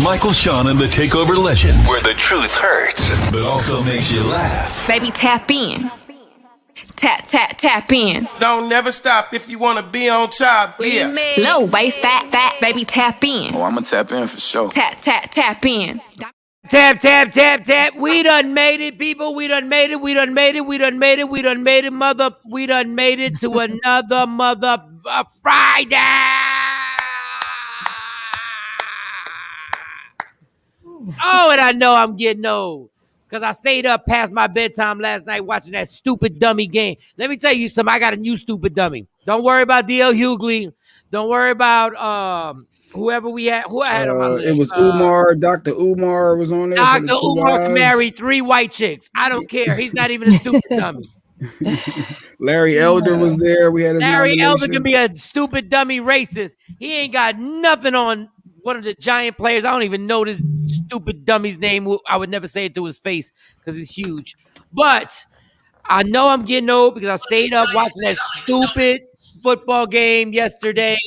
Michael, Shawn, and the Takeover Legends, where the truth hurts, but also makes you laugh. Baby, tap in. Tap in. Don't never stop if you want to be on top. Yeah. Low waist, fat, baby, tap in. Oh, I'ma tap in for sure. Tap in. Tap. We done made it, people. We done made it. We done made it to another Friday. Oh, and I know I'm getting old because I stayed up past my bedtime last night watching that stupid dummy game. Let me tell you something. I got a new stupid dummy. Don't worry about D.L. Hughley. Don't worry about whoever we had. Who I had on my list. It was Umar. Dr. Umar was on there. Dr. Umar can marry 3 white chicks. I don't care. He's not even a stupid dummy. Larry Elder was there. We had his Larry nomination. Elder can be a stupid dummy racist. He ain't got nothing on one of the giant players. I don't even know this stupid dummy's name. I would never say it to his face because it's huge. But I know I'm getting old because I stayed up watching that stupid football game yesterday.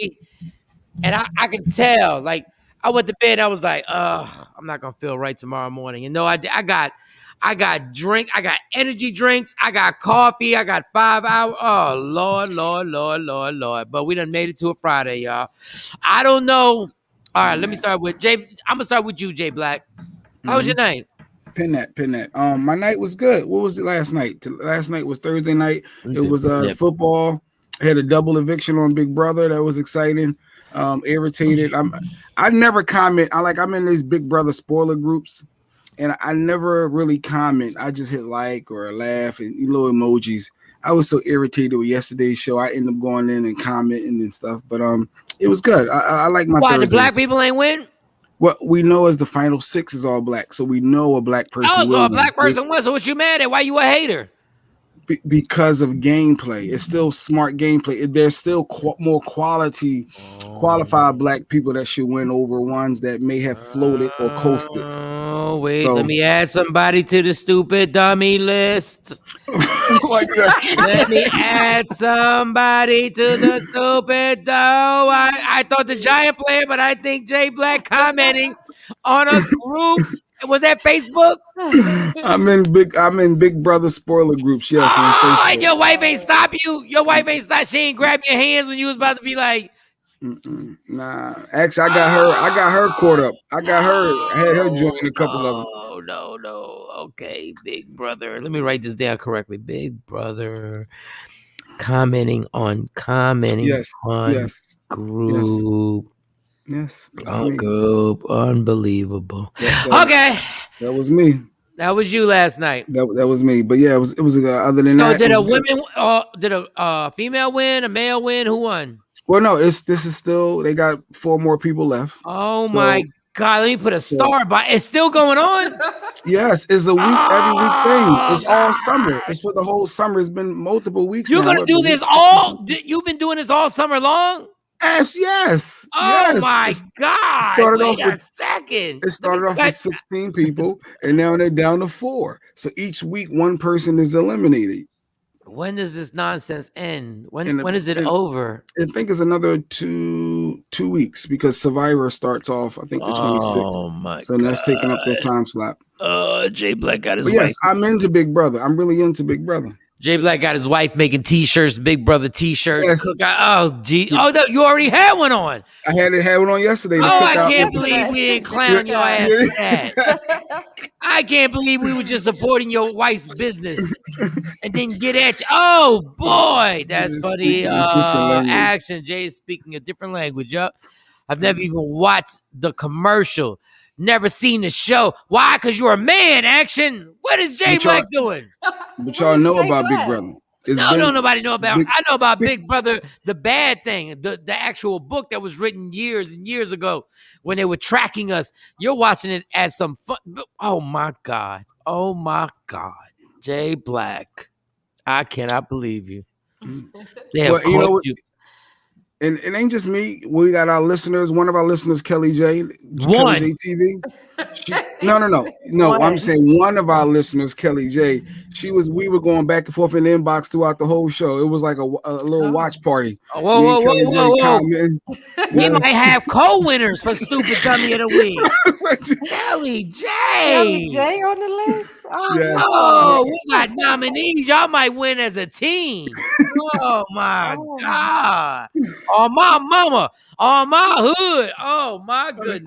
And I can tell, like, I went to bed. I was like, I'm not going to feel right tomorrow morning. You know, I got energy drinks. I got coffee. I got 5 hours. Oh, Lord. But we done made it to a Friday, y'all. I don't know. All right, let me start with Jay. I'm going to start with you, Jay Black. How was your night? Pin that. My night was good. What was it last night? Last night was Thursday night. It was football. I had a double eviction on Big Brother. That was exciting. Irritated. I never comment. I'm in these Big Brother spoiler groups, and I never really comment. I just hit like or laugh and little emojis. I was so irritated with yesterday's show. I ended up going in and commenting and stuff, but it was good. I like my. Why Thursdays. the black people ain't win? What we know is the final 6 is all black, so we know a black person. So a black person won. So what you mad at? Why you a hater? Because of gameplay. It's still smart gameplay. There's still more qualified black people that should win over ones that may have floated or coasted. Oh, wait. Let me add somebody to the stupid dummy list. Let me add somebody to the stupid dummy. I thought the giant player, but I think Jay Black commenting on a group. Was that Facebook? I'm in Big Brother spoiler groups. Yes, on Facebook. And your wife ain't stop you. Your wife ain't stop. She ain't grab your hands when you was about to be like. Nah, actually, I got her caught up. I had her join a couple of them. Oh no. Okay, Big Brother. Let me write this down correctly. Big Brother commenting on group. Yes. Group. Unbelievable. Okay. That was me. That was you last night. That was me. But yeah, it was other than that. So did a female win, a male win? Who won? Well, no, this is still, they got 4 more people left. Oh my God. Let me put a star by. It's still going on? Yes, it's a week, every week thing. It's all summer. It's for the whole summer. It's been multiple weeks. You're going to do this you've been doing this all summer long? Yes. Oh my God. Wait a second. It started off with 16 people, and now they're down to 4. So each week, one person is eliminated. When does this nonsense end? When is it over? I think it's another two weeks because Survivor starts off, I think, the 26th. Oh my God. So that's taking up their time slot. Jay Black got his wife. Yes, I'm into Big Brother. I'm really into Big Brother. Jay Black got his wife making T-shirts, Big Brother T-shirts. Yes. Oh, gee. Oh, no, you already had one on. I had one on yesterday. I can't believe we didn't clown your ass for that. I can't believe we were just supporting your wife's business and then get at you. Oh, boy. That's funny. Action. Jay is speaking a different language. Yup. I've never even watched the commercial. Never seen the show. Why? Because you're a man, Action. What is Jay Black doing? But y'all know about Big Brother. Nobody know about. I know about Big Brother, the bad thing, the actual book that was written years and years ago when they were tracking us. You're watching it as some fun. Oh my God. Jay Black. I cannot believe you. Well, you know what? And it ain't just me. We got our listeners. One of our listeners, Kelly J. One. Kelly J TV. No. I'm saying one of our listeners, Kelly J. We were going back and forth in the inbox throughout the whole show. It was like a little watch party. Whoa. Commenting. We might have co-winners for Stupid Dummy of the Week. Kelly J. Kelly J on the list. Oh, we got nominees. Y'all might win as a team. Oh my God. On my mama. On my hood. Oh my goodness.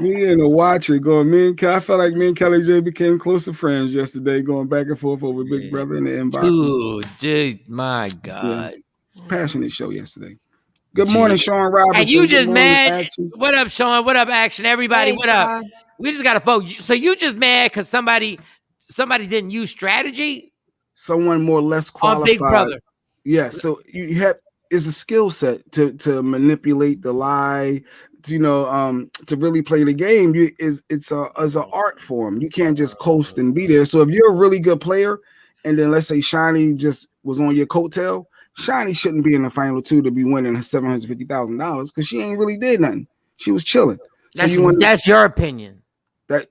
Me and the watcher going, I felt like me and Kelly J became closer friends yesterday, going back and forth over Big Brother in the inbox. Dude, my God. Yeah, it's a passionate show yesterday. Good morning, Shawn Robinson. And you just mad? What up, Shawn? What up, Action? Everybody, what up? We just got to vote. So you just mad because somebody didn't use strategy? Someone more or less qualified. On Big Brother. Yeah, so you have is a skill set to manipulate the lie, to really play the game. It's an art form. You can't just coast and be there. So if you're a really good player, and then let's say Shiny just was on your coattail, Shiny shouldn't be in the final two to be winning $750,000 because she ain't really did nothing. She was chilling. So that's your opinion. That's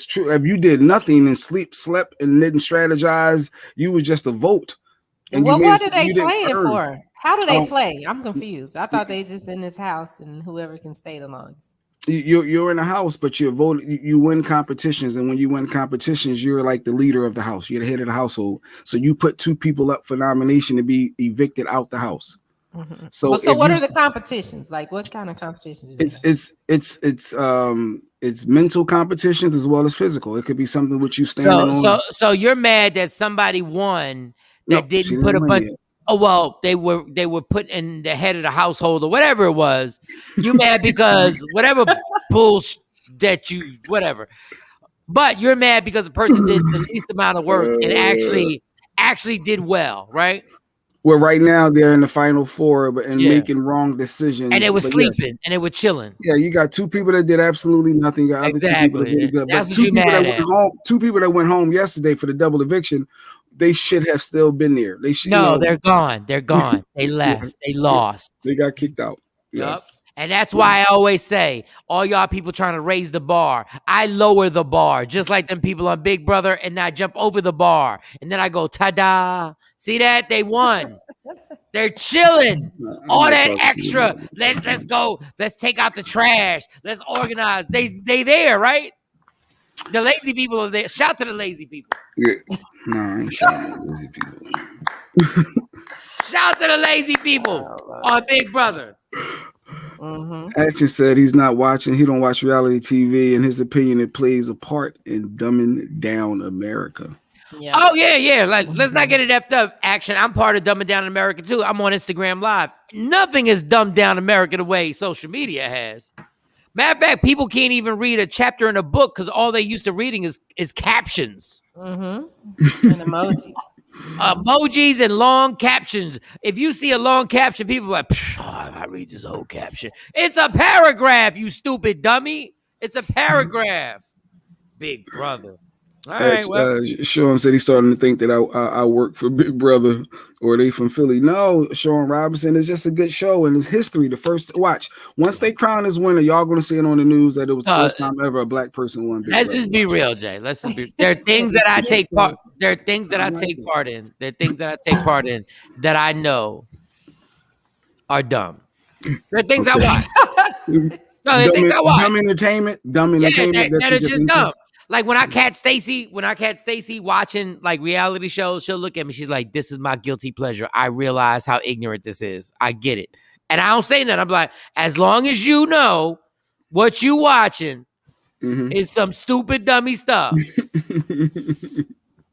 true. If you did nothing and slept and didn't strategize, you was just a vote. And what are they playing for? How do they play? I'm confused. I thought they just in this house and whoever can stay the longest. You're in a house, but you're voted. You win competitions, and when you win competitions, you're like the leader of the house. You're the head of the household. So you put two people up for nomination to be evicted out the house. Mm-hmm. So what are the competitions? Like what kind of competitions? It's mental competitions as well as physical. It could be something which you stand on. So you're mad that somebody won that didn't put a bunch. Oh well, they were put in the head of the household or whatever it was. You mad because whatever bullshit that whatever. But you're mad because the person did the least amount of work and actually did well, right? Well, right now they're in the final four, making wrong decisions. And they were sleeping and they were chilling. Yeah, you got two people that did absolutely nothing. Got exactly. Two people that good. That's but what you mad at. Two people that went home yesterday for the double eviction. They should have still been there. They should. No, they're gone. They're gone. They left. They lost. They got kicked out. Yep. Yes. And that's why I always say, all y'all people trying to raise the bar, I lower the bar, just like them people on Big Brother, and I jump over the bar. And then I go, ta-da. See that? They won. They're chilling. All that extra. Let's go. Let's take out the trash. Let's organize. They there, right? The lazy people are there. Shout to the lazy people. Yeah. No, I ain't shouting at lazy people. Shout to the lazy people on Big Brother. Mm-hmm. Action said he's not watching. He don't watch reality TV. In his opinion, it plays a part in dumbing down America. Yeah. Oh yeah. Like, let's not get it effed up. Action. I'm part of dumbing down America too. I'm on Instagram Live. Nothing has dumbed down America the way social media has. Matter of fact, people can't even read a chapter in a book because all they used to reading is captions. Mm-hmm. And emojis. Emojis and long captions. If you see a long caption, people are like, I gotta read this whole caption. It's a paragraph, you stupid dummy. It's a paragraph. Big Brother. All right. Well. Shawn said he's starting to think that I work for Big Brother or they from Philly. No, Shawn Robinson is just a good show and it's history. The first watch. Once they crown this winner, y'all gonna see it on the news that it was the first time ever a black person won Big Brother. Let's just be real, Jay. Let's just be. There are things that I take part. There are things that I take part in. There are things that I take part in that I know are dumb. There are things I watch. No, there are things I watch. Dumb entertainment. That are just dumb. Like when I catch Stacey watching like reality shows, she'll look at me. She's like, "This is my guilty pleasure. I realize how ignorant this is. I get it." And I don't say that. I'm like, as long as you know what you watching is some stupid dummy stuff.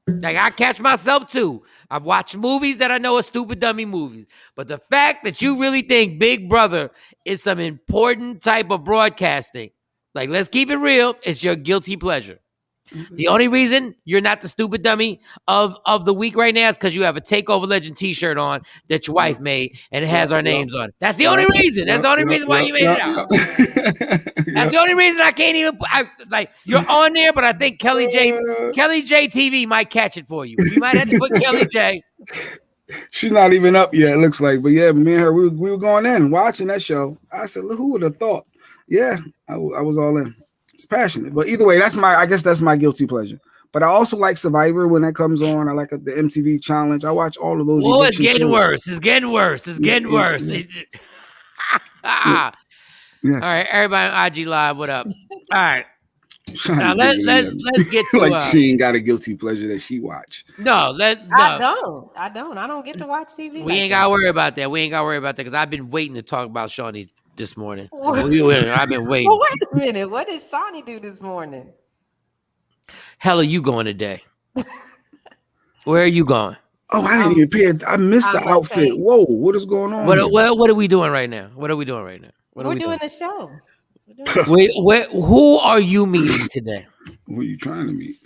Like I catch myself too. I've watched movies that I know are stupid dummy movies. But the fact that you really think Big Brother is some important type of broadcasting, like let's keep it real, it's your guilty pleasure. The only reason you're not the stupid dummy of the week right now is because you have a Takeover Legend t-shirt on that your wife made and it has our names on it. That's the only reason. That's the only reason why you made it out. That's the only reason I can't even you're on there, but I think Kelly J TV might catch it for you. You might have to put Kelly J She's not even up yet, it looks like. But yeah, me and her, we were going in, watching that show. I said, look, who would have thought? Yeah, I was all in. It's passionate. But either way, I guess that's my guilty pleasure. But I also like Survivor when that comes on. I like the MTV Challenge. I watch all of those. Oh, it's getting worse. It's getting worse. It's getting worse. Yes. All right, everybody on IG Live, what up? All right. Now let's get to like she ain't got a guilty pleasure that she watch. No. I don't get to watch TV. We ain't gotta worry about that. We ain't gotta worry about that because I've been waiting to talk about Shawnee this morning. I've been waiting. Well, wait a minute. What did Shawnee do this morning? Hell are you going today? Where are you going? Oh, I didn't even pay it. I missed the outfit. Whoa, what is going on? What are we doing right now? What are we doing right now? We're doing the show. Who are you meeting today? Who are you trying to meet?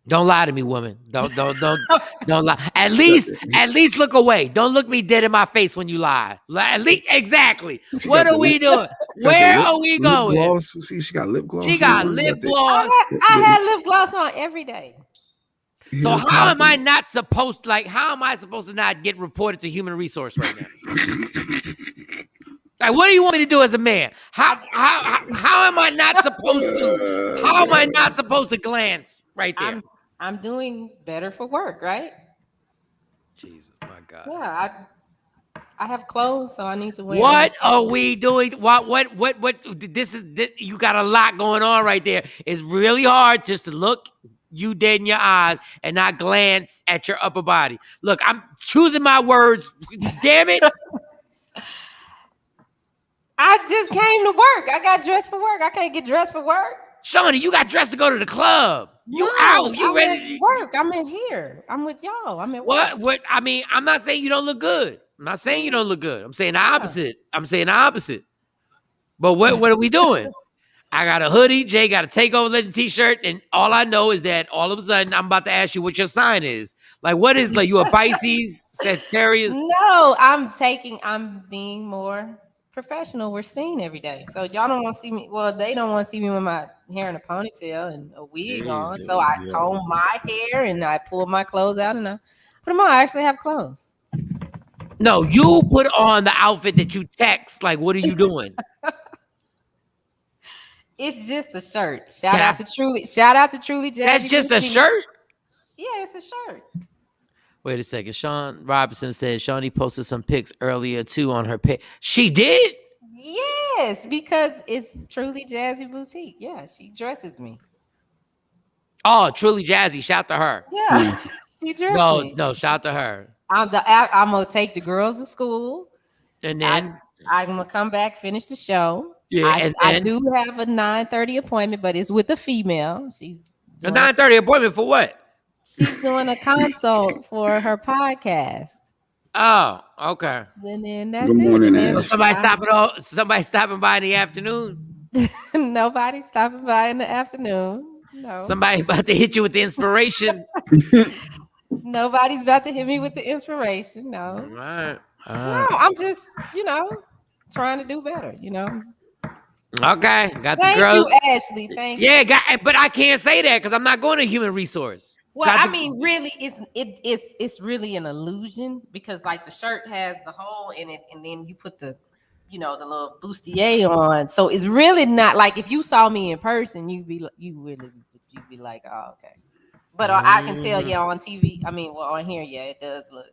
Don't lie to me, woman. Don't lie. At least look away. Don't look me dead in my face when you lie. At least exactly. What are we doing? Where are we going? Gloss. See, she got lip gloss. She got lip gloss. I had lip gloss on every day. So how am I not supposed to how am I supposed to not get reported to human resource right now? Like, what do you want me to do as a man? How am I not supposed to? How am I not supposed to glance right there? I'm doing better for work, right? Jesus, my God. Yeah, I have clothes, so I need to wear. What are we doing? What? This is you got a lot going on right there. It's really hard just to look you dead in your eyes and not glance at your upper body. Look, I'm choosing my words. Damn it. I just came to work. I got dressed for work. I can't get dressed for work. Shawnee, you got dressed to go to the club. You out. You ready to work. I'm in here. I'm with y'all. I'm at work. What? I mean, I'm not saying you don't look good. I'm not saying you don't look good. I'm saying the opposite. But what are we doing? I got a hoodie. Jay got a Takeover Legend t-shirt. And all I know is that all of a sudden I'm about to ask you what your sign is. Like, what is, like, you a Pisces, Sagittarius? No, I'm being more professional. We're seen every day. So y'all don't want to see me. Well, they don't want to see me with my hair in a ponytail and a wig on. So I comb my hair and I pull my clothes out and I put them on. I actually have clothes. No, you put on the outfit that you text. Like, what are you doing? It's just a shirt. Shout out to Truly Jazzy. That's just a shirt? Yeah, it's a shirt. Wait a second. Sean Robinson said Shawnee posted some pics earlier too on her page. She did? Yes, because it's Truly Jazzy Boutique. Yeah, she dresses me. Oh, Truly Jazzy. Shout to her. Yeah, she dresses me. No, shout to her. I'm gonna take the girls to school, and then I'm gonna come back, finish the show. Yeah, I do have a 9:30 appointment, but it's with a female. She's a 9:30 appointment for what? She's doing a consult for her podcast. Oh, okay. And then that's Good morning, it. Somebody stopping by in the afternoon. Nobody stopping by in the afternoon. No. Somebody about to hit you with the inspiration. Nobody's about to hit me with the inspiration. No. All right. No, I'm just, trying to do better, Okay. Got Thank the girls. you, Ashley. Thank you. Yeah, but I can't say that because I'm not going to human resource. Well, I mean, really, it's really an illusion because like the shirt has the hole in it, and then you put the little bustier on. So it's really not like if you saw me in person, you'd be like, oh, okay. But I can tell on TV. I mean, on here, it does look.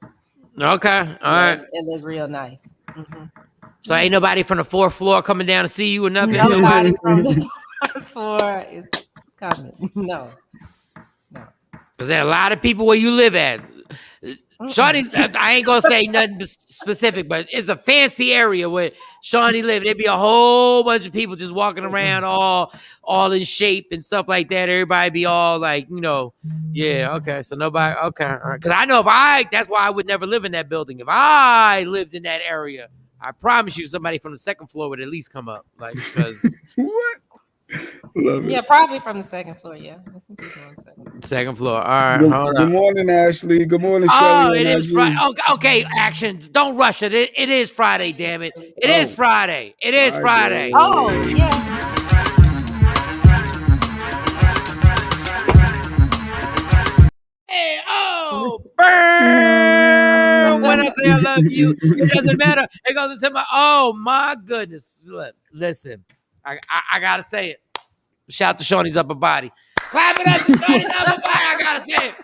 Okay, all right. It looks real nice. Mm-hmm. So ain't nobody from the 4th floor coming down to see you or nothing? Nobody from the 4th floor is coming. No. Because there are a lot of people where you live at. Shawnee, I ain't gonna say nothing specific, but it's a fancy area where Shawnee lived. There'd be a whole bunch of people just walking around all in shape and stuff like that. Everybody be all like, yeah, okay. So nobody, okay. All right. Because I know that's why I would never live in that building. If I lived in that area, I promise you somebody from the 2nd floor would at least come up. Like, because. What? Love yeah, it. Probably from the 2nd floor. Yeah, there's some people on the 2nd floor. All right. Good morning, Ashley. Good morning, Shelly. Oh, it is Friday. Okay, actions. Don't rush it. It is Friday. Damn it! It is Friday. It is Friday. Oh yeah. Hey, oh, burn. say I love you. It doesn't matter. It goes into my. Oh my goodness! Look, listen, I gotta say it. Shout out to Shawnee's upper body. Clap it up to Shawnee's upper body. I gotta say it.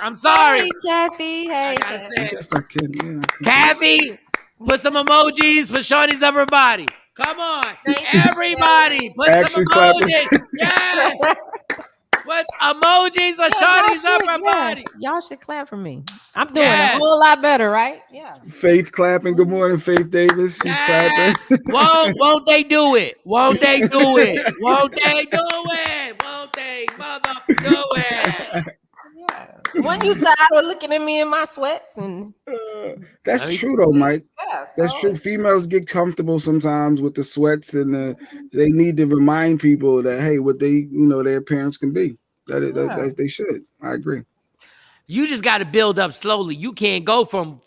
I'm sorry. Hey, Kathy. Hey, I gotta say it. Yes, I can. Yeah. Kathy, put some emojis for Shawnee's upper body. Come on, everybody, put some emojis. Yes. What emojis for Shawnee's upper body? Y'all should clap for me. I'm doing a whole lot better, right? Yeah. Faith clapping. Good morning, Faith Davis. She's clapping. Won't they do it? Won't they do it? Won't they do it? Won't they mother do it? Yeah. When you tired of looking at me in my sweats and that's true though, Mike. Yeah, that's true. Females get comfortable sometimes with the sweats, and they need to remind people that hey, what they their parents can be. That they should. I agree. You just got to build up slowly. You can't go from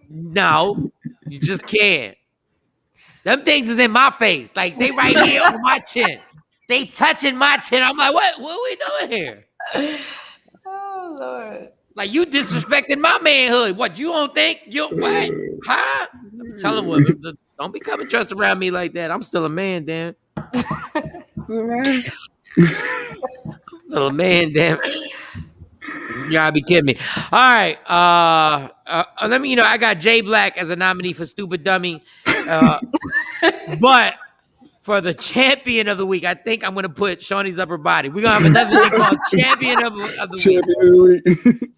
no, you just can't. Them things is in my face, like they right here on my chin. They touching my chin. I'm like, what are we doing here? Oh Lord. Like you disrespecting my manhood. What you don't think? You what? Huh? I'm telling women, don't be coming trust around me like that. I'm still a man, damn. I'm still a man, damn. You gotta be kidding me. All right. Let me, I got Jay Black as a nominee for Stupid Dummy. But for the champion of the week, I think I'm gonna put Shawnee's upper body. We're gonna have another thing called champion of the week.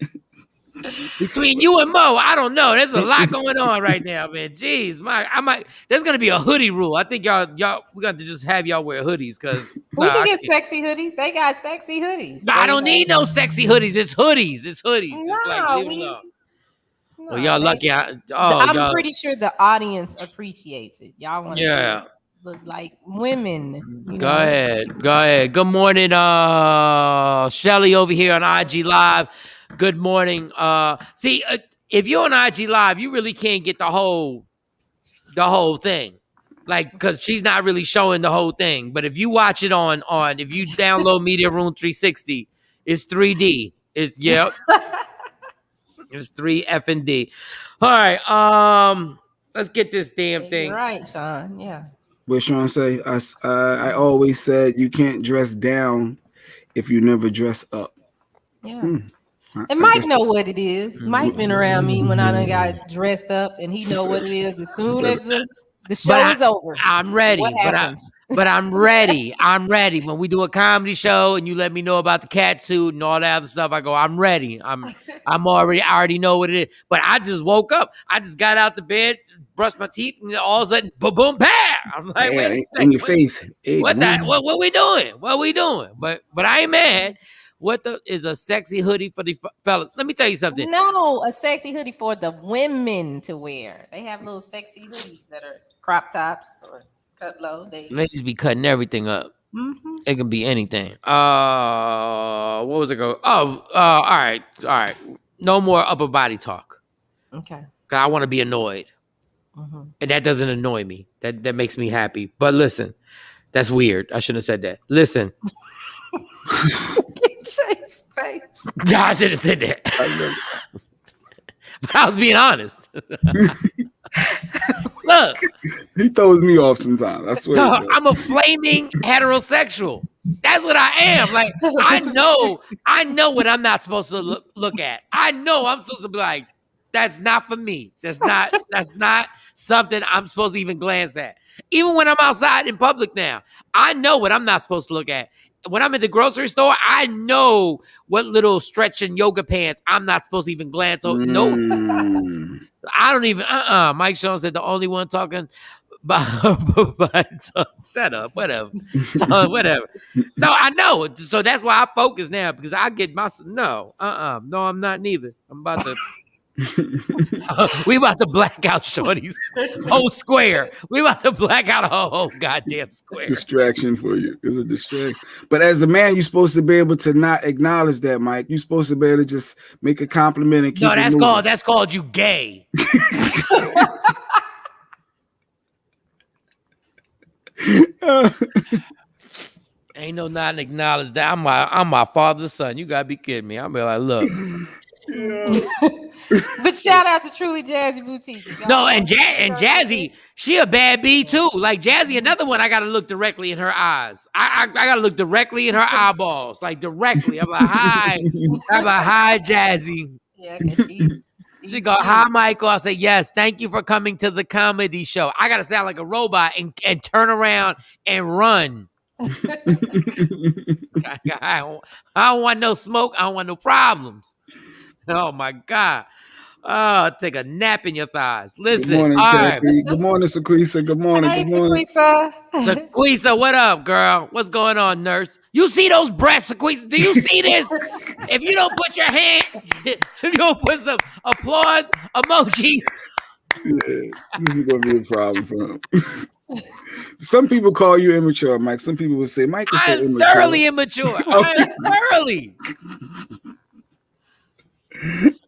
Between you and Mo, I don't know. There's a lot going on right now, man. Jeez, there's gonna be a hoodie rule. I think y'all we're gonna just have y'all wear hoodies because we can get sexy hoodies. They got sexy hoodies. No, I don't need no sexy hoodies. It's hoodies. It's hoodies. No, it's like, leave it alone. Well, y'all lucky. I'm pretty sure the audience appreciates it. Y'all want to look like women. Go ahead. Good morning, Shelly over here on IG Live. Good morning. If you're on IG Live, you really can't get the whole thing, like because she's not really showing the whole thing. But if you watch it on if you download Media Room 360, it's 3D. It's it's 3D. All right. Let's get this damn thing. You're right, Sean. Yeah. What Sean say? I always said you can't dress down if you never dress up. Yeah. And Mike know what it is. Mike been around me when I done got dressed up, and he know what it is. As soon as the show is over, I'm ready. But I'm ready. I'm ready. When we do a comedy show and you let me know about the cat suit and all that other stuff, I go, I'm ready. I already know what it is. But I just woke up. I just got out the bed, brushed my teeth, and all of a sudden, boom, boom, bam! I'm like, wait a second. In your face. What we doing? What we doing? But I ain't mad. What is a sexy hoodie for the fellas? Let me tell you something. No, a sexy hoodie for the women to wear. They have little sexy hoodies that are crop tops or cut low. Ladies be cutting everything up. Mm-hmm. It can be anything. What was it go? All right. No more upper body talk. Okay. I want to be annoyed, and that doesn't annoy me. That makes me happy. But listen, that's weird. I shouldn't have said that. Listen. Jay's face. I should have said that. But I was being honest. Look. He throws me off sometimes. I swear. No, I'm a flaming heterosexual. That's what I am. Like, I know what I'm not supposed to look at. I know I'm supposed to be like, that's not for me. That's not something I'm supposed to even glance at. Even when I'm outside in public now, I know what I'm not supposed to look at. When I'm at the grocery store, I know what little stretching yoga pants I'm not supposed to even glance over. No, I don't even. Mike Sean said the only one talking about. Shut up. Whatever. Whatever. No, I know. So that's why I focus now because I get my no. No, I'm not neither. I'm about to. We about to black out Shorty's whole square. We about to black out a whole goddamn square. Distraction for you. It's a distraction. But as a man, you're supposed to be able to not acknowledge that, Mike. You're supposed to be able to just make a compliment and keep it moving. That's called you gay. Ain't no not acknowledge that. I'm my father's son. You gotta be kidding me. I'm be like, look. But shout out to Truly Jazzy Boutique. No, and Jazzy, she a bad bee too. Like Jazzy, another one. I gotta look directly in her eyes. I gotta look directly in her eyeballs, like directly. I'm like, hi, Jazzy. Yeah, because She go, hi, Michael. I say, yes, thank you for coming to the comedy show. I gotta sound like a robot and turn around and run. I don't want no smoke. I don't want no problems. Oh my God. Oh, take a nap in your thighs. Listen. Good morning, all right. Good morning, Sequisa. Good morning. Hey, Good morning. Sequisa, what up, girl? What's going on, nurse? You see those breasts, Sequisa? Do you see this? If you don't put your hand, if you don't put some applause emojis. Yeah, this is going to be a problem for him. Some people call you immature, Mike. Some people will say, Mike is so I'm immature. thoroughly immature. I'm thoroughly.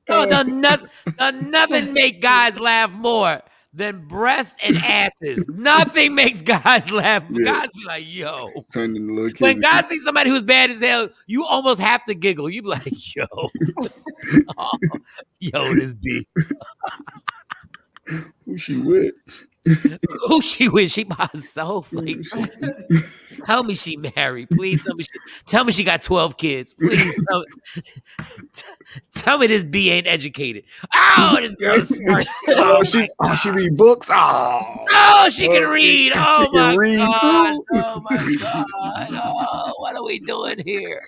No, nothing make guys laugh more than breasts and asses. Nothing makes guys laugh. Yeah. Guys be like, yo. Turn into little kids. When guys see somebody who's bad as hell, you almost have to giggle. You be like, yo. Oh, yo, this B. Who she with? Who she with? She by herself. Like, tell me she married. Please tell me she got 12 kids. Please tell me this B ain't educated. Oh, this girl is smart. She read books. Oh, she can read. Oh, she can read God. Too. Oh my God. Oh, what are we doing here?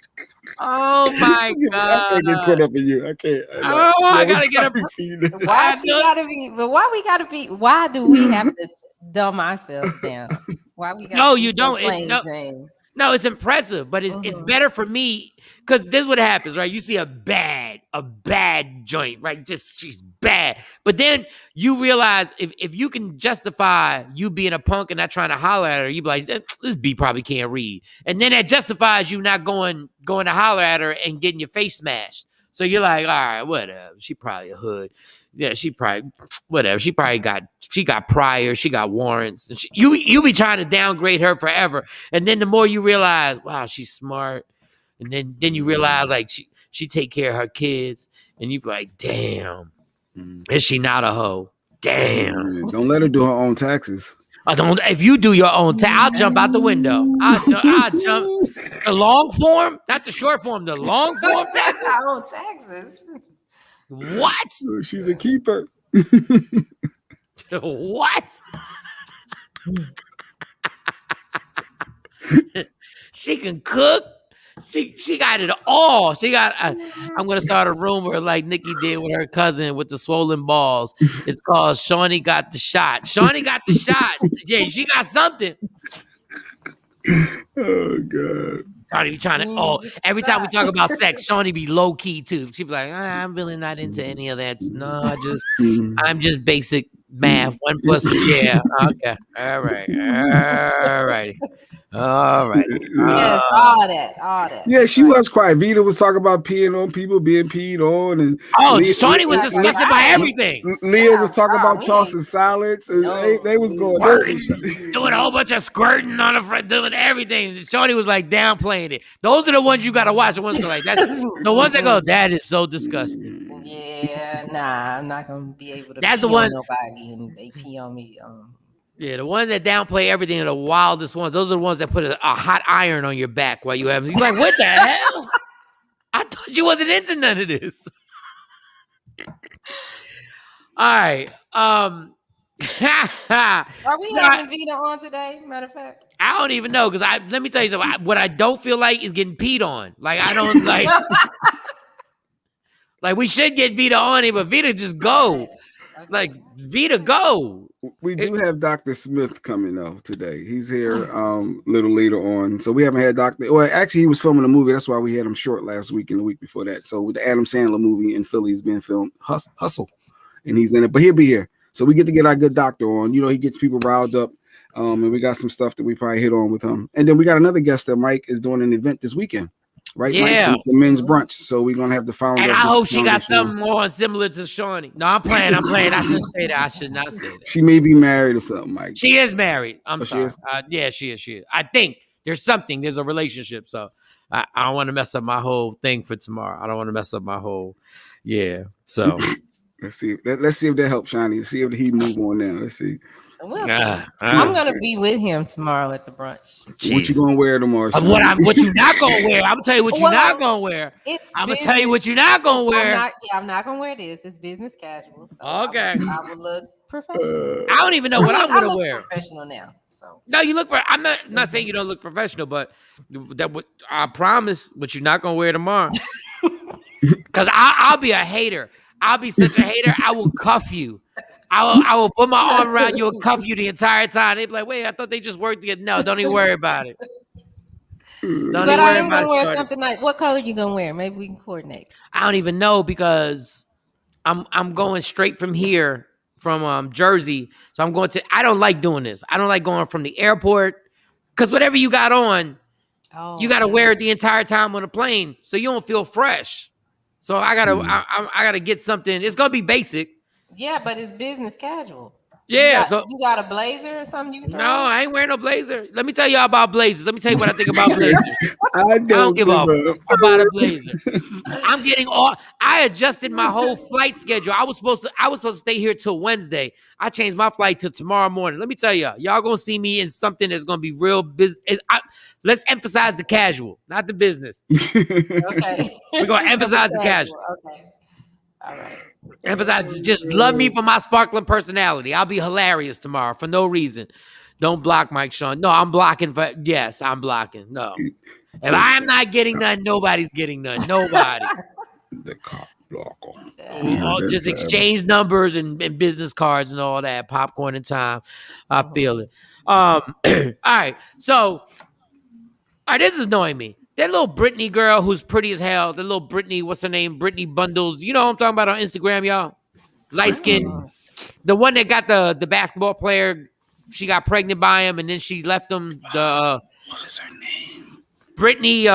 Oh my God! I can't get caught up in you. I can't. I gotta get a. Why she gotta be? But why we gotta be? Why do we have to dumb ourselves down? Why we? No, you don't. No, it's impressive, but it's better for me because this is what happens, right? You see a bad joint, right? Just she's bad, but then you realize if you can justify you being a punk and not trying to holler at her, you be like, this B probably can't read, and then that justifies you not going to holler at her and getting your face smashed. So you're like, all right, whatever. She probably a hood. Yeah, she probably whatever. She got prior. She got warrants. And you be trying to downgrade her forever. And then the more you realize, wow, she's smart. And then you realize like she take care of her kids. And you be like, damn, is she not a hoe? Damn. Don't let her do her own taxes. If you do your own I'll jump out the window. I'll jump. The long form, not the short form. The long form taxes. Our own taxes. What? She's a keeper. What? She can cook. She got it all. She got. I'm gonna start a rumor like Nikki did with her cousin with the swollen balls. It's called Shawnee got the shot. Shawnee got the shot. Yeah, she got something. Oh God. Shawnee be trying to. Every time we talk about sex, Shawnee be low key too. She be like, I'm really not into any of that. No, I'm just basic math. 1 + yeah. Okay. All right. Yes, all that. Yeah, she was quiet. Vita was talking about peeing on people, being peed on, and Shawnee was disgusted by everything. Leah was talking about tossing salads, and they was going doing a whole bunch of squirting on the front, doing everything. Shawnee was like downplaying it. Those are the ones you gotta watch. The ones that go like that's the ones that go, that is so disgusting. Yeah, nah, I'm not gonna be able to. That's the one. Nobody and they pee on me. Yeah, the ones that downplay everything are the wildest ones. Those are the ones that put a hot iron on your back while you have. You're like, what the hell? I thought you wasn't into none of this. All right. Are we having Vita on today? Matter of fact, I don't even know because let me tell you something. What I don't feel like is getting peed on. Like I don't like. Like we should get Vita on here, but Vita just go. Like Vita go. We do have Dr. Smith coming though today. He's here a little later on. So we haven't had Dr. Well, actually he was filming a movie. That's why we had him short last week and the week before that. So with the Adam Sandler movie in Philly is being filmed, Hustle. And he's in it, but he'll be here. So we get to get our good doctor on. You know, he gets people riled up. And we got some stuff that we probably hit on with him. And then we got another guest that Mike is doing an event this weekend. Right, yeah, Mike, the men's brunch. So we're gonna have the founder. And I hope she got something more similar to Shawnee. No, I'm playing. I shouldn't say that. I should not say that. She may be married or something, Mike. She is married. I'm sorry. She is? She is. I think there's something. There's a relationship. So I don't want to mess up my whole thing for tomorrow. I don't want to mess up my whole. Yeah. So Let's see. Let's see if that helps, Shani. See if he move on now. Let's see. We'll see. I'm gonna be with him tomorrow at the brunch. Jeez. What you gonna wear tomorrow? What you not gonna wear? I'm gonna tell you what you're not gonna wear. I'm gonna tell you what you're not gonna wear. I'm not gonna wear this. It's business casual. So okay. I will look professional. I don't even know what I'm gonna wear. Professional now. So no, you look. I'm not saying you don't look professional, but I promise what you're not gonna wear tomorrow. Because I'll be a hater. I'll be such a hater. I will cuff you. I will put my arm around you and cuff you the entire time. They'd be like, wait, I thought they just worked together. No, don't even worry about it. But I am gonna wear something like, what color you gonna wear? Maybe we can coordinate. I don't even know because I'm going straight from here from Jersey. So I'm going to. I don't like doing this. I don't like going from the airport because whatever you got on, you got to wear it the entire time on the plane, so you don't feel fresh. So I gotta get something. It's gonna be basic. Yeah, but it's business casual. Yeah, you got a blazer or something you can throw? No, I ain't wearing no blazer. Let me tell y'all about blazers. Let me tell you what I think about blazers. I don't give a fuck about a blazer. I'm getting all. I adjusted my whole flight schedule. I was supposed to stay here till Wednesday. I changed my flight till tomorrow morning. Let me tell y'all gonna see me in something that's gonna be real business. Let's emphasize the casual, not the business. Okay, we're gonna emphasize the casual. Okay, all right. Emphasize, just love me for my sparkling personality. I'll be hilarious tomorrow for no reason. Don't block Mike Shawn. No, I'm blocking. Yes, I'm blocking. No. If I'm not getting none, nobody's getting none. Nobody. The cop blocker. Just exchange numbers and business cards and all that. Popcorn and time. I feel it. All right. So, this is annoying me. That little Brittany girl who's pretty as hell, the little Brittany, what's her name? Brittany Bundles. You know what I'm talking about on Instagram, y'all? Light skin. The one that got the basketball player, she got pregnant by him and then she left him. What is her name? Brittany,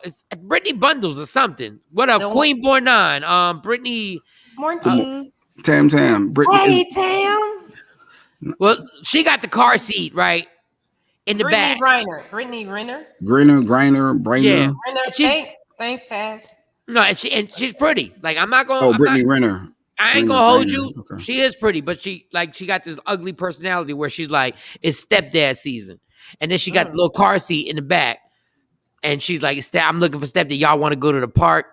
it's Brittany Bundles or something. What up? Queen Born 9. Brittany. Morning. Tam. Brittany. Hey, Tam. Well, she got the car seat, right? In the back. Brittany Renner. Griner. Yeah. Thanks, Taz. No, and she's pretty. Like I'm not going. Brittany Renner. I ain't gonna hold you. Okay. She is pretty, but she got this ugly personality where she's like, it's stepdad season, and then she got the little car seat in the back, and she's like, I'm looking for stepdad. Y'all want to go to the park?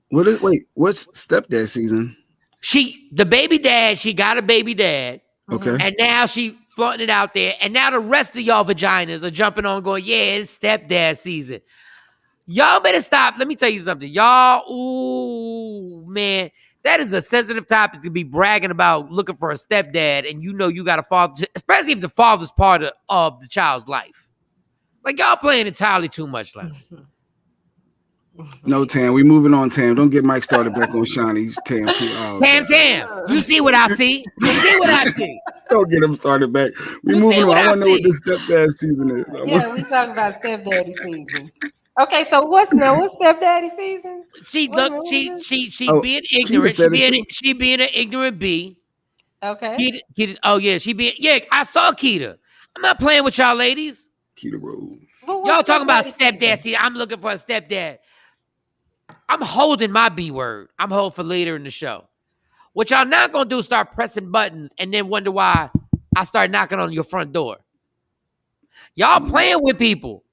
What's stepdad season? The baby dad. She got a baby dad. Okay, and now she flaunting it out there, and now the rest of y'all vaginas are jumping on, going, yeah, it's stepdad season. Y'all better stop. Let me tell you something. Y'all, ooh, man, that is a sensitive topic to be bragging about looking for a stepdad, and you know you got a father, especially if the father's part of the child's life. Like, y'all playing entirely too much. Like. No, Tam, we moving on, Tam. Don't get Mike started back on Shawnee's Tam. Tam. You see what I see? You see what I see? Don't get him started back. We moving on. I want to know what this stepdad season is. Yeah, we talking about stepdaddy season. Okay, so what's stepdaddy season? She being ignorant. She being an ignorant bee. Okay. Keita, I saw Keita. I'm not playing with y'all ladies. Keita Rose. Y'all talking about stepdad. See, I'm looking for a stepdad. I'm holding my B word. I'm holding for later in the show. What y'all not gonna do is start pressing buttons and then wonder why I start knocking on your front door. Y'all playing with people.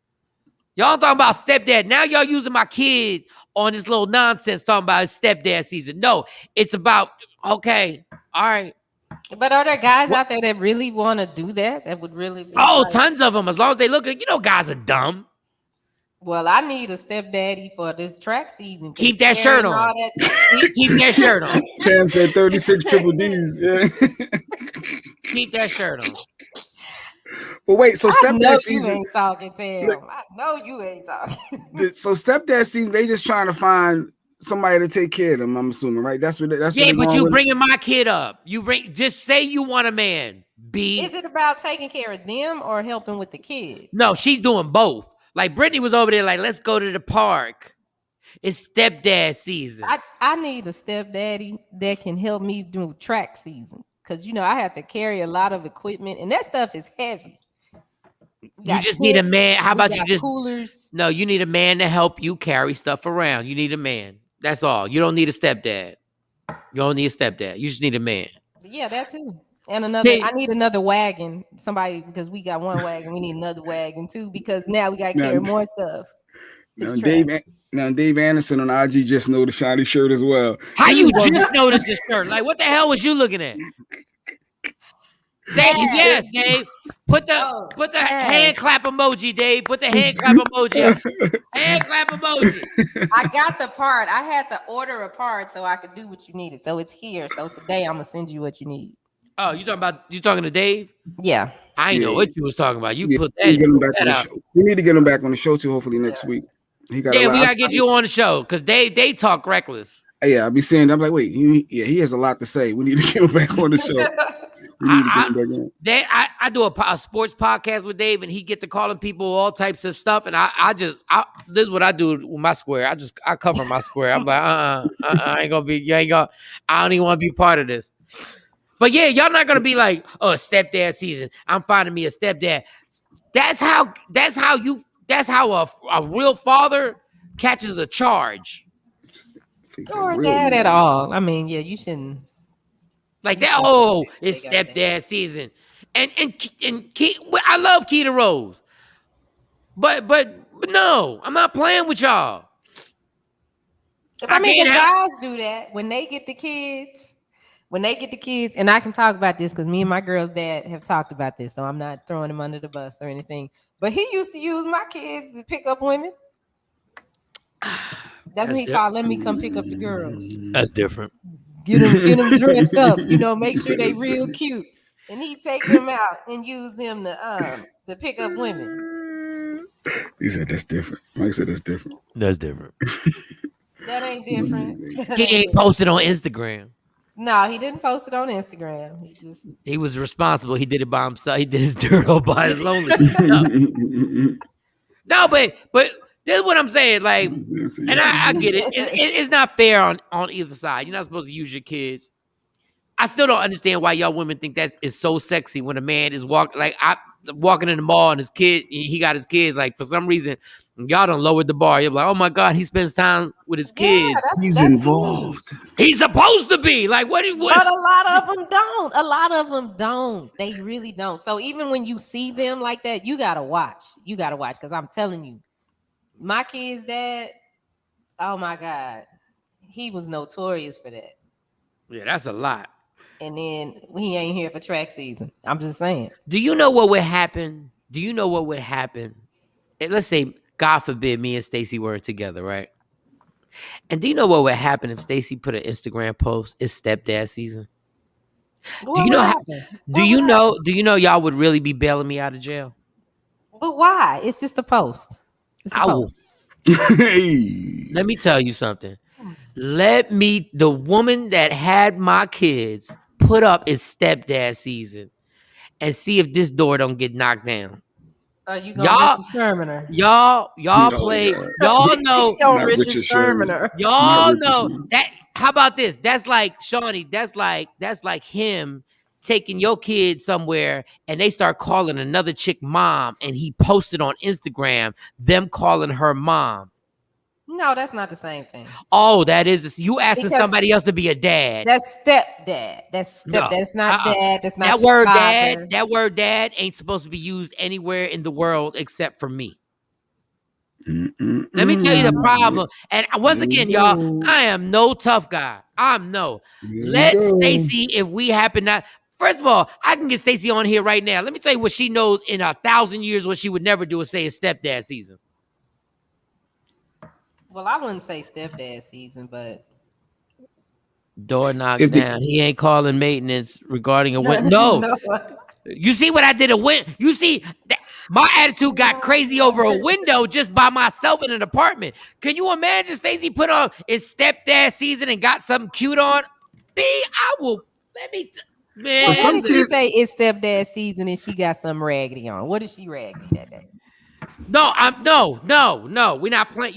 Y'all talking about stepdad. Now y'all using my kid on this little nonsense talking about his stepdad season. No, it's about, okay, all right. But are there guys out there that really want to do that? That would really be tons of them. As long as they look good. Guys are dumb. Well, I need a stepdaddy for this track season. Keep that shirt on. Keep that shirt on. Tam said 36 triple Ds. Yeah. Keep that shirt on. But wait, so stepdad season. You ain't talking, Tam. I know you ain't talking. So stepdad season, they just trying to find somebody to take care of them. I'm assuming, right? That's what. Yeah, but you bringing my kid up. Just say you want a man. Is it about taking care of them or helping with the kids? No, she's doing both. Like Brittany was over there, like, let's go to the park. It's stepdad season. I need a stepdaddy that can help me do track season. Because, I have to carry a lot of equipment, and that stuff is heavy. You just need a man. How about you just coolers? No, you need a man to help you carry stuff around. You need a man. That's all. You don't need a stepdad. You don't need a stepdad. You just need a man. Yeah, that too. And I need another wagon. Somebody, because we got one wagon, we need another wagon too, because now we got to carry more stuff. Now Dave Anderson on IG just noticed Shawty's shirt as well. How you just noticed this shirt? Like, what the hell was you looking at? Dave, yes, Dave. Put the hand clap emoji, Dave. Put the hand clap emoji up. Hand clap emoji. I got the part. I had to order a part so I could do what you needed. So it's here. So today I'm gonna send you what you need. Oh, you talking to Dave? Yeah. I know what you was talking about. You put that. We need to get him back on the show too. Hopefully next week. We gotta get you on the show because they talk reckless. Yeah, I'll be saying. I'm like, wait, he has a lot to say. We need to get him back on the show. I do a sports podcast with Dave, and he get to calling people all types of stuff. And this is what I do with my square. I cover my square. I'm like, I ain't gonna be. I don't even want to be part of this. But yeah, y'all not gonna be like, oh, stepdad season. I'm finding me a stepdad. That's how a real father catches a charge. Or dad at all. I mean, yeah, you shouldn't. Like that. Oh, it's stepdad season, and I love Keita Rose, but no, I'm not playing with y'all. I mean, the guys do that when they get the kids. And I can talk about this because me and my girl's dad have talked about this, so I'm not throwing him under the bus or anything. But he used to use my kids to pick up women. That's what he called. Let me come pick up the girls. That's different. Get them dressed up. Make sure they real cute, and he take them out and use them to pick up women. He said that's different. Mike said that's different. That's different. That ain't different. He ain't posted on Instagram. No, he didn't post it on Instagram. He was responsible. He did it by himself. He did his dirt all by his lonely. No, but this is what I'm saying. Like, and I get it. It's not fair on either side. You're not supposed to use your kids. I still don't understand why y'all women think that is so sexy when a man is walking in the mall and he got his kids. Like, for some reason, y'all don't lower the bar. You're like, oh my God, he spends time with his kids. He's involved. He's supposed to be. Like, what? But a lot of them don't. A lot of them don't. They really don't. So even when you see them like that, you gotta watch. Because I'm telling you, my kid's dad, oh my God, he was notorious for that. Yeah, that's a lot. And then he ain't here for track season. I'm just saying. Do you know what would happen? Let's say, God forbid, me and Stacey weren't together, right? And do you know what would happen if Stacey put an Instagram post? It's stepdad season. Do you know y'all would really be bailing me out of jail? But why? It's just a post. Let me tell you something. The woman that had my kids put up its stepdad season and see if this door don't get knocked down. Are you gonna Richard Sherman? Y'all play. Y'all know Richard Sherman. Y'all know that. How about this? That's like Shawnee. That's like him taking your kid somewhere and they start calling another chick mom, and he posted on Instagram them calling her mom. No, that's not the same thing. Oh, that is. You asking somebody else to be a dad. That's stepdad. That's not dad. That's not that word father. dad. That word dad ain't supposed to be used anywhere in the world except for me. Let me tell you the problem. And once again, y'all, I am no tough guy. Let Stacey, if we happen not. First of all, I can get Stacey on here right now. Let me tell you what she knows in 1,000 years. What she would never do is say it's stepdad season. Well, I wouldn't say stepdad season, but door knocked down. He ain't calling maintenance regarding a window. No. You see what I did? You see that my attitude got crazy over a window just by myself in an apartment. Can you imagine Stacey put on it's stepdad season and got something cute on? I will. Man. Well, what did she say? It's stepdad season and she got some raggedy on. What is she raggedy that day? No, we're not playing.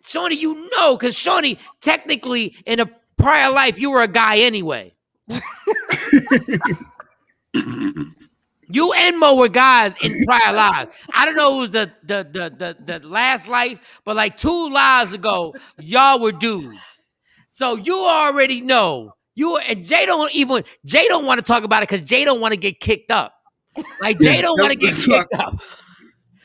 Shawnee, because Shawnee, technically, in a prior life, you were a guy anyway. You and Mo were guys in prior lives. I don't know who was the last life, but like 2 lives ago, y'all were dudes. So you already know. And Jay don't want to talk about it because Jay don't want to get kicked up. Like Jay don't want to get kicked up.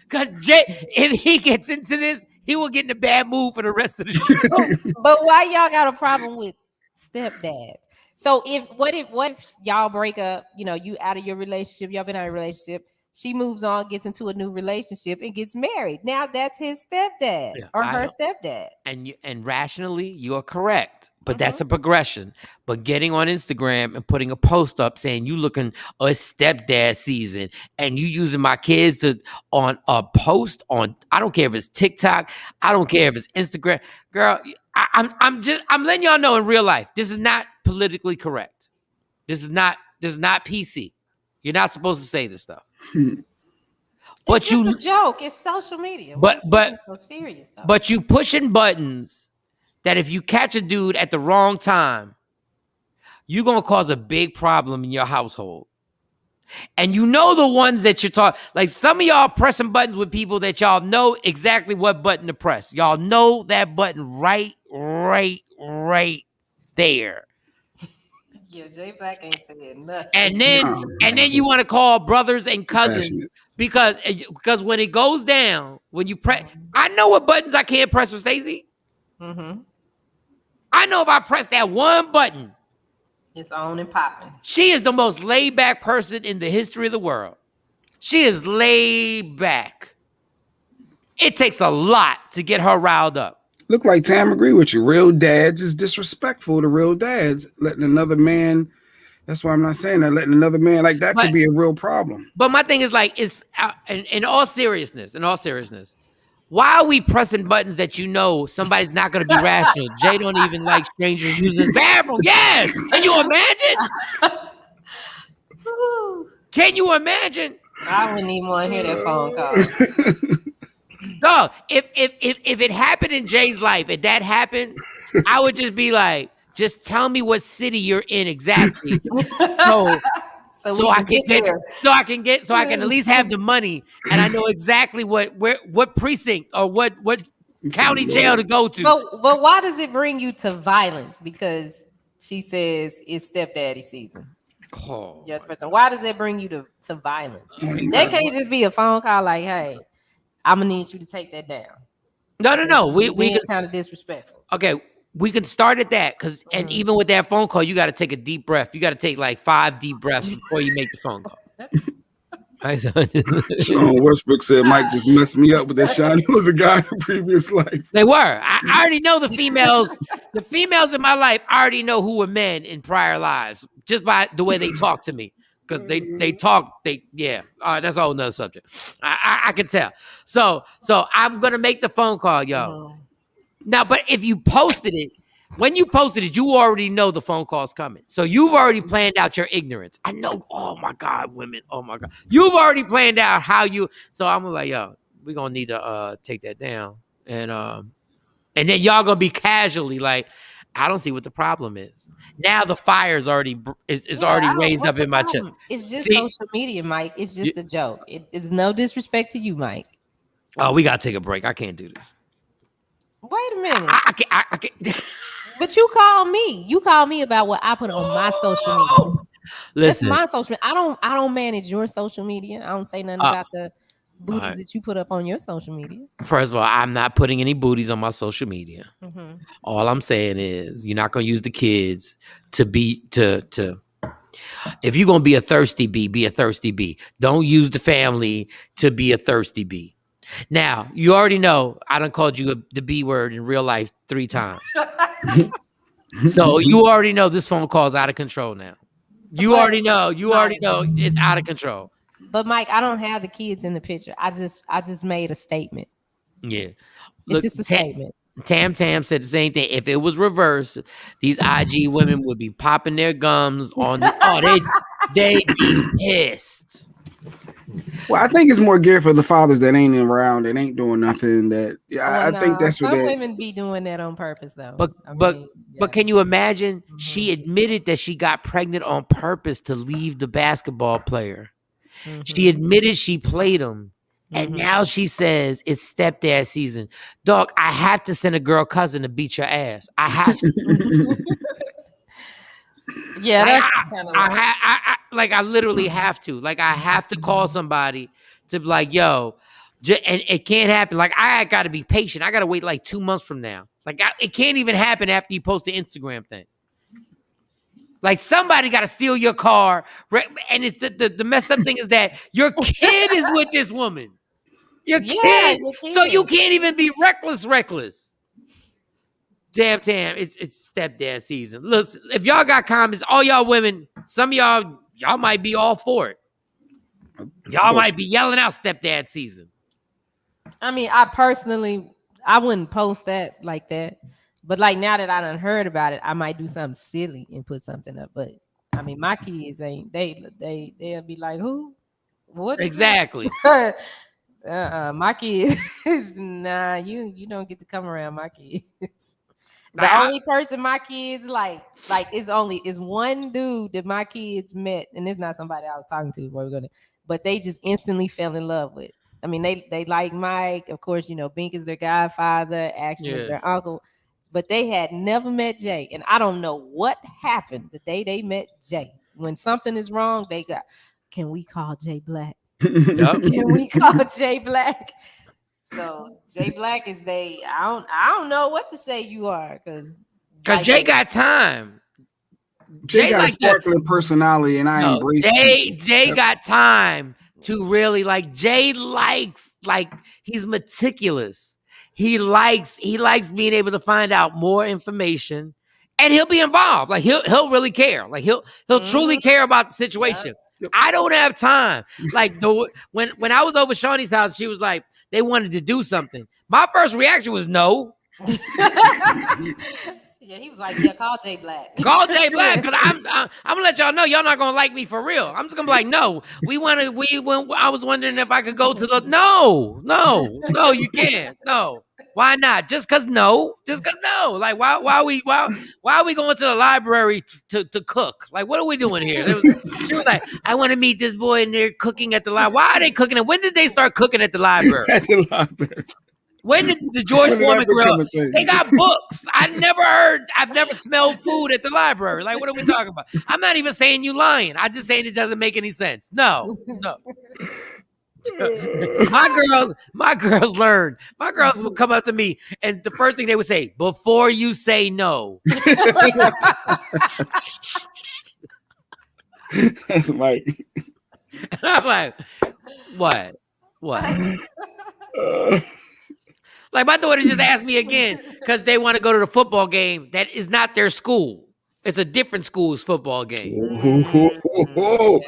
Because Jay, if he gets into this, he will get in a bad mood for the rest of the show. But why y'all got a problem with stepdads? So what if y'all break up, you out of your relationship, y'all been out of a relationship, she moves on, gets into a new relationship and gets married. Now that's his stepdad or her stepdad. And rationally, you're correct. But that's a progression. But getting on Instagram and putting a post up saying you looking a stepdad season and you using my kids on a post on, I don't care if it's TikTok, I don't care if it's Instagram. Girl, I'm letting y'all know in real life, this is not politically correct. This is not PC. You're not supposed to say this stuff. But it's just a joke. It's social media. But so serious though. But you pushing buttons that if you catch a dude at the wrong time, you're gonna cause a big problem in your household. And you know the ones that you're talking, like some of y'all pressing buttons with people that y'all know exactly what button to press. Y'all know that button right there. Yeah, Jay Black ain't saying nothing. And then you want to call brothers and cousins because when it goes down, when you press, I know what buttons I can't press with Stacey. Mm-hmm. I know if I press that one button, it's on and popping. She is the most laid back person in the history of the world. She is laid back. It takes a lot to get her riled up. Look like Tam agree with you. Real dads is disrespectful to real dads. Letting another man, that's why I'm not saying that, letting another man, like that could be a real problem. But my thing is like, it's in all seriousness, why are we pressing buttons that somebody's not going to be rational? Jay don't even like strangers using the bathroom. Yes! Can you imagine? Can you imagine? I wouldn't even want to hear that phone call. Dog, if it happened in Jay's life, if that happened, I would just be like, just tell me what city you're in exactly. So I can at least have the money and I know exactly what precinct or what county jail to go to. But why does it bring you to violence? Because she says it's stepdaddy season. Oh, yeah, why does it bring you to violence? That can't just be a phone call like, hey, I'm gonna need you to take that down. No. We can kind of disrespectful. Okay. We can start at that and even with that phone call, you got to take a deep breath. You got to take like 5 deep breaths before you make the phone call. Sean Westbrook said Mike just messed me up with that. Sean was a guy in a previous life. They were. I already know the females. The females in my life, I already know who were men in prior lives just by the way they talk to me. Because they talk, that's a whole nother subject. I can tell. So I'm gonna make the phone call, yo. Now, but if you posted it, when you posted it, you already know the phone call's coming. So you've already planned out your ignorance. I know, oh my God, women, oh my God. You've already planned out how you, so I'm like, yo, we're going to need to take that down. And then y'all going to be casually like, I don't see what the problem is. Now the fire's already already raised up in my chest. It's just social media, Mike. It's just a joke. It is no disrespect to you, Mike. Oh, we got to take a break. I can't do this. Wait a minute. I can't. But you called me. You called me about what I put on my social media. Listen, that's my social media. I don't manage your social media. I don't say nothing about the booties that you put up on your social media. First of all, I'm not putting any booties on my social media. Mm-hmm. All I'm saying is you're not gonna use the kids to be to. If you're gonna be a thirsty bee, be a thirsty bee. Don't use the family to be a thirsty bee. Now, you already know I done called you the B word in real life 3 times. So you already know this phone call is out of control now. You already know it's out of control. But Mike, I don't have the kids in the picture. I just made a statement. Yeah. It's just a statement. Tam said the same thing. If it was reversed, these IG women would be popping their gums on they'd be pissed. Well, I think it's more geared for the fathers that ain't around and ain't doing nothing. I think that's what some women be doing that on purpose, though. But can you imagine? Mm-hmm. She admitted that she got pregnant on purpose to leave the basketball player. Mm-hmm. She admitted she played him, And now she says it's stepdad season. Dog, I have to send a girl cousin to beat your ass. I have to. Yeah, like, that's kind of I literally have to. Like, I have to call somebody to be like, yo, and it can't happen. Like, I got to be patient. I got to wait like 2 months from now. Like, it can't even happen after you post the Instagram thing. Like, somebody got to steal your car. And it's the messed up thing is that your kid is with this woman. Your kid. So you can't even be reckless. Damn, it's stepdad season. Look, if y'all got comments, all y'all women, some of y'all might be all for it. Y'all might be yelling out stepdad season. I mean, I wouldn't post that like that. But like now that I done heard about it, I might do something silly and put something up. But I mean, my kids ain't they'll be like, who? What? Exactly. My kids, nah, you don't get to come around my kids. The only person my kids like is one dude that my kids met, and it's not somebody I was talking to. But they just instantly fell in love with. I mean, they like Mike, of course. You know, Bink is their godfather, Action is their uncle, but they had never met Jay, and I don't know what happened the day they met Jay. When something is wrong, they got, can we call Jay Black? Can we call Jay Black? So Jay Black is I don't know what to say you are because Jay got time. Jay got a sparkling personality, and I embrace it. Jay got time to really Jay likes he's meticulous. He likes being able to find out more information, and he'll be involved. Like he'll really care. Like he'll truly care about the situation. Yep. I don't have time. Like when I was over Shawnee's house, she was like, they wanted to do something. My first reaction was no. Yeah, he was like, yeah, call Jay Black. Call Jay Black, because I'm gonna let y'all know y'all not gonna like me for real. I'm just gonna be like, no, I was wondering if I could go to the no, you can't. No. Why not? Just cause no. Like why are we going to the library to cook? Like what are we doing here? She was like, I want to meet this boy and they're cooking at the library. Why are they cooking? And when did they start cooking at the library? At the library. When did the George Foreman grill? They got books. I've never smelled food at the library. Like, what are we talking about? I'm not even saying you lying. I'm just saying it doesn't make any sense. No. My girls learn. My girls will come up to me, and the first thing they would say, before you say no. That's Mike. And I'm like, what? Like my daughter just asked me again because they want to go to the football game that is not their school. It's a different school's football game. So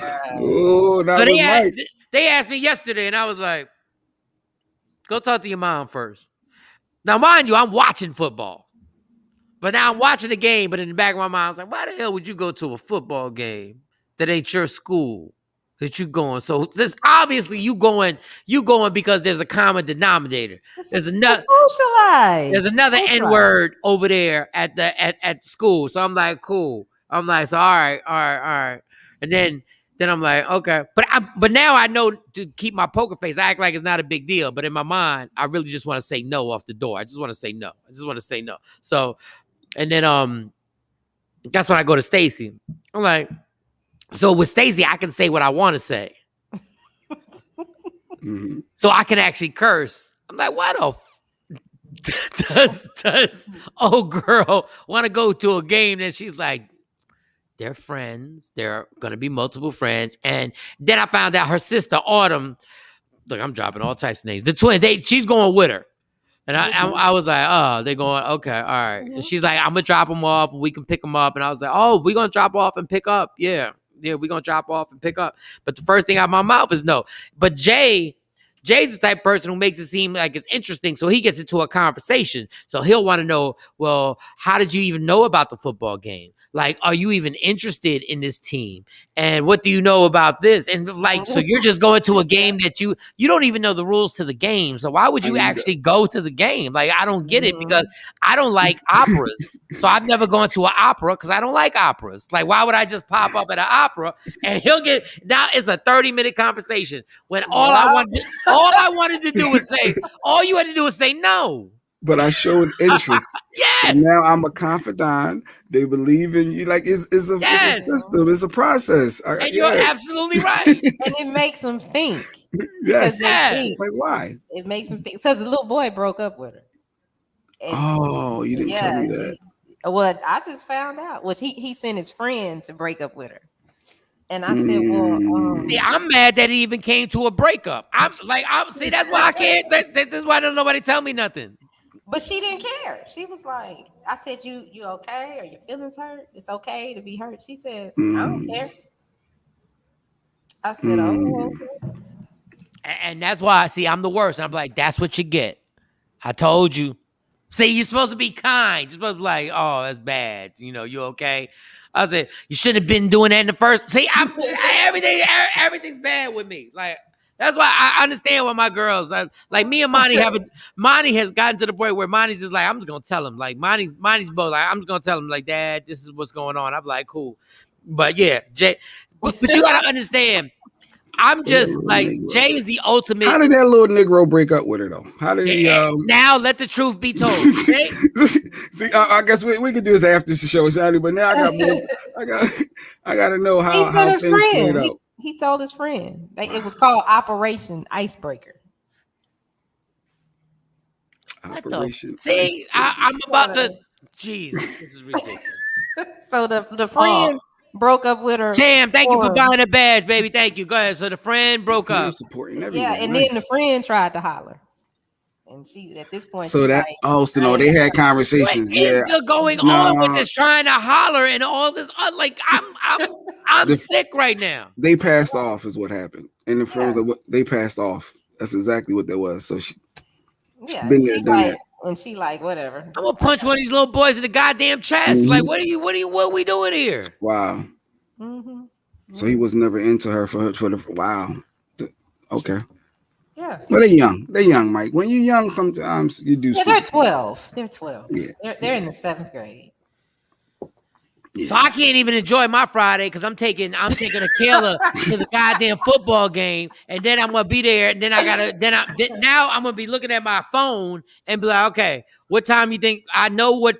they asked me yesterday, and I was like, go talk to your mom first. Now, mind you, I'm watching football. But now I'm watching the game, but in the back of my mind, I was like, why the hell would you go to a football game that ain't your school? That you going, so this obviously you going because there's a common denominator. There's another N-word over there at school. So I'm like, cool. I'm like, so all right. And then I'm like, okay. But now I know to keep my poker face. I act like it's not a big deal. But in my mind, I really just want to say no off the door. I just want to say no. So, and then that's when I go to Stacy. I'm like. So with Stacey, I can say what I want to say. So I can actually curse. I'm like, why does old girl want to go to a game? And she's like, they're friends. There are going to be multiple friends. And then I found out her sister, Autumn, look, I'm dropping all types of names. The twin, she's going with her. And I was like, oh, they're going, okay, all right. And she's like, I'm going to drop them off. We can pick them up. And I was like, oh, we're going to drop off and pick up. Yeah, we're going to drop off and pick up. But the first thing out of my mouth is no. But Jay's the type of person who makes it seem like it's interesting. So he gets into a conversation. So he'll want to know, well, how did you even know about the football game? Like, are you even interested in this team? And what do you know about this? And like, so you're just going to a game that you don't even know the rules to the game. So why would you actually go to the game? Like, I don't get it because I don't like operas. So I've never gone to an opera because I don't like operas. Like, why would I just pop up at an opera and he'll get, now it's a 30-minute conversation when all I wanted to do was say, all you had to do was say no. But I showed interest. Yes. And now I'm a confidant. They believe in you. Like it's a system. It's a process. And you're absolutely right. And it makes them think. Yes. Think. Like why? It makes them think. So the little boy broke up with her. And you didn't tell me that. I just found out. He sent his friend to break up with her. And I said, well, see, I'm mad that it even came to a breakup. That's why I can't. That's why don't nobody tell me nothing. But she didn't care. She was like, I said, you okay? Are your feelings hurt? It's okay to be hurt. She said, I don't care. I said, oh, okay. And that's why, see, I'm the worst. And I'm like, that's what you get. I told you. See, you're supposed to be kind. You're supposed to be like, oh, that's bad. You know, you okay? I said, you shouldn't have been doing that in the first. See, everything's bad with me. Like, that's why I understand why my girls, like me and Monty Monty has gotten to the point where Monty's just like, I'm just going to tell him. Like, Monty's both like, I'm just going to tell him, like, Dad, this is what's going on. I'm like, cool. But yeah, Jay, but you got to understand, I'm just like, Jay is the ultimate. How did that little Negro break up with her though? How did he? Now let the truth be told. See, I guess we could do this after the show, Shiny. But now I got more. I got to know how. He told his friend. He told his friend. It was called Operation Icebreaker. Operation. See, I'm about to. Jeez, this is ridiculous. So the friend broke up with her. Tam, thank you for buying a badge, baby. Thank you. Go ahead. So the friend broke up. Supporting yeah, and then the friend tried to holler. And she, at this point, so that they had conversations. What is still going on with this trying to holler and all this? Like I'm sick right now. They passed off, is what happened. And the friends they passed off. That's exactly what that was. So she, been there, done that. And she like, whatever. I'm gonna punch one of these little boys in the goddamn chest. Like, what are we doing here? Wow. Mm-hmm. So he was never into her for the wow. Okay. Yeah. Well, they're young. They're young, Mike. When you're young, sometimes you do. Yeah, they're 12. They're 12. Yeah. They're in the 7th grade. Yeah. So I can't even enjoy my Friday because I'm taking a Kayla to the goddamn football game, and then I'm gonna be there, and then now I'm gonna be looking at my phone and be like, okay, what time you think? I know.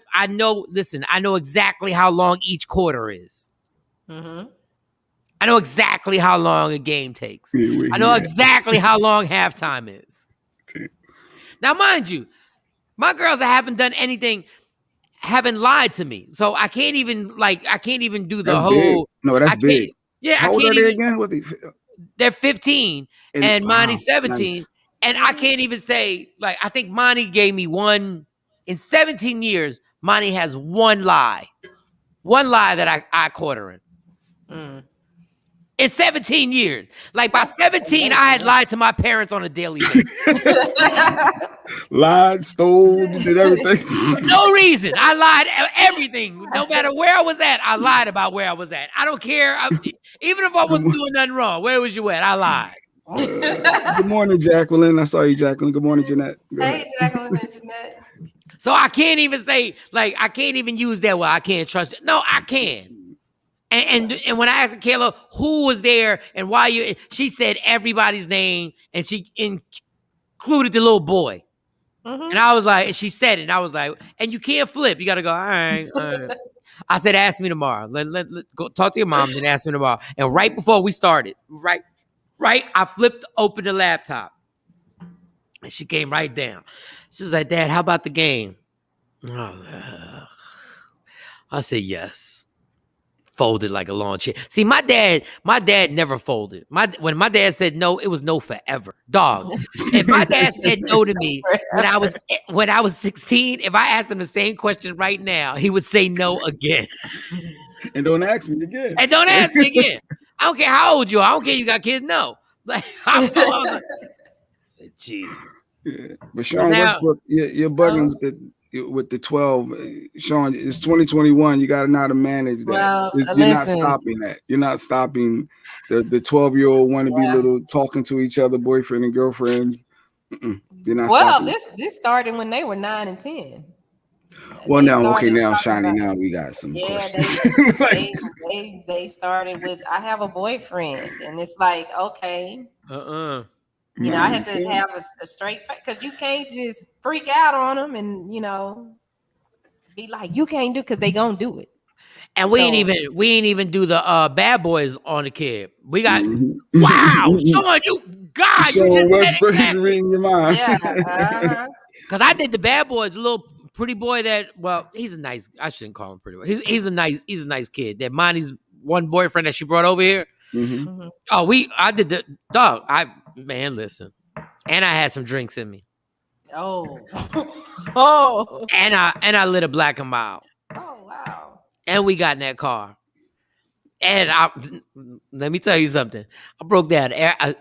Listen, I know exactly how long each quarter is. Mm-hmm. I know exactly how long a game takes. I know exactly how long halftime is. Now, mind you, my girls haven't done anything, haven't lied to me. So I can't even do the whole. Big. No, that's big. Yeah, how old are they again? They're 15 and Monty's 17. Nice. And I can't even say, like, I think Monty gave me one in 17 years. Monty has one lie that I caught her in. Mm. In 17 years. Like by 17, I had lied to my parents on a daily basis. Lied, stole, did everything. For no reason. I lied everything. No matter where I was at, I lied about where I was at. I don't care. Even if I wasn't doing nothing wrong, where was you at? I lied. Good morning, Jacqueline. I saw you, Jacqueline. Good morning, Jeanette. Hey, Jacqueline and Jeanette. So I can't even say, like, I can't even use that. Well, I can't trust it. No, I can. And when I asked Kayla who was there and why she said everybody's name and she included the little boy. Mm-hmm. And I was like, and she said it, and I was like, and you can't flip. You got to go, all right. I said, ask me tomorrow. Let go talk to your mom, then ask me tomorrow. And right before we started, right, I flipped open the laptop. And she came right down. She was like, Dad, how about the game? I said, yes. Folded like a lawn chair. See, my dad never folded. When my dad said no, it was no forever. Dog. If my dad said no to me when I was 16, if I asked him the same question right now, he would say no again. And don't ask me again. I don't care how old you are. I don't care you got kids. No. Like I said, jeez. Yeah. But Shawn Westbrook, you're bugging with the with the 12. Shawn, it's 2021. You got to know how to manage that. Well, You're not stopping that. You're not stopping the 12-year-old want to be little talking to each other, boyfriend and girlfriends. You're not stopping. Well, this started when they were 9 and 10. Well, now Shiny. Now we got some questions. They started with, I have a boyfriend, and it's like, okay, you know, I had to have a straight face, because you can't just freak out on them and, you know, be like, you can't do, because they gonna do it. And we ain't even do the bad boys on the kid. We got wow, Shawn, you just said it reading your mind. Yeah, because I did the bad boys, the little pretty boy that, well, he's a nice, I shouldn't call him pretty boy. He's a nice kid. That Monty's one boyfriend that she brought over here. Oh, I did the dog. Listen, and I had some drinks in me. Oh, and I lit a Black and Mild. Oh wow! And we got in that car. And let me tell you something. I broke that. I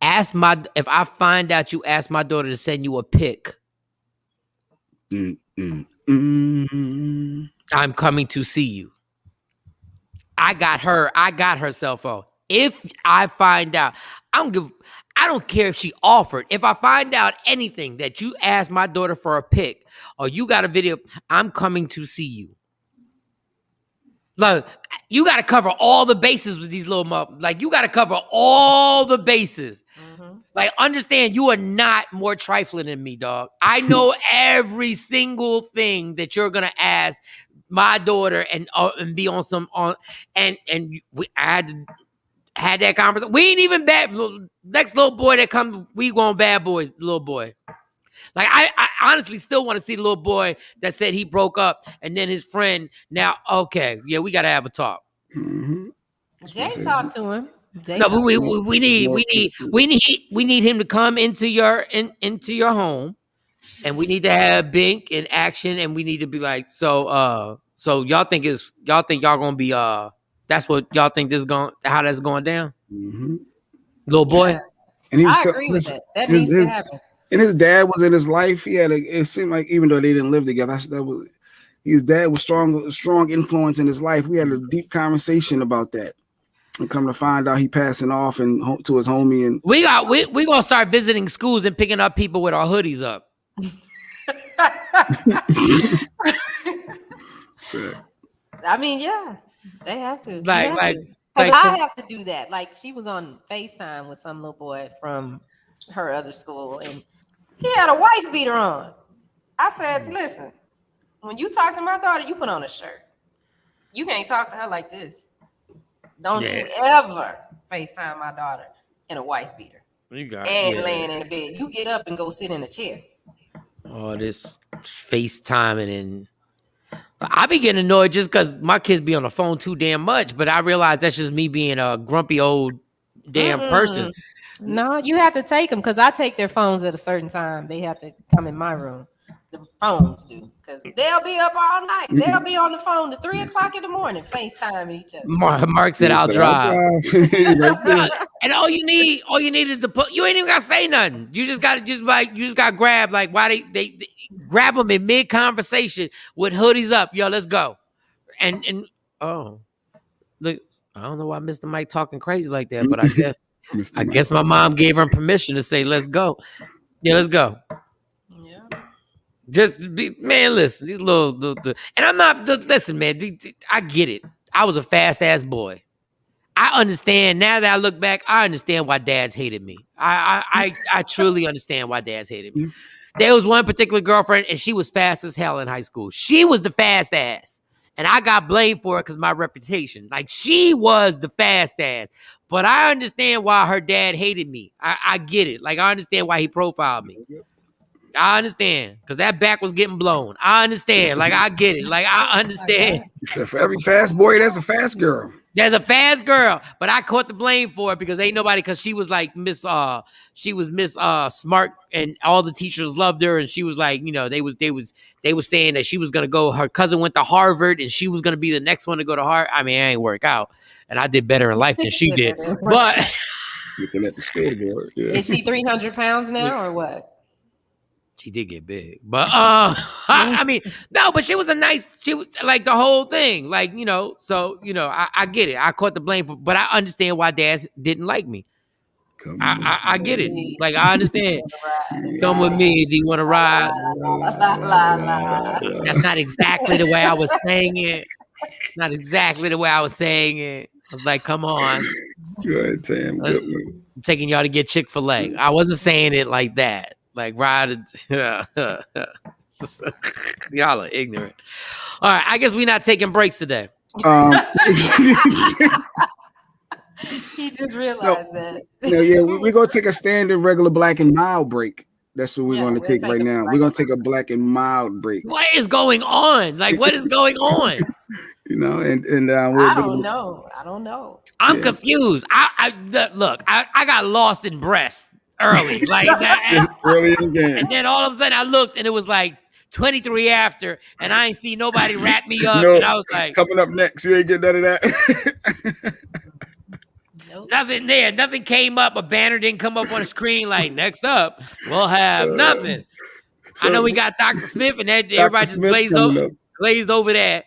asked if I find out you asked my daughter to send you a pic, I'm coming to see you. I got her cell phone. If I find out, I don't care if she offered. If I find out anything that you asked my daughter for a pic or you got a video, I'm coming to see you. Like, you got to cover all the bases with these little like, you got to cover all the bases. Like, understand, you are not more trifling than me, dog. I know every single thing that you're gonna ask my daughter and be on some I had that conversation. We ain't even bad. Next little boy that comes, we going bad boys, little boy. Like, I honestly still want to see the little boy that said he broke up and then his friend. Now, okay, yeah, we got to have a talk. Jay talked to him. No, but we need him to come into your home, and we need to have Bink in action, and we need to be like, so y'all think y'all gonna be that's what y'all think how that's going down, little boy. Yeah. And I agree with that. That needs to happen. And his dad was in his life. It seemed like, even though they didn't live together, his dad was strong influence in his life. We had a deep conversation about that. And come to find out, he passing off and to his homie. And we gonna start visiting schools and picking up people with our hoodies up. I mean, yeah, they have to. Because I have to do that. Like, she was on FaceTime with some little boy from her other school, and he had a wife beater on. I said, listen, when you talk to my daughter, you put on a shirt. You can't talk to her like this. Don't you ever FaceTime my daughter in a wife beater. Laying in the bed. You get up and go sit in a chair. Oh, this FaceTiming, and I be getting annoyed just because my kids be on the phone too damn much, but I realize that's just me being a grumpy old damn person. No, you have to take them, because I take their phones at a certain time. They have to come in my room. The phones do, because they'll be up all night. They'll be on the phone to 3 o'clock in the morning, FaceTime each other. Mark said, "I'll drive." And all you need is to put. You ain't even gotta say nothing. You just gotta grab, like, why they grab them in mid conversation with hoodies up. Yo, let's go. And look, I don't know why Mr. Mike talking crazy like that, but I guess my mom gave him permission to say, "Let's go." Yeah, let's go. Just be, man, listen, these little, and I'm not, listen, man, I get it. I was a fast ass boy. I understand now that I look back. I understand why dads hated me. I truly understand why dads hated me. There was one particular girlfriend, and she was fast as hell in high school. She was the fast ass, and I got blamed for it because my reputation. Like, she was the fast ass, but I understand why her dad hated me. I get it. Like, I understand why he profiled me. I understand, because that back was getting blown. I understand. Like, I get it. Like, I understand. For every fast boy, there's a fast girl. There's a fast girl, but I caught the blame for it because ain't nobody, because she was like Miss Smart, and all the teachers loved her, and she was like, you know, they was saying that she was gonna go. Her cousin went to Harvard, and she was gonna be the next one to go to Harvard. I mean, it ain't work out, and I did better in life than she did. But looking at the scoreboard, is she 300 pounds now or what? She did get big, but I mean, no, but she was she was like the whole thing, like, so, I get it. I caught the blame but I understand why dads didn't like me. I get it. Like, I understand. Come with me. Do you want to ride? That's not exactly the way I was saying it. Not exactly the way I was saying it. I was like, come on. Go ahead, Tam. I'm taking y'all to get Chick-fil-A. I wasn't saying it like that. Like, ride. Y'all are ignorant. All right. I guess we're not taking breaks today. He just realized that. Yeah, we're going to take a standard regular black and mild break. That's what we're going to take right now. We're going to take a black and mild break. What is going on? Like, what is going on? And I don't know. I'm confused. Look, I got lost in breast early. Like that. Early in the game. And then all of a sudden I looked and it was like 23 after, and I ain't see nobody wrap me up. No, and I was like, coming up next, you ain't get none of that. Nothing there. Nothing came up. A banner didn't come up on the screen. Like, next up, we'll have nothing. So, I know we got Dr. Smith, and everybody just glazed over that.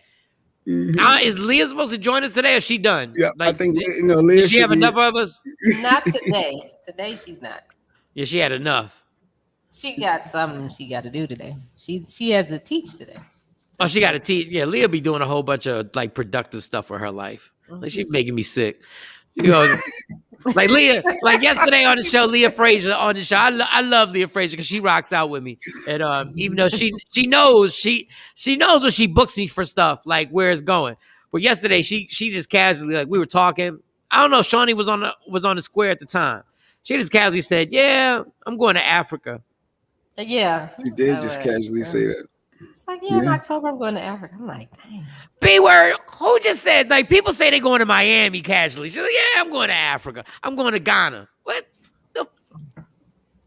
Mm-hmm. Is Leah supposed to join us today, or is she done? Yeah, like, I think Leah. Does she have enough of us? Not today. Today she's not. Yeah, she had enough. She got something she got to do today. She has to teach today. So she got to teach. Yeah, Leah be doing a whole bunch of like productive stuff for her life. Like, she's making me sick. Like Leah, like yesterday on the show, Leah Frazier on the show. I love Leah Frazier because she rocks out with me, and even though she knows when she books me for stuff, like where it's going. But yesterday she just casually, like, we were talking. I don't know if Shawnee was on the square at the time. She just casually said, "Yeah, I'm going to Africa." Yeah, she did just casually say that. It's like, in October I'm going to Africa. I'm like, dang. B-word, who just said, like, people say they're going to Miami casually. She's like, yeah, I'm going to Africa. I'm going to Ghana. What?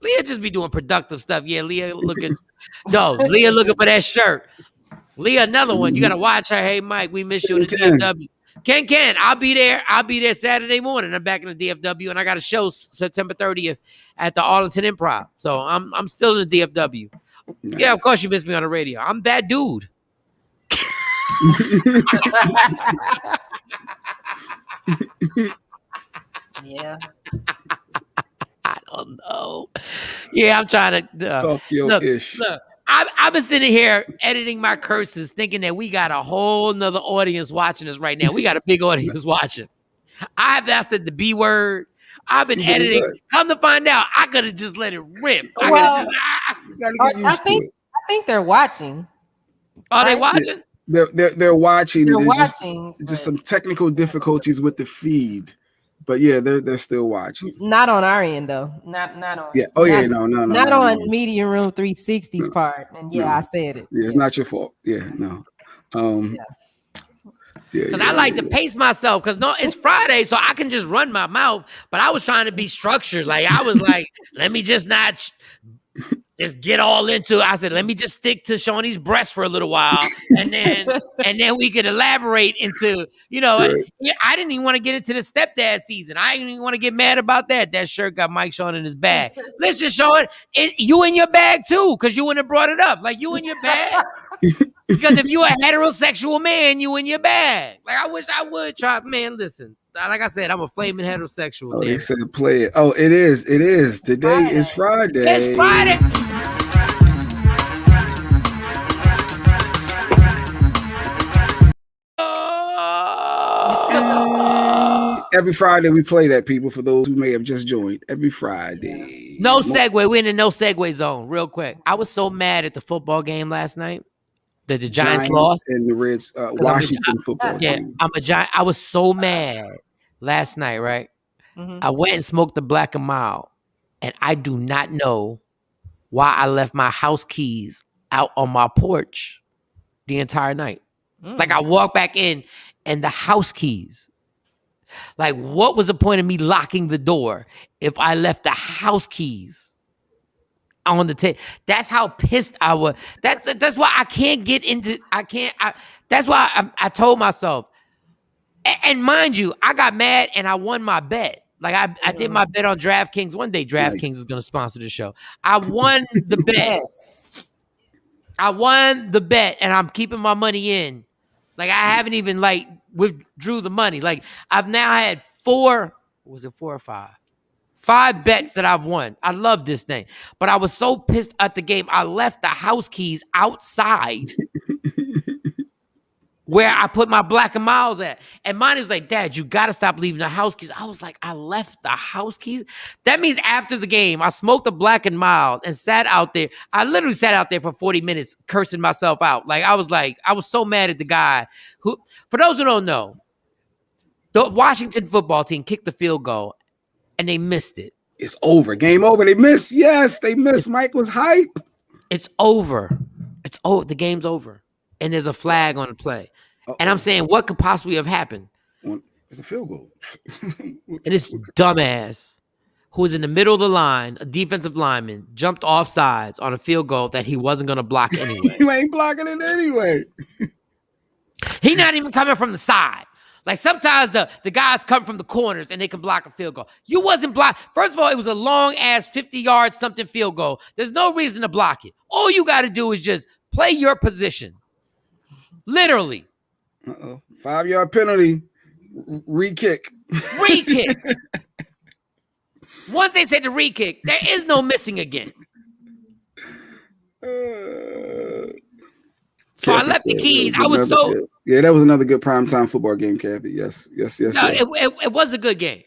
Leah just be doing productive stuff. Yeah, Leah looking for that shirt. Leah, another one. You got to watch her. Hey, Mike, we miss you in the DFW. Ken, I'll be there. I'll be there Saturday morning. I'm back in the DFW, and I got a show September 30th at the Arlington Improv. So I'm still in the DFW. Nice. Yeah, of course you missed me on the radio. I'm that dude. Yeah. I don't know. Yeah, I'm trying to talk your ish. Look, I've been sitting here editing my curses, thinking that we got a whole nother audience watching us right now. We got a big audience watching. I said the B word. I've been editing. Good. Come to find out, I could have just let it rip. I think they're watching. Are they watching? They're watching. They're watching. Just some technical difficulties with the feed, but yeah, they're still watching. Not on our end though. Not on. Yeah. Oh yeah. No. Not on Media Room 360's part. And I said it. Yeah, it's not your fault. Yeah. No. Because I like to pace myself, because it's Friday, so I can just run my mouth. But I was trying to be structured. Like, I was like, let me just not just get all into it. I said, let me just stick to Shawnee's breast for a little while, and then we could elaborate into, right. I didn't even want to get into the stepdad season. I didn't even want to get mad about that. That shirt got Mike Shawn in his bag. Listen, Shawn, you in your bag too, because you wouldn't have brought it up. Like, you in your bag. Because if you're a heterosexual man, you in your bag. Like, I wish I would try. Man, listen. Like I said, I'm a flaming heterosexual. Oh, he said play it. Oh, it is. Today is Friday. It's Friday. Every Friday we play that, people, for those who may have just joined. Every Friday. No segue. We're in the no segue zone. Real quick. I was so mad at the football game last night that the Giants lost. And the Reds, Washington football team. I'm a Giant. I was so mad last night, right? Mm-hmm. I went and smoked the Black and Mild, and I do not know why I left my house keys out on my porch the entire night. Like, I walked back in, and the house keys. Like, what was the point of me locking the door if I left the house keys on the table? That's how pissed I was. That's why I can't get into. That's why I told myself. And mind you, I got mad and I won my bet. Like I did my bet on DraftKings. One day DraftKings is going to sponsor the show. I won the bet. Yes. I won the bet, and I'm keeping my money in. Like I haven't even like withdrew the money. Like I've now had 4. Was it 4 or 5? 5 bets that I've won. I love this thing, but I was so pissed at the game. I left the house keys outside where I put my Black and Miles at. And mine was like, Dad, you got to stop leaving the house keys. I was like, I left the house keys? That means after the game, I smoked a Black and Mild and sat out there. I literally sat out there for 40 minutes cursing myself out. I was so mad at the guy who, for those who don't know, the Washington football team kicked the field goal and they missed it. It's over. Game over. They missed. Yes, they missed. Mike was hype. It's over. It's over. The game's over. And there's a flag on the play. And I'm saying, what could possibly have happened? It's a field goal. And this dumbass who was in the middle of the line, a defensive lineman, jumped off sides on a field goal that he wasn't going to block anyway. You ain't blocking it anyway. He not even coming from the side. Like sometimes the guys come from the corners and they can block a field goal. You wasn't blocked. First of all, it was a long-ass 50-yard something field goal. There's no reason to block it. All you got to do is just play your position. Literally. 5-yard penalty. Re-kick. Re-kick. Once they said the re-kick, there is no missing again. So I left the keys. I was so... Yeah, that was another good primetime football game, Kathy. Yes. No, it was a good game.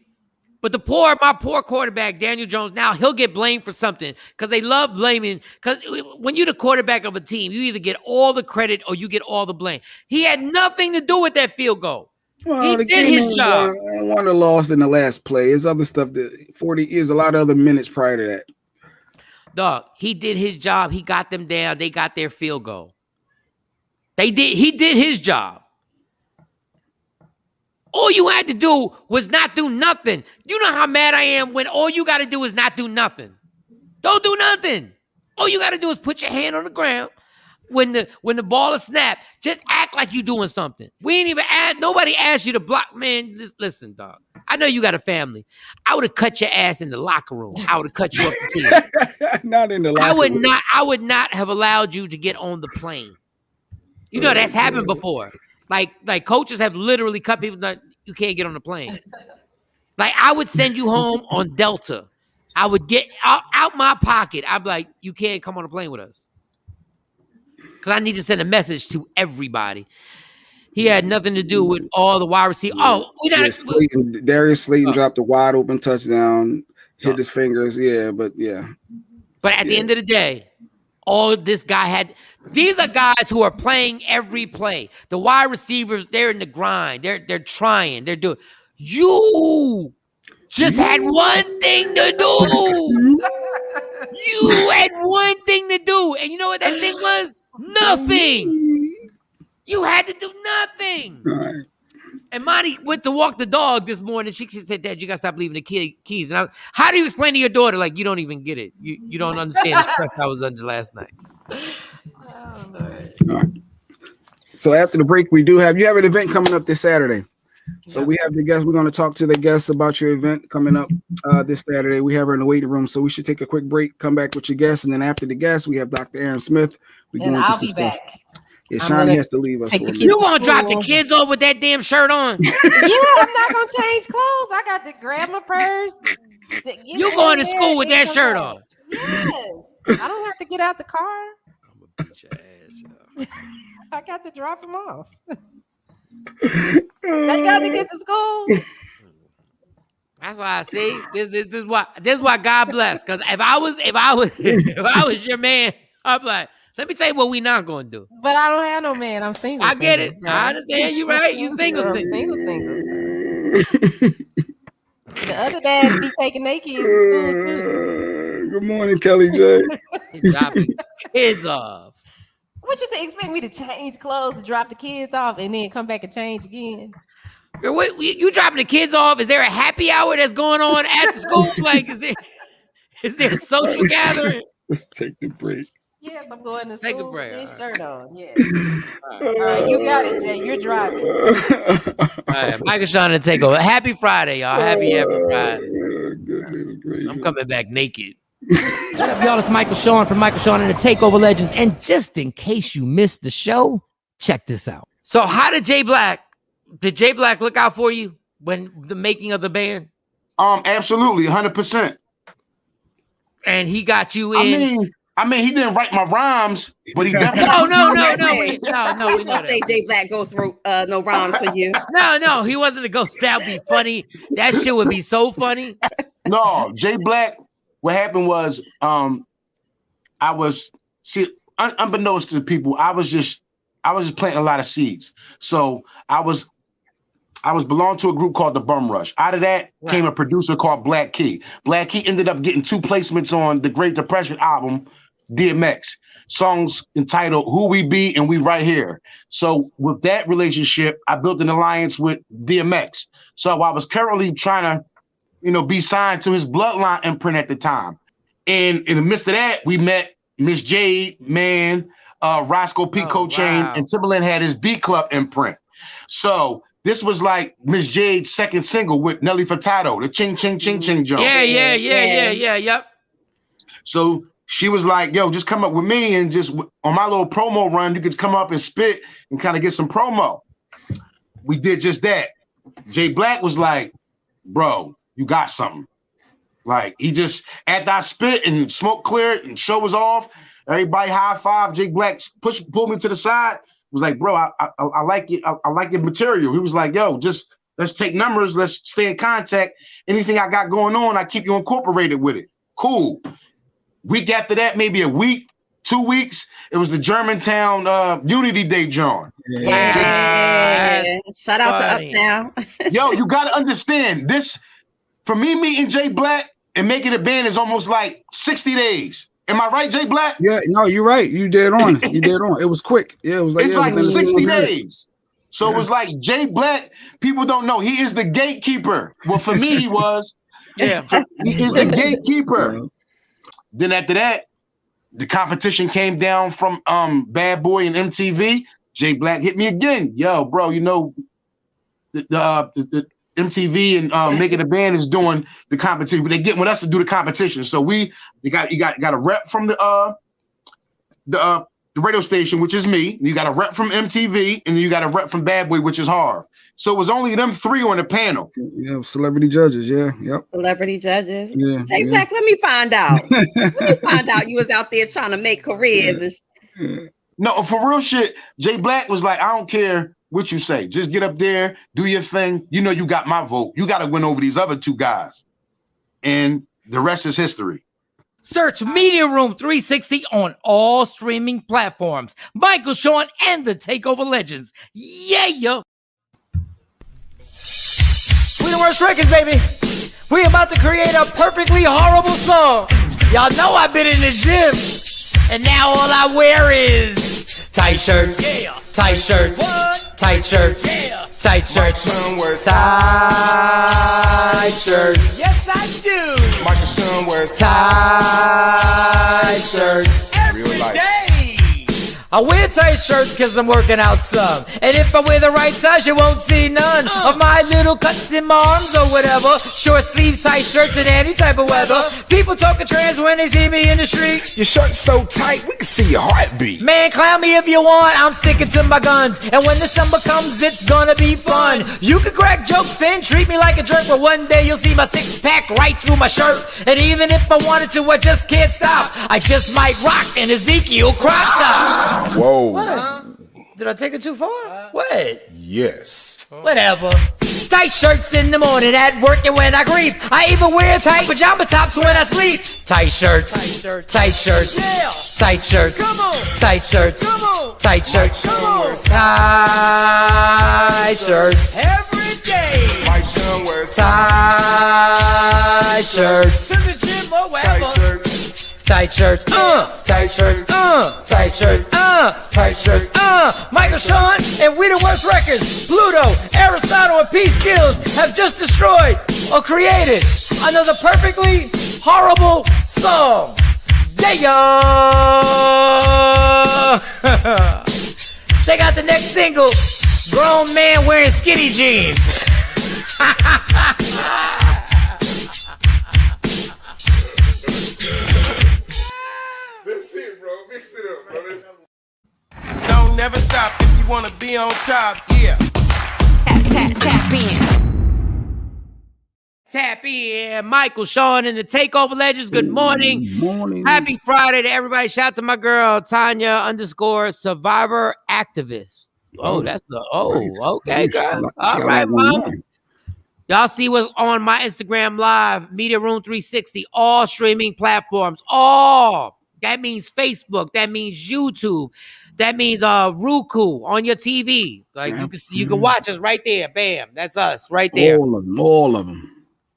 But my poor quarterback, Daniel Jones, now he'll get blamed for something because they love blaming. Because when you're the quarterback of a team, you either get all the credit or you get all the blame. He had nothing to do with that field goal. Well, he did his job. Won or lost in the last play. There's other stuff that 40 years, a lot of other minutes prior to that. Dog, he did his job. He got them down. They got their field goal. He did his job. All you had to do was not do nothing. You know how mad I am when all you got to do is not do nothing. Don't do nothing. All you got to do is put your hand on the ground. When the ball is snapped, just act like you doing something. We ain't even nobody asked you to block. Man, listen, dog. I know you got a family. I would have cut your ass in the locker room. I would have cut you up the team. Not in the locker room. I would not have allowed you to get on the plane. You know, that's happened before. Like coaches have literally cut people that you can't get on the plane. Like I would send you home on Delta. I would get out my pocket. I'd be like, you can't come on a plane with us. Because I need to send a message to everybody. He had nothing to do with all the wide receivers. Oh, Darius Slayton dropped a wide open touchdown, hit his fingers. Yeah, but yeah. But at the end of the day, all this guy had, these are guys who are playing every play. The wide receivers, they're in the grind. They're trying. They're doing. You just had one thing to do. You had one thing to do. And you know what that thing was? Nothing. You had to do nothing. Right. And Monty went to walk the dog this morning. She said, Dad, you got to stop leaving the keys. And how do you explain to your daughter, like, you don't even get it? You don't understand the stress I was under last night. Oh, Lord. All right. So after the break, you have an event coming up this Saturday. So we have the guests. We're going to talk to the guests about your event coming up this Saturday. We have her in the waiting room. So we should take a quick break, come back with your guests. And then after the guests, we have Dr. Aaron Smith. And I'll be back. Yeah, Shawn has to leave us. You gonna drop the kids off with that damn shirt on? Yeah, I'm not gonna change clothes. I got to grab my purse. You going to school with that shirt on? Yes. I don't have to get out the car. I'm gonna beat your ass, I got to drop them off. They got to get to school. That's why I see this is why God bless. Because if I was your man, I'm like, let me tell you what we not going to do. But I don't have no man. I'm single. I get it. So. I understand. You right. You single. The other dads be taking their kids to school too. Good morning, Kelly J. Dropping kids off. What you think? Expect me to change clothes, drop the kids off, and then come back and change again? You dropping the kids off? Is there a happy hour that's going on at the school? Like, is there a social gathering? Let's take the break. Yes, I'm going to Take a school break. with this All shirt on. Yes. All right, you got it, Jay. You're driving. All right, Michael Shawn the Takeover. Happy Friday, y'all. Happy Friday. I'm coming back naked. What up, y'all? It's Michael Shawn from Michael Shawn and the Takeover Legends. And just in case you missed the show, check this out. So how did Jay Black look out for you when the making of the band? Absolutely, 100%. And he got you in. I mean, he didn't write my rhymes, but he definitely. No. We don't say Jay Black goes through no rhymes for you. No, he wasn't a ghost. That would be funny. That shit would be so funny. No, Jay Black. What happened was, unbeknownst to people, I was just planting a lot of seeds. So I was belonged to a group called the Bum Rush. Out of that came a producer called Black Key. Black Key ended up getting 2 placements on the Great Depression album, DMX. Songs entitled Who We Be and We Right Here. So with that relationship, I built an alliance with DMX. So I was currently trying to, be signed to his Bloodline imprint at the time. And in the midst of that, we met Miss Jade, Roscoe P. Chain, and Timberland had his B Club imprint. So this was like Miss Jade's second single with Nelly Furtado, the Ching Ching Ching Ching Joe. Yep. So she was like, yo, just come up with me and just on my little promo run, you could come up and spit and kind of get some promo. We did just that. Jay Black was like, bro, you got something. Like he just, after I spit and smoke cleared and show was off, everybody high five. Jay Black pulled me to the side. Was like, bro, I like it. I like your material. He was like, yo, just let's take numbers. Let's stay in contact. Anything I got going on, I keep you incorporated with it. Cool. Week after that, maybe a week, 2 weeks, it was the Germantown Unity Day, John. Yeah. Shout out to Uptown. Yo, you got to understand this. For me meeting Jay Black and making a band is almost like 60 days. Am I right, Jay Black? Yeah, no, you're right. You dead on. It was quick. Yeah, it was like, it's like 60 days. So it was like Jay Black, people don't know. He is the gatekeeper. Well, for me, he was. Yeah. He is the gatekeeper. Yeah. Then after that, the competition came down from Bad Boy and MTV. Jay Black hit me again. Yo, bro, the MTV and Making a Band is doing the competition, but they get with us to do the competition. So you got a rep from the radio station, which is me. You got a rep from MTV, and then you got a rep from Bad Boy, which is Harv. So it was only them 3 on the panel. Yeah, celebrity judges. Yeah, yep. Celebrity judges. Yeah, Jay Black, let me find out. You was out there trying to make careers. No, for real shit. Jay Black was like, I don't care what you say. Just get up there, do your thing. You got my vote. You got to win over these other 2 guys. And the rest is history. Search Media Room 360 on all streaming platforms. Michael Shawn and the Takeover Legends. Yeah. We the worst records, baby. We about to create a perfectly horrible song. Y'all know I've been in the gym. And now all I wear is tight shirts, tight shirts, tight shirts, tight shirts, tight shirts. Yes, I do. Michael Shawn wears tight shirts every day. I wear tight shirts because I'm working out some. And if I wear the right size, you won't see none of my little cuts in my arms or whatever. Short sleeve tight shirts in any type of weather. People talking trans when they see me in the street. Your shirt's so tight, we can see your heartbeat. Man, clown me if you want, I'm sticking to my guns. And when the summer comes, it's gonna be fun. You can crack jokes and treat me like a jerk, but one day you'll see my 6-pack right through my shirt. And even if I wanted to, I just can't stop. I just might rock an Ezekiel crop top. Whoa. What? Did I take it too far? What? Yes. Whatever. Tight shirts in the morning at work and when I grieve. I even wear tight pajama tops when I sleep. Tight shirts. Tight shirts. Tight shirts. Yeah. Tight shirts. Come on. Tight shirts. Come on. Tight shirts. Come on. Tight shirts. Every day. Mike Shawn wears tight shirts. To the gym or wherever. tight shirts. Tight shirts, tight shirts, tight shirts, tight shirts, Michael Shawn and We the Worst Records, Pluto, Aristotle, and P Skills have just destroyed or created another perfectly horrible song. yo. Check out the next single, Grown Man Wearing Skinny Jeans. That's it, bro. Mix it up, bro. Don't never stop if you wanna be on top. Yeah. Tap in. Tap in. Michael, Shawn, and the Takeover Legends. Good morning. Good morning. Happy Friday to everybody. Shout out to my girl, Tanya _Survivor Activist. Oh, that's the okay, girl. All right, mom. Y'all see what's on my Instagram Live, Media Room 360, all streaming platforms. All. That means Facebook. That means YouTube. That means Roku on your TV. Like you can watch us right there. Bam. That's us right there. All of them.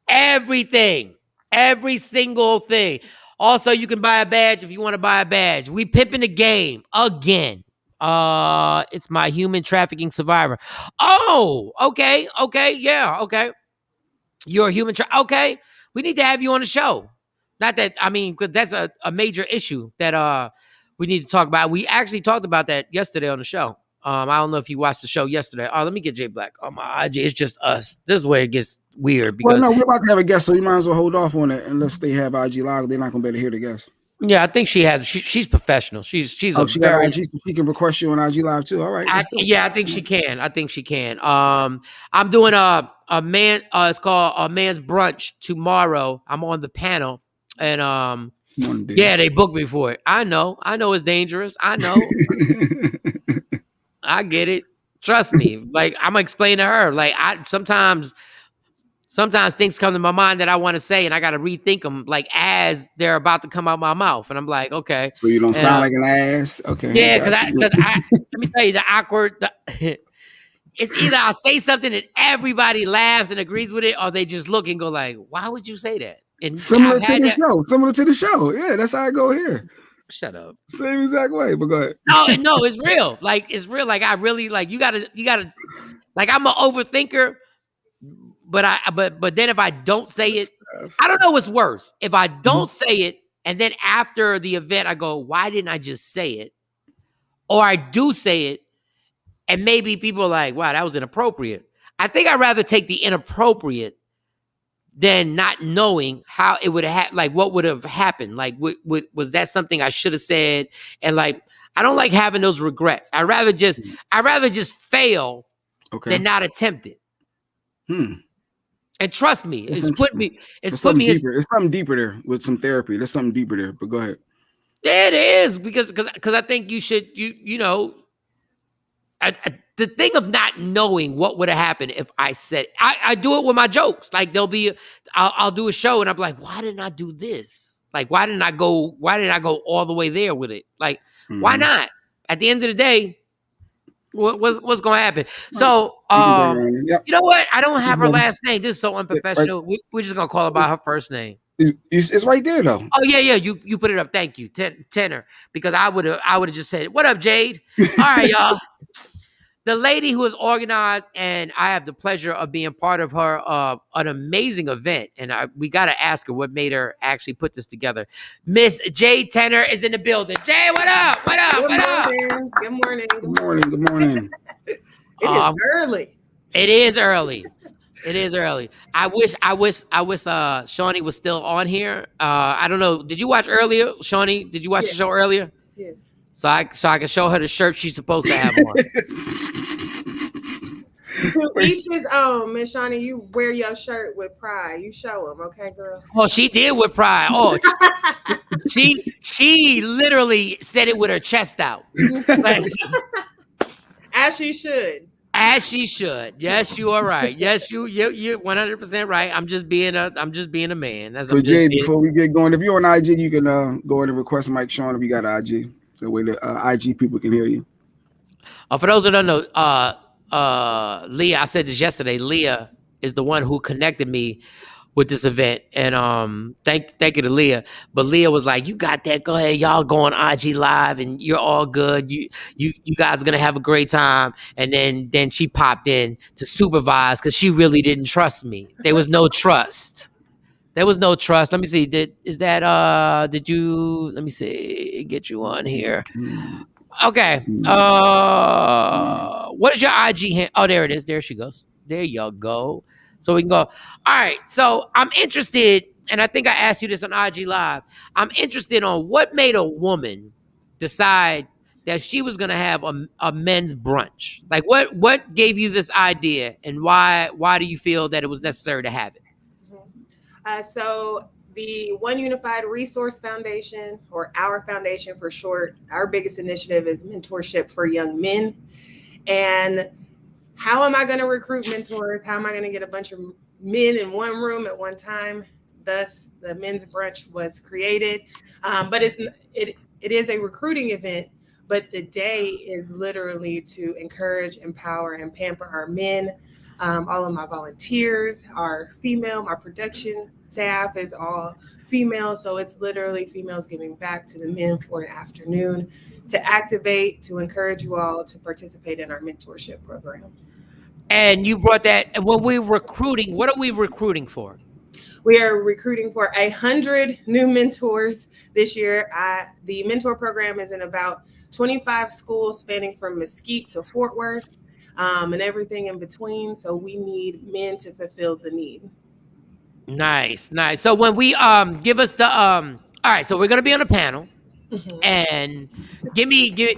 Everything. Every single thing. Also, you can buy a badge if you want to buy a badge. We pimping the game again. It's my human trafficking survivor. Oh, okay. Yeah, okay. You're a human okay. We need to have you on the show. Not that, I mean, because that's a major issue that we need to talk about. We actually talked about that yesterday on the show. I don't know if you watched the show yesterday. Oh, let me get Jay Black on my IG. It's just us. This is where it gets weird. Because, well, no, we're about to have a guest, so you might as well hold off on it unless they have IG Live. They're not going to be able to hear the guest. Yeah, I think she has. She's professional. She's she very. IG, so she can request you on IG Live too. All right. I think she can. I'm doing a man. It's called a man's brunch tomorrow. I'm on the panel, and yeah, they booked me for it. I know it's dangerous. I know. I get it. Trust me. Like I'm gonna explain to her. Like sometimes things come to my mind that I want to say, and I got to rethink them, like as they're about to come out my mouth, and I'm like, okay. So you don't sound like an ass, okay? Yeah, because I let me tell you the awkward. It's either I'll say something and everybody laughs and agrees with it, or they just look and go like, "Why would you say that?" And similar to the show. Yeah, that's how I go here. Shut up. Same exact way, but go ahead. No, it's real. Like it's real. Like I really like you gotta. Like I'm an overthinker. But then if I don't say it, I don't know what's worse. If I don't say it, and then after the event, I go, why didn't I just say it? Or I do say it, and maybe people are like, wow, that was inappropriate. I think I'd rather take the inappropriate than not knowing how it would have, like what would have happened. Like, was that something I should have said? And like, I don't like having those regrets. I'd rather just fail than not attempt it. And trust me, it's put me. It's something deeper there with some therapy. There's something deeper there. But go ahead. It is because I think you should the thing of not knowing what would have happened if I said I do it with my jokes. Like I'll do a show and I'm like, why didn't I do this? Like why didn't I go all the way there with it? Like why not? At the end of the day. What's going to happen? So, you know what? I don't have her last name. This is so unprofessional. We're just going to call her by her first name. It's right there, though. Oh, yeah. You put it up. Thank you. Tenor. Because I would have just said, what up, Jade? All right, y'all. The lady who is organized, and I have the pleasure of being part of her an amazing event, and we got to ask her what made her actually put this together. Miss Jade Tenor is in the building. Jade, what up? What up? Good what up? Good morning. Good morning. Good morning. It is early. It is early. It is early. I wish Shawnee was still on here. I don't know. Did you watch earlier, Shawnee? Did you watch the show earlier? Yes. So I can show her the shirt she's supposed to have on. Each his own, Miss Shawnee. You wear your shirt with pride. You show them, okay, girl? Oh, she did with pride. Oh, she literally said it with her chest out. As she should. As she should. Yes, you are right. Yes, you're 100% right. I'm just being a man. So Jay, before we get going, if you're on IG, you can go ahead and request Mike Shawn if you got IG. So that way the IG people can hear you. For those that don't know, Leah, I said this yesterday. Leah is the one who connected me with this event, and thank you to Leah. But Leah was like, "You got that? Go ahead, y'all go on IG Live, and you're all good. You guys are gonna have a great time." And then she popped in to supervise because she really didn't trust me. There was no trust. There was no trust. Let me see. Did you? Let me see. Get you on here. Okay. What is your IG hand? Oh, there it is. There she goes. There you go. So we can go. All right. So I'm interested, and I think I asked you this on IG Live. I'm interested on what made a woman decide that she was going to have a men's brunch. Like what gave you this idea, and why do you feel that it was necessary to have it? So the One Unified Resource Foundation, or our foundation for short, our biggest initiative is mentorship for young men. And how am I going to recruit mentors? How am I going to get a bunch of men in one room at one time? Thus, the men's brunch was created. But it is a recruiting event, but the day is literally to encourage, empower, and pamper our men. All of my volunteers are female. My production staff is all female. So it's literally females giving back to the men for an afternoon to activate, to encourage you all to participate in our mentorship program. And you brought that. And when we're recruiting, what are we recruiting for? We are recruiting for 100 new mentors this year. The mentor program is in about 25 schools spanning from Mesquite to Fort Worth. And everything in between. So we need men to fulfill the need. Nice. So when we give us the all right, so we're gonna be on a panel. And give me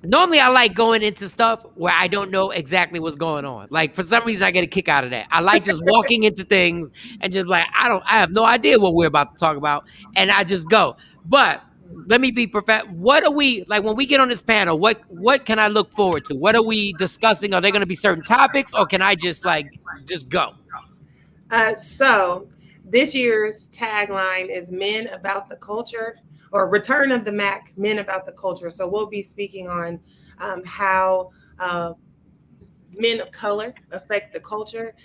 normally I like going into stuff where I don't know exactly what's going on. Like for some reason I get a kick out of that. I like just walking into things and just like I have no idea what we're about to talk about, and I just go. But let me be perfect. What are we like when we get on this panel? What can I look forward to? What are we discussing? Are there going to be certain topics, or can I just go? So this year's tagline is "Men About the Culture," or "Return of the Mac: Men About the Culture." So we'll be speaking on how men of color affect the culture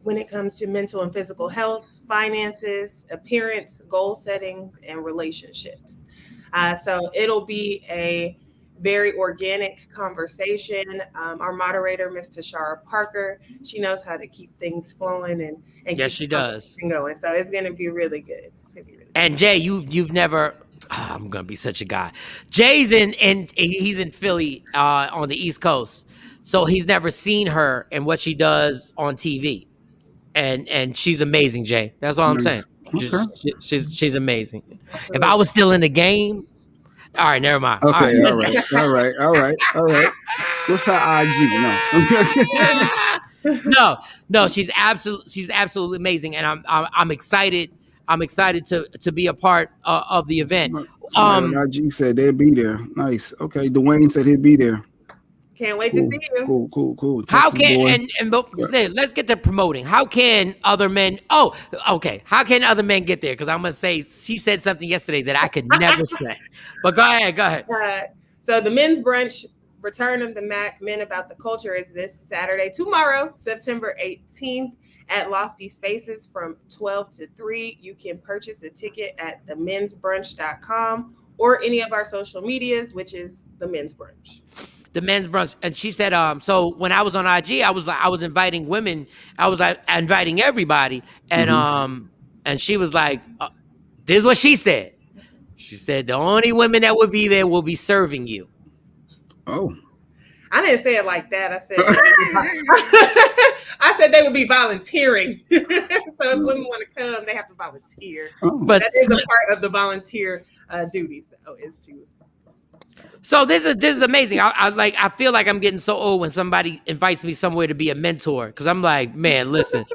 when it comes to mental and physical health, finances, appearance, goal settings, and relationships. So it'll be a very organic conversation. Our moderator, Ms. Tashara Parker, she knows how to keep things flowing and yes, she does going. So it's going to be really good. And Jay, you've never. Oh, I'm gonna be such a guy. Jay's he's in Philly on the East Coast, so he's never seen her and what she does on TV. And she's amazing, Jay. That's all I'm saying. She's amazing. If I was still in the game, all right, never mind. Okay, all right. What's her IG? No, she's absolutely amazing, and I'm excited. I'm excited to be a part of the event. IG said they'll be there. Nice. Okay, Dwayne said he'll be there. Can't wait to see you. Cool. How can let's get to promoting. How can other men? Oh, okay. How can other men get there? Because I'm gonna say she said something yesterday that I could never say. But go ahead. So the men's brunch, Return of the Mac: Men About the Culture, is this Saturday, tomorrow, September 18th, at Lofty Spaces from 12 to 3. You can purchase a ticket at themensbrunch.com or any of our social medias, which is the Men's Brunch. The men's brunch. And she said, so when I was on IG, I was inviting women. I was inviting everybody. And and she was like, this is what she said. She said, the only women that would be there will be serving you. Oh. I didn't say it like that. I said they would be volunteering. So if women want to come, they have to volunteer. But that is a part of the volunteer duties, though, is to. So this is amazing. I feel like I'm getting so old when somebody invites me somewhere to be a mentor, because I'm like, man, listen.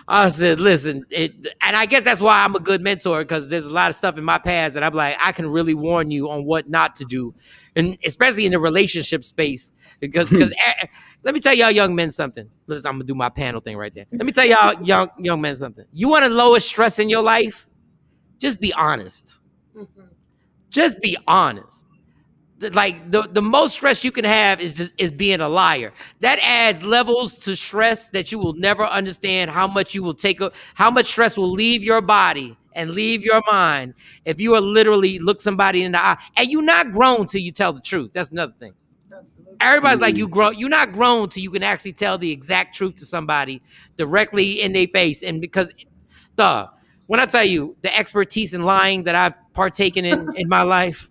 I said, listen, and I guess that's why I'm a good mentor, because there's a lot of stuff in my past that I'm like, I can really warn you on what not to do, and especially in the relationship space. Because let me tell y'all young men something. Listen, I'm gonna do my panel thing right there. Let me tell y'all young men something. You want to lower stress in your life? Just be honest. Just be honest. Like the most stress you can have is being a liar. That adds levels to stress that you will never understand how much how much stress will leave your body and leave your mind if you are literally look somebody in the eye. And you're not grown till you tell the truth. That's another thing. Absolutely. Everybody's like, you're not grown till you can actually tell the exact truth to somebody directly in their face. And because when I tell you the expertise in lying that I've partaken in my life,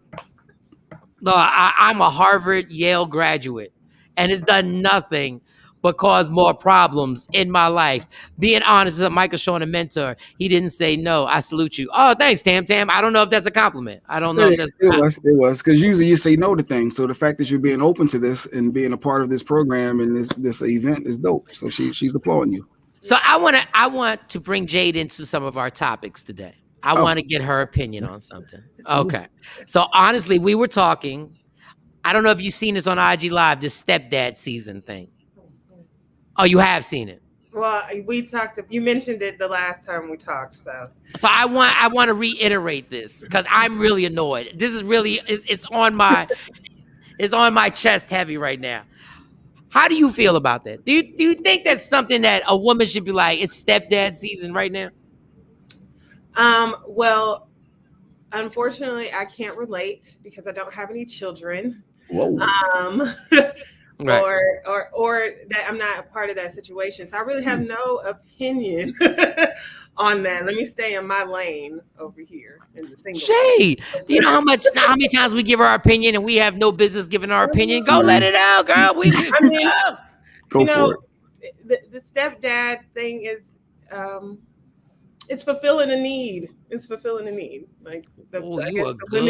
no, I'm a Harvard, Yale graduate, and it's done nothing but cause more problems in my life. Being honest, as Michael Shawn, a mentor, he didn't say no. I salute you. Oh, thanks, Tam Tam. I don't know if that's a compliment. I don't know if that's it was because usually you say no to things. So the fact that you're being open to this and being a part of this program and this event is dope. So she's applauding you. So I want to bring Jade into some of our topics today. I want to get her opinion on something. Okay. So honestly, we were talking. I don't know if you've seen this on IG Live, this stepdad season thing. Oh, you have seen it. Well, we talked. You mentioned it the last time we talked. So I want to reiterate this because I'm really annoyed. This is really it's on my chest heavy right now. How do you feel about that? Do you think that's something that a woman should be like? It's stepdad season right now. Well, unfortunately, I can't relate because I don't have any children. Whoa. Right. Or that I'm not a part of that situation. So I really have no opinion on that. Let me stay in my lane over here in the single. Shay, do you know how many times we give our opinion and we have no business giving our opinion? Go let it out, girl. Go for it. The stepdad thing is it's fulfilling a need. It's fulfilling a need. Like you are good.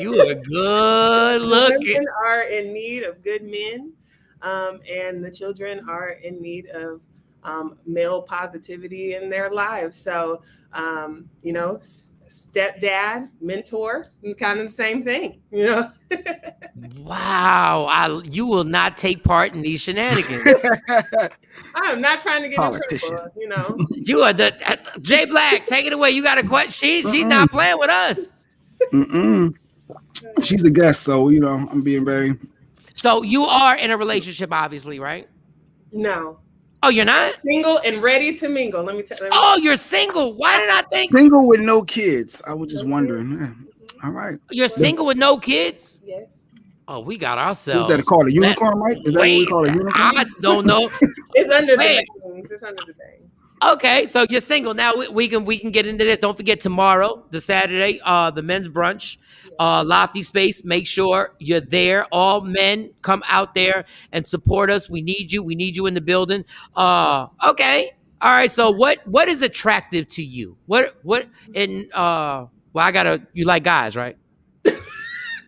You are good. Look, women are in need of good men, and the children are in need of male positivity in their lives. So, stepdad, mentor, kind of the same thing. Wow, you will not take part in these shenanigans. I am not trying to get in trouble, You are the Jay Black. Take it away. You got a question. She's not playing with us. She's a guest, so I'm being very. So you are in a relationship, obviously, right? No. Oh, you're not? Single and ready to mingle. Let me tell you. Oh, you're single. Why did I think single with no kids? I was just wondering. All right. You're single with no kids? Yes. Oh, we got ourselves. Is that called a unicorn, Mike? Is that what we call a unicorn? I don't know. It's under the bangs. It's under the bangs. Okay, so you're single now. We can get into this. Don't forget tomorrow, the Saturday, the men's brunch, Lofty Space. Make sure you're there. All men, come out there and support us. We need you. We need you in the building. Okay, all right. So what is attractive to you? What in you like guys, right?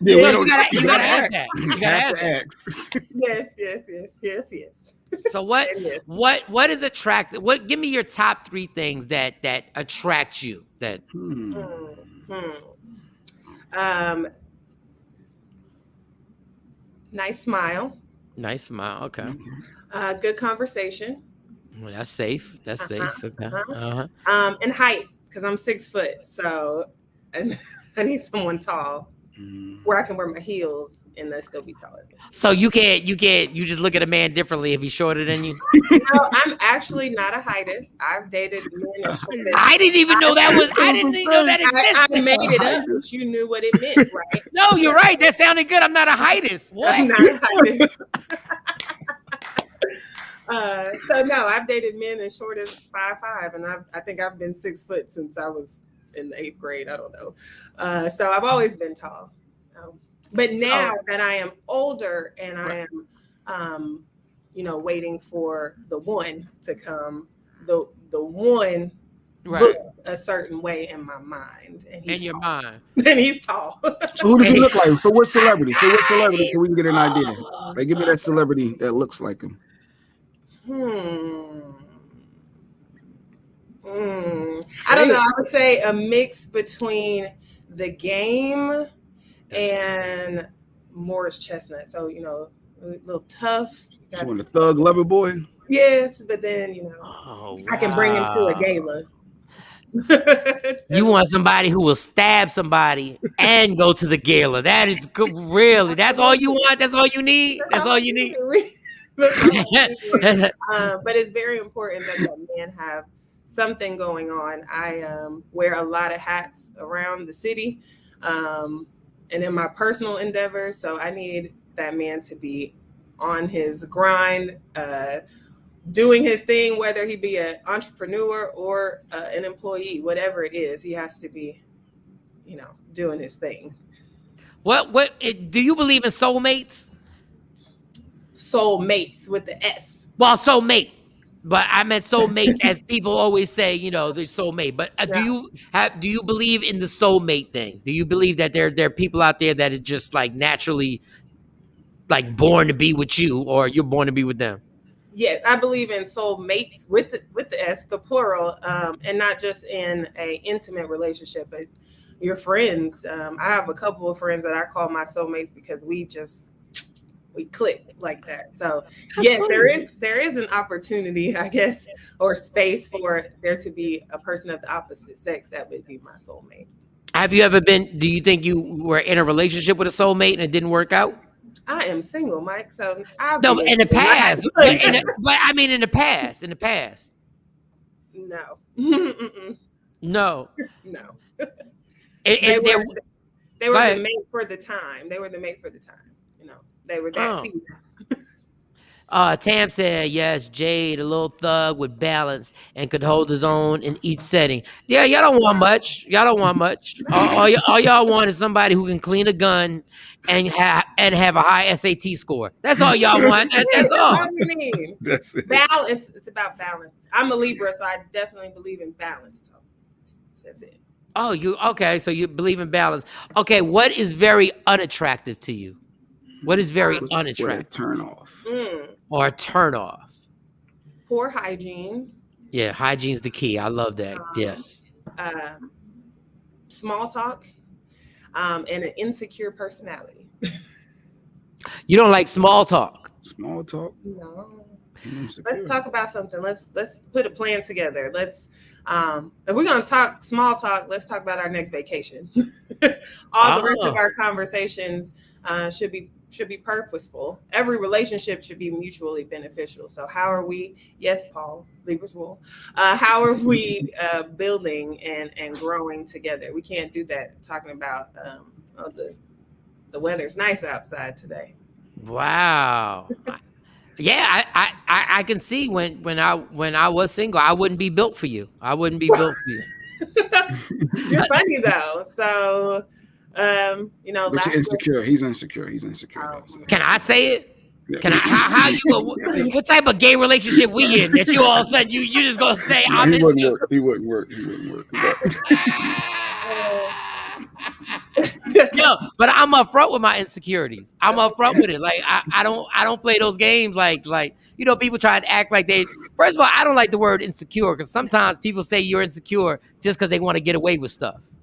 Yeah, you gotta ask that. You gotta ask. Yes. So what is attractive? Give me your top 3 things that attract you. That nice smile. Nice smile. Okay. Good conversation. Well, that's safe. That's safe. Okay. And height, because I'm 6 foot, so and I need someone tall where I can wear my heels and they still be taller. So you just look at a man differently if he's shorter than you? No, I'm actually not a heightist. I've dated men. I didn't even know that existed. I made it up, but you knew what it meant, right? No, you're right. That sounded good. I'm not a heightist. What? I'm not a heightist. So no, I've dated men as short as 5'5", and I think I've been 6 foot since I was in the 8th grade. I don't know. So I've always been tall. But now that I am older and I am, waiting for the one to come, the one looks a certain way in my mind, and he's your mind, and he's tall. So who does he look like? So what celebrity? So we can get an idea? Like, give me that celebrity that looks like him. I don't know. I would say a mix between The Game and Morris Chestnut. So, a little tough. You want a thug lover boy? Yes, but then, I can bring him to a gala. You want somebody who will stab somebody and go to the gala. That is good, really. That's all you want? That's all you need? That's all you need? But it's very important that men have something going on. I wear a lot of hats around the city and in my personal endeavors. So I need that man to be on his grind, doing his thing, whether he be an entrepreneur or an employee, whatever it is, he has to be, doing his thing. What do you believe in soulmates? Soulmates with the S. Well, soulmate. But I meant soulmates, as people always say, they're soulmate. But do you believe in the soulmate thing? Do you believe that there are people out there that is just like naturally like born to be with you, or you're born to be with them? Yes, I believe in soulmates with the S, the plural, and not just in a intimate relationship, but your friends. I have a couple of friends that I call my soulmates because we click like that. So yes, there is an opportunity, I guess, or space for there to be a person of the opposite sex that would be my soulmate. Have you ever been? Do you think you were in a relationship with a soulmate and it didn't work out? I am single, Mike. So in the past, but I mean in the past. No. No. No. They were the mate for the time. They were the mate for the time. They were that season. Tam said, yes, Jade, a little thug with balance and could hold his own in each setting. Yeah, y'all don't want much. All y'all want is somebody who can clean a gun and have a high SAT score. That's all y'all want. That's all. What do you mean? That's it. Balance. It's about balance. I'm a Libra, so I definitely believe in balance. So that's it. Oh, okay. So you believe in balance. Okay, what is very unattractive to you? What is very unattractive? Turn off. Or a turn off? Poor hygiene. Yeah, hygiene's the key. I love that. Yes. Small talk, and an insecure personality. You don't like small talk? Small talk? No. Let's talk about something. Let's put a plan together. Let's if we're gonna talk small talk, let's talk about our next vacation. All the rest of our conversations should be purposeful. Every relationship should be mutually beneficial. So how are we? Yes, Paul, Libra's wool. How are we building and growing together? We can't do that talking about the weather's nice outside today. Wow. Yeah, I can see when I was single, I wouldn't be built for you. You're funny though. So but you're insecure. He's insecure. Can I say it? Yeah. Can I? How you? What type of gay relationship we in that you all of a sudden you just gonna say I'm insecure? He wouldn't work. Yo, but I'm upfront with my insecurities. I'm upfront with it. Like I don't play those games like people try to act like they. First of all, I don't like the word insecure because sometimes people say you're insecure just because they want to get away with stuff.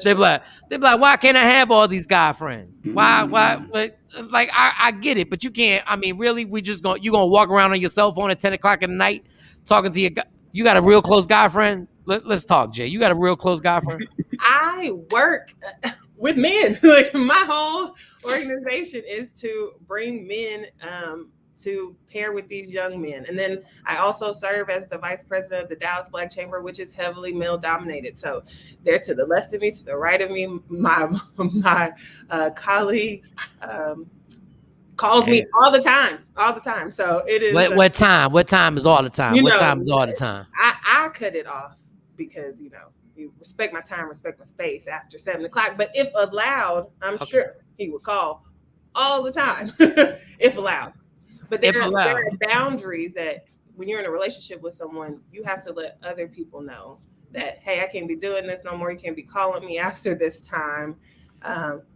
They're like, why can't I have all these guy friends? Why? Like, I get it, but you can't. I mean, really, you gonna walk around on your cell phone at 10 o'clock in the night talking to your guy? You got a real close guy friend? Let's talk, Jay. You got a real close guy friend? I work with men. Like my whole organization is to bring men to pair with these young men. And then I also serve as the vice president of the Dallas Black Chamber, which is heavily male dominated. So they're to the left of me, to the right of me. My colleague calls me all the time. So it is. What time? What time is all the time? What time is all the time? I cut it off because, you respect my time, respect my space after 7 o'clock. But if allowed, I'm sure he would call all the time if allowed. But there are boundaries that when you're in a relationship with someone, you have to let other people know that, hey, I can't be doing this no more. You can't be calling me after this time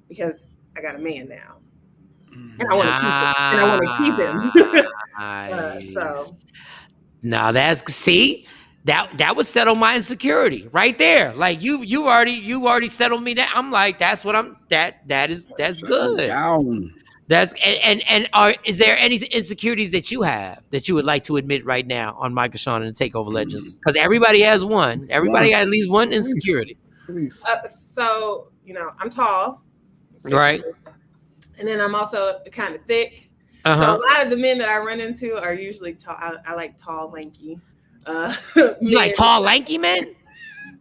because I got a man now. And I want to keep him. Nice. Now that would settle my insecurity right there. Like you already settled me that. I'm like, that's good. Down. Is there any insecurities that you have that you would like to admit right now on Mike and Shawn and the Takeover Legends? Because everybody has one. Everybody got at least one insecurity. Please. So I'm tall, right? And then I'm also kind of thick. So a lot of the men that I run into are usually tall. I like tall, lanky. You like tall, lanky men?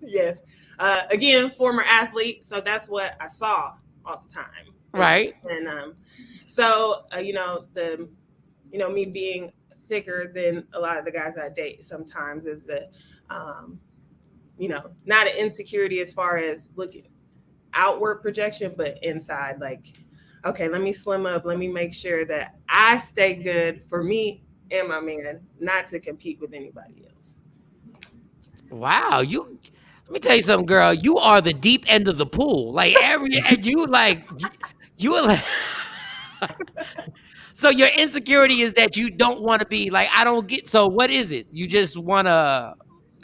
Yes. Again, former athlete, so that's what I saw all the time. Right. And so me being thicker than a lot of the guys I date sometimes is the, not an insecurity as far as looking outward projection, but inside, like, okay, let me slim up. Let me make sure that I stay good for me and my man, not to compete with anybody else. Wow, let me tell you something, girl. You are the deep end of the pool. Like you are like. So your insecurity is that you don't want to be like, I don't get. So what is it? You just want to.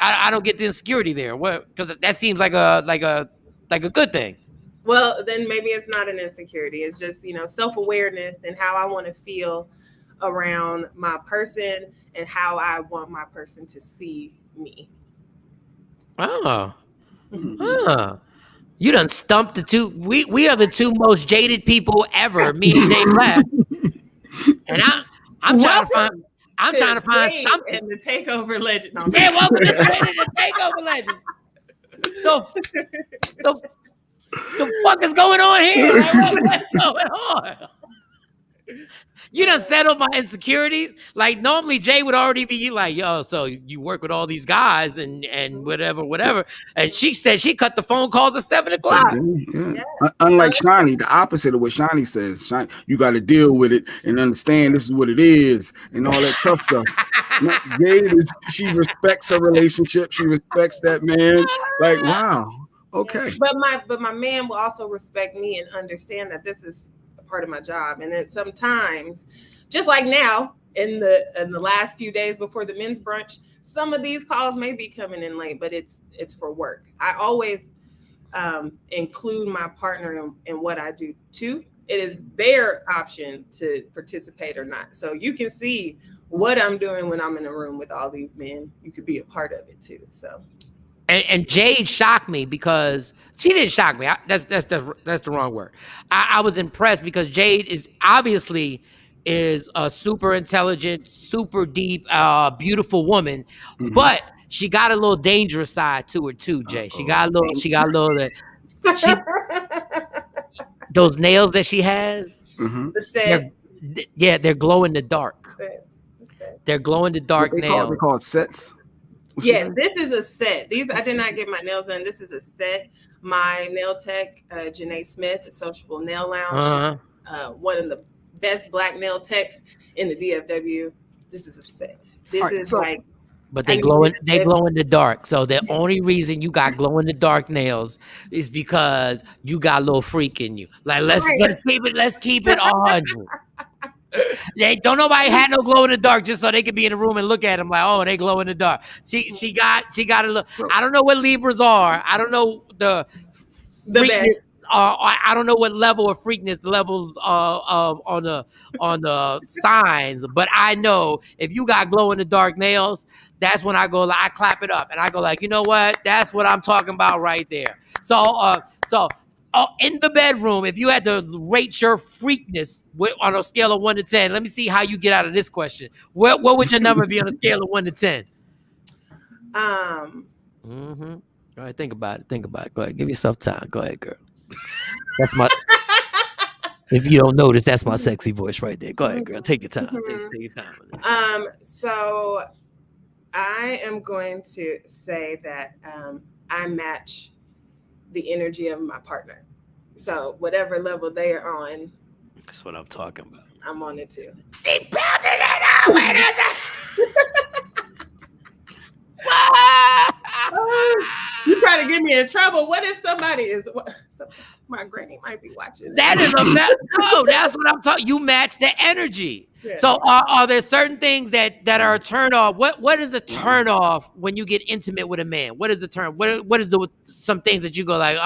I don't get the insecurity there. What? Because that seems like a good thing. Well, then maybe it's not an insecurity. It's just, self-awareness and how I want to feel around my person and how I want my person to see me. Oh. You done stumped the two. We are the two most jaded people ever, me and Jay Black. And I'm trying to find something. And the Takeover Legend. No, welcome to the Takeover Legend. The fuck is going on here? Like, what's going on? You done settled my insecurities. Like normally Jay would already be like, yo, so you work with all these guys and whatever. And she said she cut the phone calls at 7 o'clock. Yeah. Unlike Shawnee, the opposite of what Shawnee says. Shawnee, you got to deal with it and understand this is what it is and all that tough stuff. Jade she respects her relationship. She respects that man. Like, wow. Okay. But my man will also respect me and understand that this is part of my job, and that sometimes, just like now in the last few days before the men's brunch, some of these calls may be coming in late, but it's for work. I always include my partner in what I do too. It is their option to participate or not. So you can see what I'm doing when I'm in a room with all these men. You could be a part of it too. So. And Jade shocked me because she didn't shock me. That's the wrong word. I was impressed because Jade is obviously a super intelligent, super deep, beautiful woman, but she got a little dangerous side to her too, Jay. She got a little. Those nails that she has. The sets. They're glow in the dark. They're glow in the dark nails. They call it sets. Yes, this is a set. I did not get my nails done. This is a set. My nail tech, Janae Smith, the Sociable Nail Lounge, one of the best black nail techs in the DFW. This is a set. But they glow in the dark. So the only reason you got glow in the dark nails is because you got a little freak in you. Like let's keep it 100. Don't nobody had no glow in the dark just so they could be in the room and look at them like, oh, they glow in the dark. She got a look. I don't know what Libras are. I don't know the freakness. I don't know what level of freakness levels of on the signs, but I know if you got glow in the dark nails, that's when I go like I clap it up and I go like, you know what? That's what I'm talking about right there. So in the bedroom, if you had to rate your freakness on a scale of 1 to 10, let me see how you get out of this question. What would your number be on a scale of 1 to 10? Go ahead, think about it. Go ahead, give yourself time. Go ahead, girl. That's my. If you don't notice, that's my sexy voice right there. Go ahead, girl. Take your time. Take your time. So I am going to say that I match the energy of my partner. So whatever level they are on, that's what I'm talking about. I'm on it too. She pounded it out. Wait a second. You trying to get me in trouble? What if somebody is? My granny might be watching. That is no. That's what I'm talking. You match the energy. Yeah. So are there certain things that are a turn off? What is a turn off when you get intimate with a man? What is the turn? What is some things that you go like,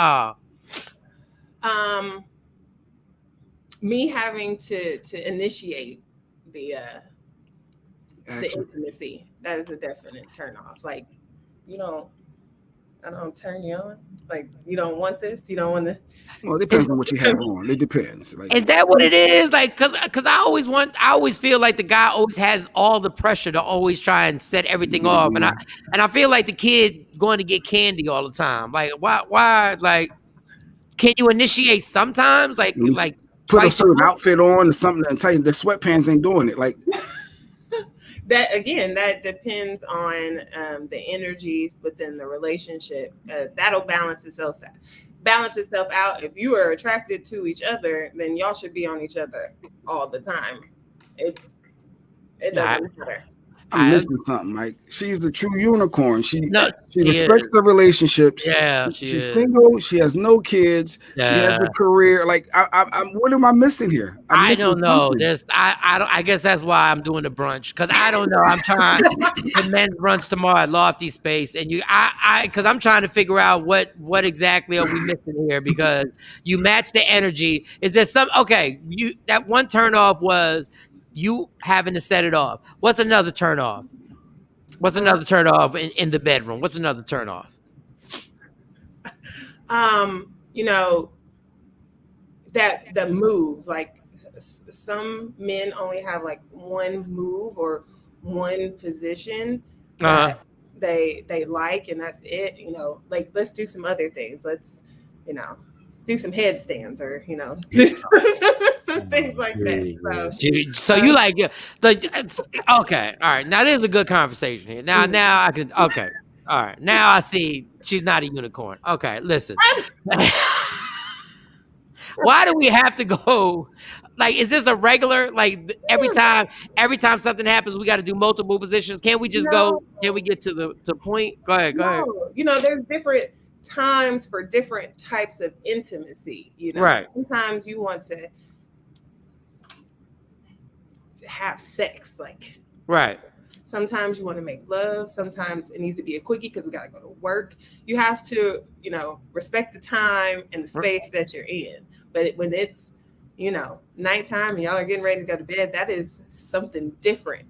me having to initiate the intimacy. That is a definite turn off. Like, I don't turn you on. Like, you don't want this. You don't want to. Well, it depends on what you have on. It depends. Like, is that what it is? Like, cause I always feel like the guy always has all the pressure to always try and set everything off, and I feel like the kid going to get candy all the time. Like, why? Like, can you initiate sometimes? Like put a certain outfit on or something and tell you the sweatpants ain't doing it. Like, that depends on the energies within the relationship. That'll balance itself out. If you are attracted to each other, then y'all should be on each other all the time. It doesn't matter. I'm missing something, Mike. She's a true unicorn. She she respects the relationships. Yeah, she's single. She has no kids. Yeah. She has a career. Like, I'm what am I missing here? I don't know. I guess that's why I'm doing the brunch, because I don't know. I'm trying the men's brunch tomorrow at Lofty Space, and because I'm trying to figure out what exactly are we missing here, because you match the energy. Is there some that one turn off was you having to set it off. What's another turn off? What's another turn off in the bedroom? What's another turn off? That the move, like some men only have like one move or one position that they like, and that's it. Like, let's do some other things. Let's do some headstands or some things like that. So you like okay, all right. Now there's a good conversation here. Now I can all right. Now I see she's not a unicorn. Okay, listen. Why do we have to go? Like, is this a regular? Like, every time something happens, we got to do multiple positions. Can't we just go? Can we get to the point? Go ahead. There's different times for different types of intimacy. Right. Sometimes you want to have sex, like. Right. Sometimes you want to make love. Sometimes it needs to be a quickie because we got to go to work. You have to, respect the time and the space that you're in. But when it's, nighttime and y'all are getting ready to go to bed, that is something different,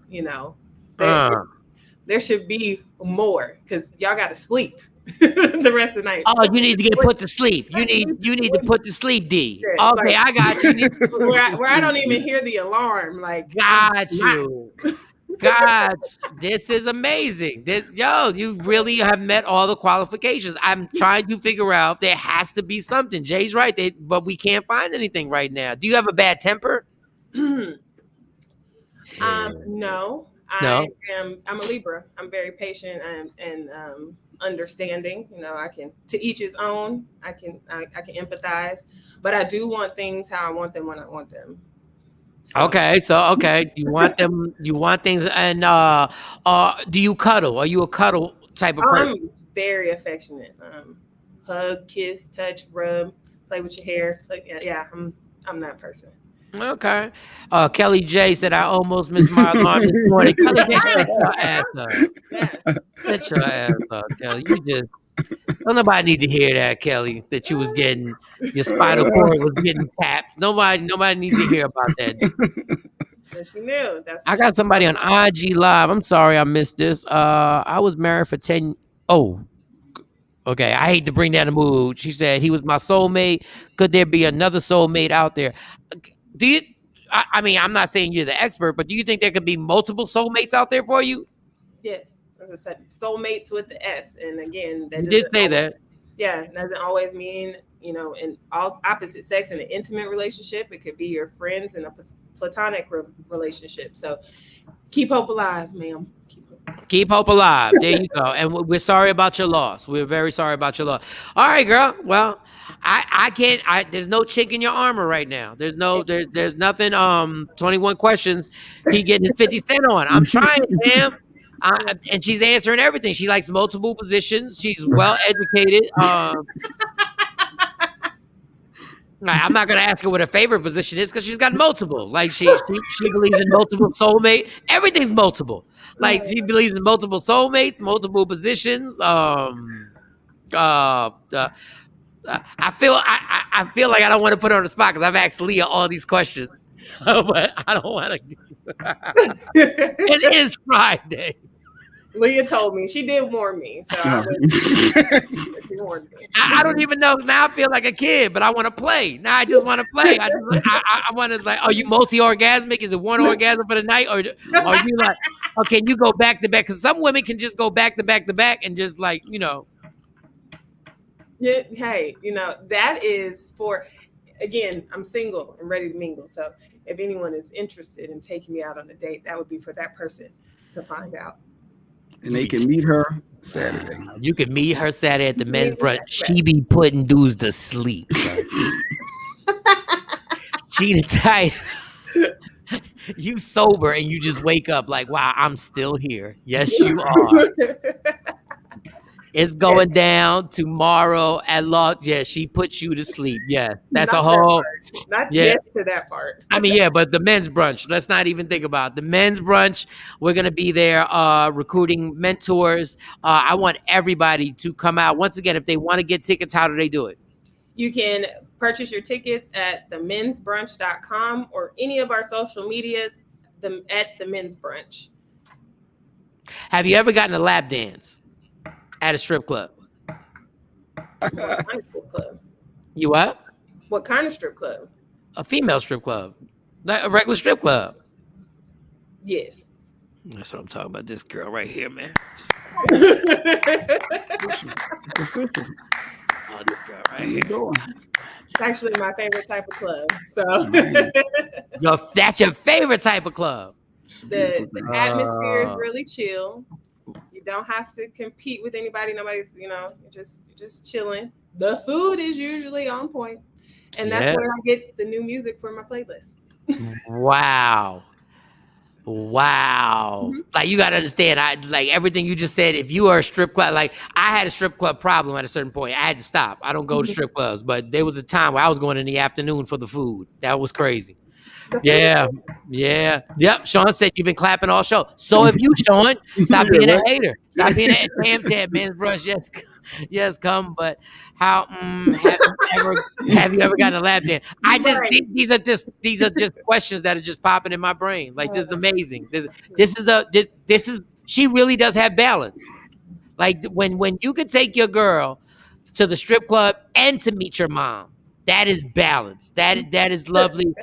There should be more, because y'all got to sleep the rest of the night. Oh, you need to get put to sleep. You need to put to sleep, D. Yeah, okay, I got you. Where I don't even hear the alarm. Like, got you. God, this is amazing. You really have met all the qualifications. I'm trying to figure out, there has to be something. Jay's right, but we can't find anything right now. Do you have a bad temper? No. I'm a Libra. I'm very patient and understanding. I can, to each his own. I can empathize, but I do want things how I want them when I want them. So. Okay, you want them, you want things, and do you cuddle? Are you a cuddle type of person? I'm very affectionate. Hug, kiss, touch, rub, play with your hair. Yeah, I'm that person. Okay. Kelly J said, I almost missed my alarm this morning. Kelly J, shut your ass up. Shut your ass up, Kelly. Don't nobody need to hear that, Kelly, that you was getting, your spinal cord was getting tapped. Nobody needs to hear about that. Yes, you knew. I got somebody on IG Live. I'm sorry I missed this. I was married for 10. Oh, okay. I hate to bring down the mood. She said, he was my soulmate. Could there be another soulmate out there? Do you, I mean, I'm not saying you're the expert, but do you think there could be multiple soulmates out there for you? Yes. As I said, soulmates with the S. And again, you did say that. Yeah, it doesn't always mean, in all opposite sex in an intimate relationship. It could be your friends in a platonic relationship. So keep hope alive, ma'am. Keep hope alive. There you go. And we're sorry about your loss. We're very sorry about your loss. All right, girl. Well, I can't. There's no chink in your armor right now. There's nothing. 21 questions. He getting his 50 cent on. I'm trying, Sam. And she's answering everything. She likes multiple positions. She's well educated. I'm not gonna ask her what her favorite position is because she's got multiple. Like she believes in multiple soulmate. Everything's multiple. Like she believes in multiple soulmates, multiple positions. I feel like I don't want to put her on the spot because I've asked Leah all these questions, but I don't want to. It is Friday. Leah told me. She did warn me. So she warned me. I don't even know. Now I feel like a kid, but I want to play. Now I just want to play. I want to, like, are you multi-orgasmic? Is it one orgasm for the night? Or are you like, oh, can you go back to back? Because some women can just go back to back to back and just like, Yeah, hey, that is for, again, I'm single and ready to mingle. So if anyone is interested in taking me out on a date, that would be for that person. to find out. And they can meet her Saturday. You can meet her Saturday at the men's brunch. She be putting dudes to sleep. She the type. You sober and you just wake up like, wow, I'm still here. Yes, you are. It's going down tomorrow at law. Yeah, she puts you to sleep. Yes, that's Not a whole. Not yet to that part. I mean, yeah, but the men's brunch. Let's not even think about it. The men's brunch. We're gonna be there, recruiting mentors. I want everybody to come out. Once again, if they want to get tickets, how do they do it? You can purchase your tickets at themensbrunch.com or any of our social medias at the men's brunch. Have you ever gotten a lap dance at a strip club? What kind of strip club? You what? What kind of strip club? A female strip club, not a regular strip club. Yes. That's what I'm talking about. This girl right here, man. Oh, this girl right here. It's actually my favorite type of club. So that's your favorite type of club. The atmosphere is really chill. You don't have to compete with anybody. Nobody's, you're just chilling. The food is usually on point. And that's where I get the new music for my playlist. Wow. Mm-hmm. Like, you got to understand, like everything you just said, if you are a strip club, like I had a strip club problem at a certain point. I had to stop. I don't go to strip clubs, but there was a time where I was going in the afternoon for the food. That was crazy. Yeah. Yep. Shawn said you've been clapping all show. So have you, Shawn. Stop being a hater. Stop being a damn tab, men's brush. Yes, come. But how have you ever gotten a lap dance? These are just questions that are just popping in my brain. Like, this is amazing. This is she really does have balance. Like when you could take your girl to the strip club and to meet your mom. That is balance. That is lovely.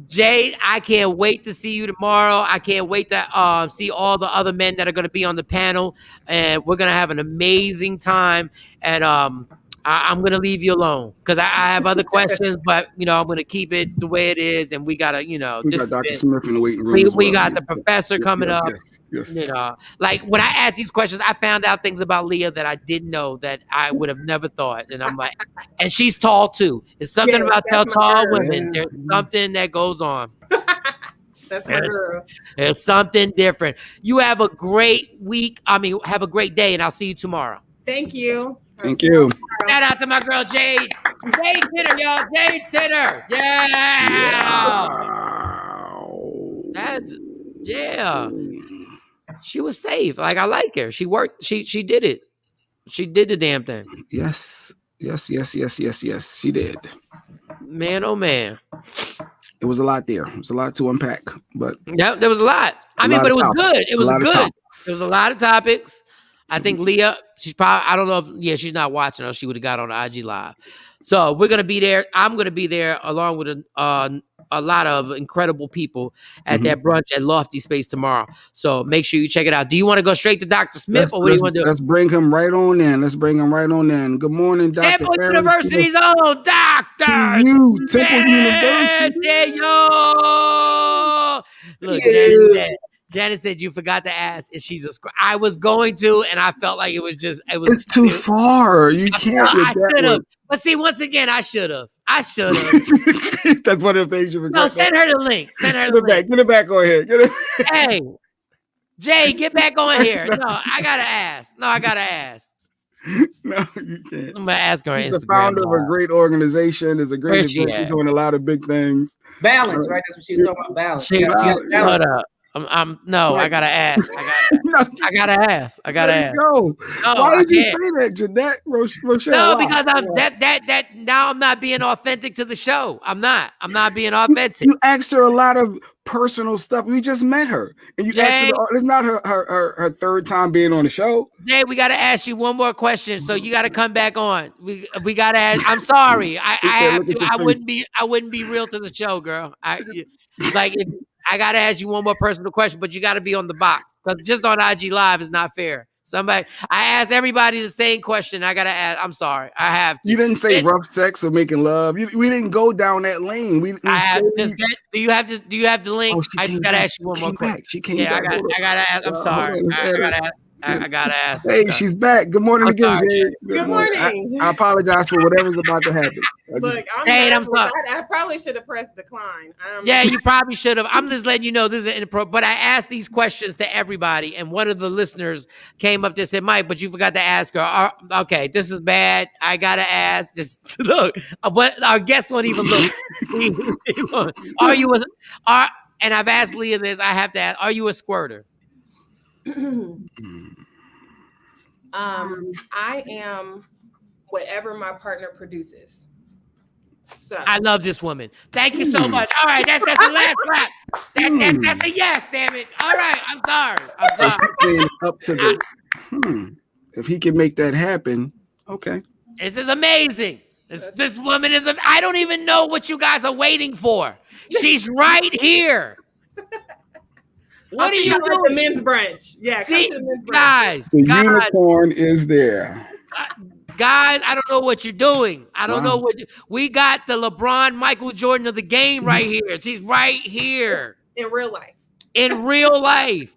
Jade, I can't wait to see you tomorrow. I can't wait to see all the other men that are going to be on the panel. And we're going to have an amazing time. And I'm going to leave you alone because I have other questions, but, I'm going to keep it the way it is. And we got to, we got Dr. Smith in the waiting room. We got the professor coming up. Yes. Like when I asked these questions, I found out things about Leah that I didn't know that I would have never thought. And I'm like, and she's tall too. It's something about tall women. There's something that goes on. That's my girl. There's something different. You have a great week. Have a great day, and I'll see you tomorrow. Thank you. Thank you. Shout out to my girl Jade. Jade Titter, y'all. Jade Titter. Yeah. She was safe. Like, I like her. She worked. She did it. She did the damn thing. Yes. She did. Man, oh man. It was a lot there. It was a lot to unpack, but there was a lot. But it was good. It was good. There was a lot of topics. I think Leah, she's probably, I don't know if, she's not watching or she would have got on the IG Live. So we're going to be there. I'm going to be there along with a lot of incredible people at that brunch at Lofty Space tomorrow. So make sure you check it out. Do you want to go straight to Dr. Smith or what do you want to do? Let's bring him right on in. Good morning, Dr. Temple University's own Dr. Temple University. There yo. Look, Janice said you forgot to ask if she's a scribe. I was going to, and I felt like it was. It's too far. You can't. I should have. But see, once again, I should have. That's one of the things you forgot. No, send her the link. Get it back on here. Hey, Jay, get back on here. No, I gotta ask. No, you can't. I'm gonna ask her on She's Instagram. the founder of a great organization. There's a great event. She's doing a lot of big things. Balance, right? That's what she was talking about. Balance. Hold up. I gotta ask. I gotta ask. Go. Why did you say that, Jeanette Rochelle? No, because now I'm not being authentic to the show. I'm not being authentic. You asked her a lot of personal stuff. We just met her, and you asked her. It's not her third time being on the show. Jay, we gotta ask you one more question, so you gotta come back on. We gotta ask. I'm sorry. I have to. I wouldn't be real to the show, girl. I gotta ask you one more personal question, but you gotta be on the box because just on IG Live is not fair. Somebody, I asked everybody the same question. I gotta ask. I'm sorry, I have to. You didn't say rough sex or making love. We didn't go down that lane. Do you have the link? Oh, I just gotta ask you one more question. She came back. I gotta ask. I'm sorry. I gotta ask. Hey, she's back. Good morning again, Jade. Good morning. I apologize for whatever's about to happen. Look, I'm sorry. I probably should have pressed decline. Yeah, you probably should have. I'm just letting you know this is inappropriate. But I asked these questions to everybody, and one of the listeners came up there and said, "Mike, but you forgot to ask her." Okay, this is bad. I gotta ask. Just look. Our guest won't even look. And I've asked Leah this. I have to ask: are you a squirter? I am whatever my partner produces. So I love this woman. Thank you so much. All right, that's the last clap. That's a yes, damn it. All right, I'm sorry. So she's saying up to the if he can make that happen, okay. This is amazing. This woman is. I don't even know what you guys are waiting for. She's right here. What are you doing? The men's brunch. Yeah, see, come to the men's brunch. guys. The unicorn is there. Guys, I don't know what you're doing. I don't know what we got. The LeBron, Michael Jordan of the game right here. She's right here in real life. In real life.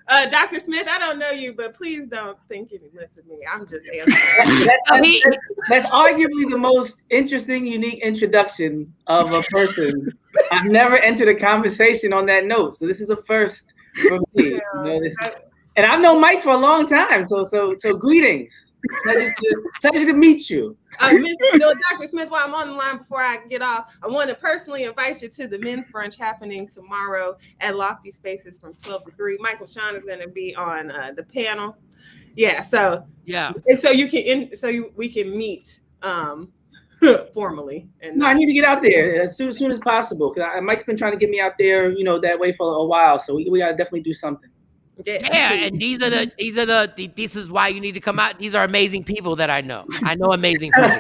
Dr. Smith, I don't know you, but please don't think you listen to me. I'm just answering. That's arguably the most interesting, unique introduction of a person. I've never entered a conversation on that note, so this is a first for me. And I've known Mike for a long time, so greetings. Pleasure to meet you. Dr. Smith, while I'm on the line before I get off, I want to personally invite you to the men's brunch happening tomorrow at Lofty Spaces from 12 to 3. Michael Shawn is going to be on the panel. Yeah, so you can we can meet formally. And I need to get out there as soon as possible because Mike's been trying to get me out there, that way for a while. So we got to definitely do something. Yeah, and this is why you need to come out. These are amazing people that I know. I know amazing people.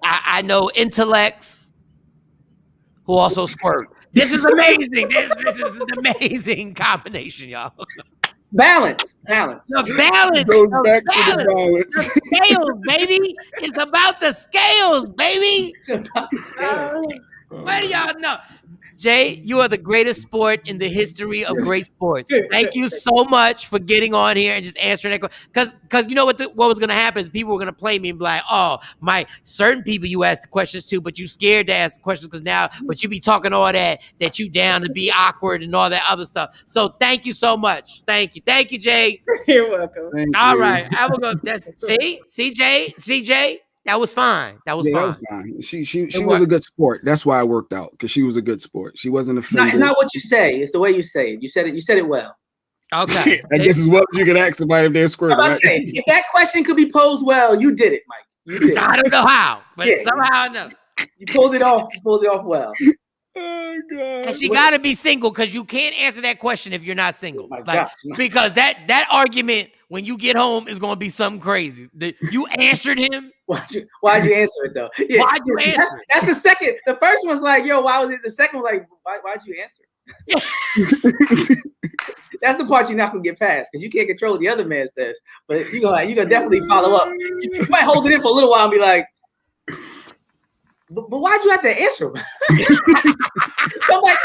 I know intellects who also squirt. This is amazing. This is an amazing combination, y'all. Balance. The balance goes back to the balance. The scales, baby. It's about the scales, baby. What do y'all know? Jay, you are the greatest sport in the history of great sports. Thank you so much for getting on here and just answering that question. Because you know what was going to happen is people were going to play me and be like, oh, certain people you ask the questions to, but you scared to ask questions but you be talking all that you down to be awkward and all that other stuff. So thank you so much. Thank you. Thank you, Jay. You're welcome. All right. I will go. CJ. That was fine. That was fine. She was a good sport. That's why I worked out because she was a good sport. She wasn't offended. It's not what you say. It's the way you say it. You said it well. Okay. I guess as well as you can ask somebody if they're squirting. Right? If that question could be posed well, you did it, Mike. You did. I don't know how, but somehow I know. You pulled it off. well. Oh God! And she got to be single because you can't answer that question if you're not single. Gosh. Because that argument when you get home is going to be something crazy. You answered him. Why'd you answer it though? Yeah, why'd you answer? That's the second. The first one's like, yo, why was it? The second was like, why'd you answer? That's the part you're not gonna get past because you can't control what the other man says. But you're gonna definitely follow up. You might hold it in for a little while and be like, but why'd you have to answer him? You go back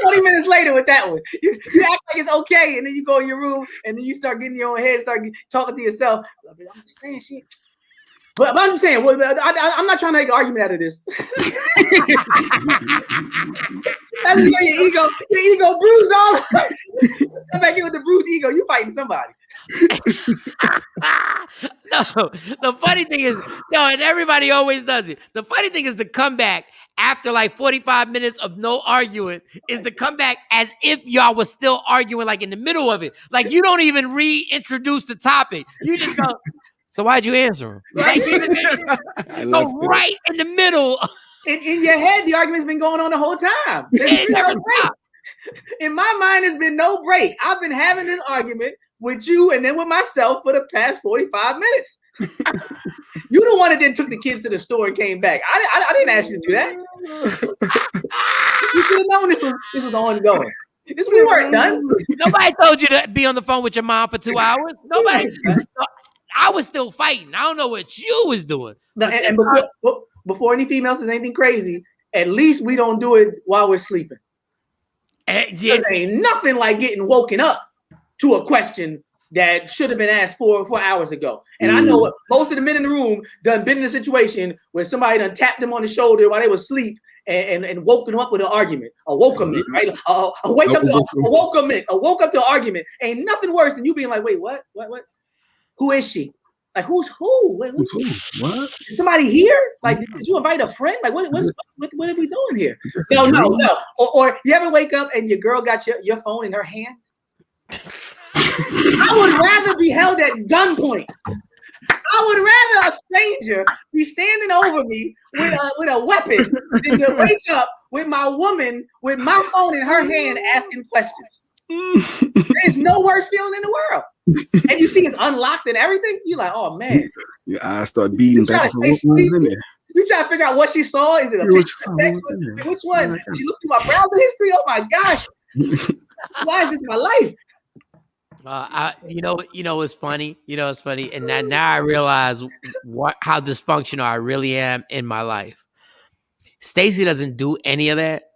20 minutes later with that one. You act like it's okay, and then you go in your room, and then you start getting in your own head, start talking to yourself. I'm just saying shit. But I'm just saying, I'm not trying to make an argument out of this. That's your ego bruised all. Come back in with the bruised ego. You fighting somebody. No, the funny thing is, and everybody always does it. The funny thing is the comeback after like 45 minutes of no arguing is the comeback as if y'all was still arguing like in the middle of it. Like you don't even reintroduce the topic. You just go, so why'd you answer him? So right in the middle. In your head, the argument's been going on the whole time. In my mind, there's been no break. I've been having this argument with you and then with myself for the past 45 minutes. You the one that then took the kids to the store and came back. I didn't ask you to do that. You should have known this was ongoing. This we weren't done. Nobody told you to be on the phone with your mom for 2 hours. Nobody. I was still fighting. I don't know what you was doing. No, and before any female says anything crazy, at least we don't do it while we're sleeping. Yeah. Ain't nothing like getting woken up to a question that should have been asked 4 hours ago. And I know most of the men in the room done been in a situation where somebody done tapped them on the shoulder while they was asleep and woke them up with an argument. A woke them, right? A woke up to an argument. Ain't nothing worse than you being like, wait, what? Who is she? Like, who's who? What? Is somebody here? Like, did you invite a friend? Like, what are we doing here? No. Or you ever wake up and your girl got your phone in her hand? I would rather be held at gunpoint. I would rather a stranger be standing over me with a weapon than to wake up with my woman with my phone in her hand asking questions. There's no worse feeling in the world. And you see it's unlocked and everything. You're like, oh man. Your eyes start beating back. You try to figure out what she saw. Is it a picture, a text? Which one? She looked through my browser history. Oh my gosh. Why is this my life? It's funny. It's funny. And now I realize how dysfunctional I really am in my life. Stacey doesn't do any of that.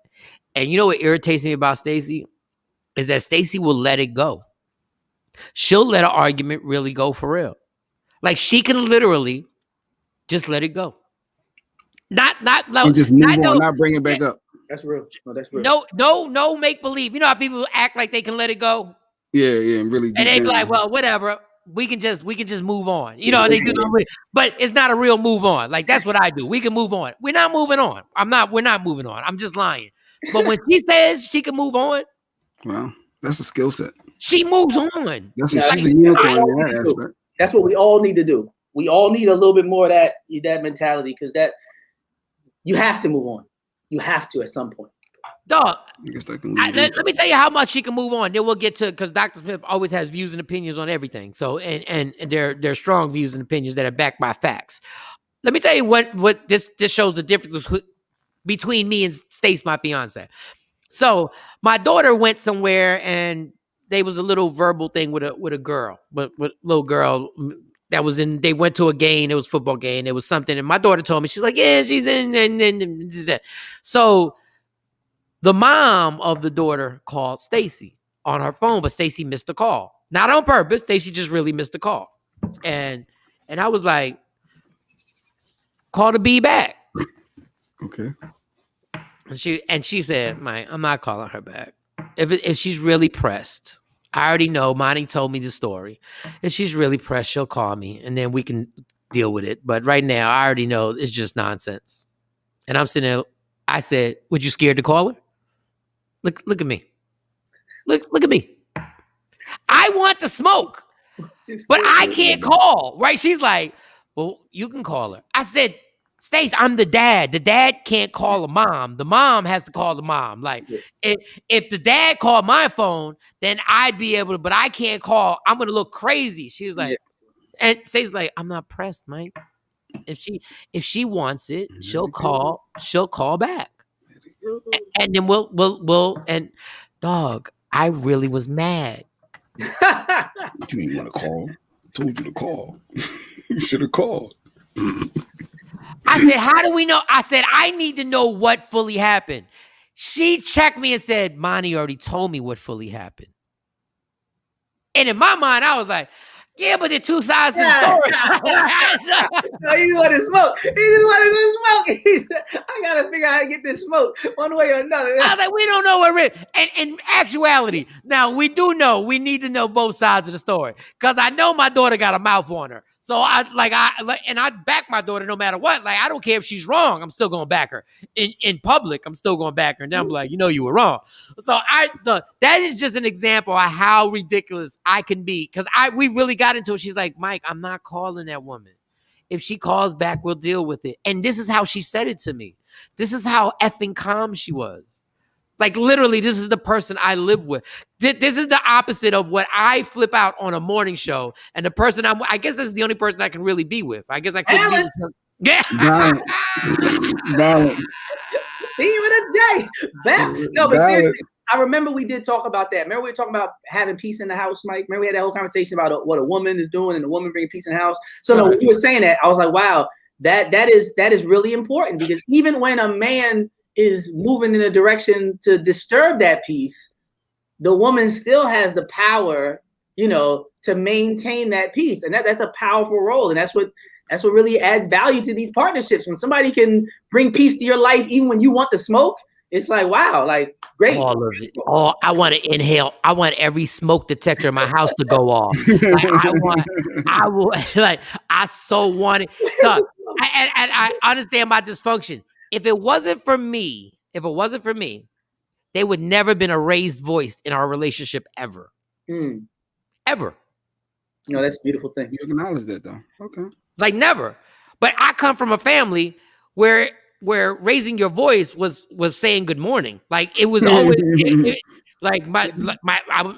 And you know what irritates me about Stacey? Is that Stacey will let it go. She'll let an argument really go for real. Like she can literally just let it go. Not just move on, not bring it back up. That's real. No, that's real. No make believe. You know how people act like they can let it go? Yeah, and really. And they be like, well, whatever. We can just move on. You know, they do. But it's not a real move on. Like that's what I do. We can move on. We're not moving on. We're not moving on. I'm just lying. But when she says she can move on, well, that's a skill set. She moves on. She's a unicorn in that aspect. That's what we all need to do. We all need a little bit more of that mentality because that you have to move on. You have to at some point. Dog, let me tell you how much she can move on. Then we'll get to because Dr. Smith always has views and opinions on everything. So and they're strong views and opinions that are backed by facts. Let me tell you what this shows the difference between me and Stace, my fiance. So my daughter went somewhere and there was a little verbal thing with a girl, with little girl that was in. They went to a game. It was a football game. It was something, and my daughter told me she's like, yeah, she's in and that. So the mom of the daughter called Stacy on her phone, but Stacy missed the call. Not on purpose. Stacy just really missed the call, and I was like, call the B back. Okay. And she said, Mike, I'm not calling her back. If she's really pressed, I already know. Monty told me the story. If she's really pressed, she'll call me, and then we can deal with it. But right now, I already know it's just nonsense. And I'm sitting there. I said, "Would you scared to call her? Look at me. Look at me. I want the smoke, but I can't call. Right?" She's like, "Well, you can call her." I said, Stace, I'm the dad. The dad can't call a mom. The mom has to call the mom. Like, if the dad called my phone, then I'd be able to, but I can't call. I'm going to look crazy. She was like, and Stace's like, I'm not pressed, Mike. If she wants it, she'll call back. And then we'll, and dog, I really was mad. You didn't want to call. I told you to call. You should have called. I said, how do we know? I said, I need to know what fully happened. She checked me and said, Monty already told me what fully happened. And in my mind, I was like, yeah, but they're two sides to the story. No, he wanted smoke. He just wanted to smoke. I got to figure out how to get this smoke one way or another. I was like, we don't know what it is. And in actuality, now we do know, we need to know both sides of the story. Because I know my daughter got a mouth on her. So I back my daughter no matter what. Like, I don't care if she's wrong. I'm still going to back her. In public, I'm still going to back her. And then I'm like, you were wrong. So that is just an example of how ridiculous I can be. Because we really got into it. She's like, Mike, I'm not calling that woman. If she calls back, we'll deal with it. And this is how she said it to me. This is how effing calm she was. Like, literally, this is the person I live with. This is the opposite of what I flip out on a morning show. And the person I guess this is the only person I can really be with. I guess I could be with some. Yeah. Balance. Theme of the day. No, but seriously, I remember we did talk about that. Remember we were talking about having peace in the house, Mike? Remember we had that whole conversation about what a woman is doing and a woman bringing peace in the house? So no, when you were saying that, I was like, wow, that is really important, because even when a man is moving in a direction to disturb that peace, the woman still has the power, to maintain that peace. And that's a powerful role. And that's what really adds value to these partnerships. When somebody can bring peace to your life, even when you want the smoke, it's like, wow, like great. All of it. Oh, I want to inhale. I want every smoke detector in my house to go off. I so want it. Look, I understand my dysfunction. If it wasn't for me, they would never been a raised voice in our relationship ever. Ever. No, that's a beautiful thing. You acknowledge that though. Okay. Like never. But I come from a family where raising your voice was saying good morning. Like it was always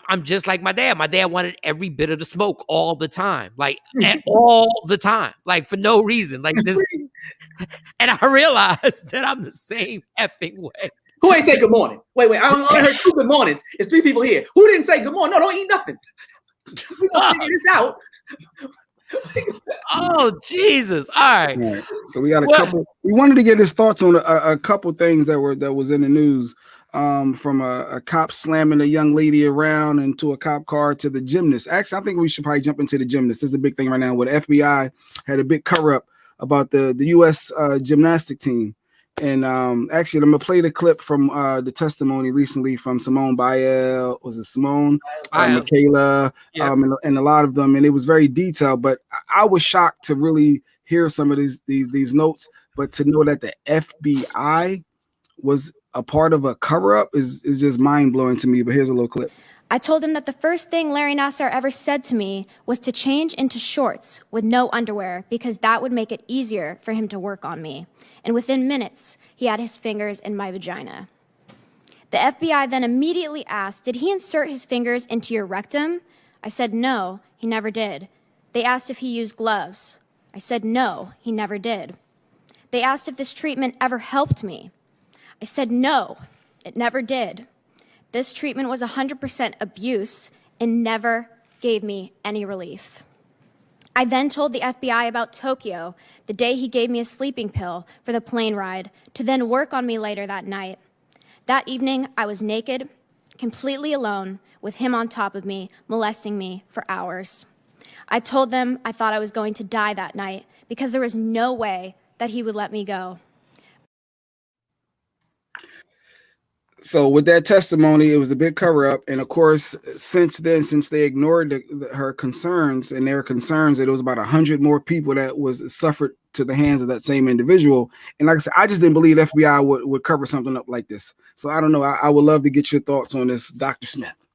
I'm just like my dad. My dad wanted every bit of the smoke all the time. Like all the time. Like for no reason. Like this. And I realized that I'm the same effing way. Who ain't say good morning? Wait. I only heard 2 good mornings. There's 3 people here. Who didn't say good morning? No, don't eat nothing. We gonna figure this out. Oh Jesus! All right. So we got a couple. We wanted to get his thoughts on a couple things that was in the news. From a cop slamming a young lady around into a cop car to the gymnast. Actually, I think we should probably jump into the gymnast. This is the big thing right now. Where the FBI had a big cover up about the U.S. Gymnastic team. And actually, I'm gonna play the clip from the testimony recently from Simone Biles. Was it Simone? Michaela, and a lot of them, and it was very detailed. But I was shocked to really hear some of these notes, but to know that the FBI was a part of a cover-up is just mind-blowing to me. But here's a little clip. I told him that the first thing Larry Nassar ever said to me was to change into shorts with no underwear, because that would make it easier for him to work on me. And within minutes, he had his fingers in my vagina. The FBI then immediately asked, did he insert his fingers into your rectum? I said, no, he never did. They asked if he used gloves. I said, no, he never did. They asked if this treatment ever helped me. I said, no, it never did. This treatment was 100% abuse and never gave me any relief. I then told the FBI about Tokyo, the day he gave me a sleeping pill for the plane ride, to then work on me later that night. That evening, I was naked, completely alone, with him on top of me, molesting me for hours. I told them I thought I was going to die that night because there was no way that he would let me go. So with that testimony, it was a big cover-up, and of course, since then, since they ignored her concerns and their concerns, that it was about 100 more people that was suffered to the hands of that same individual. And like I said, I just didn't believe FBI would cover something up like this. So I don't know. I would love to get your thoughts on this, Dr. Smith.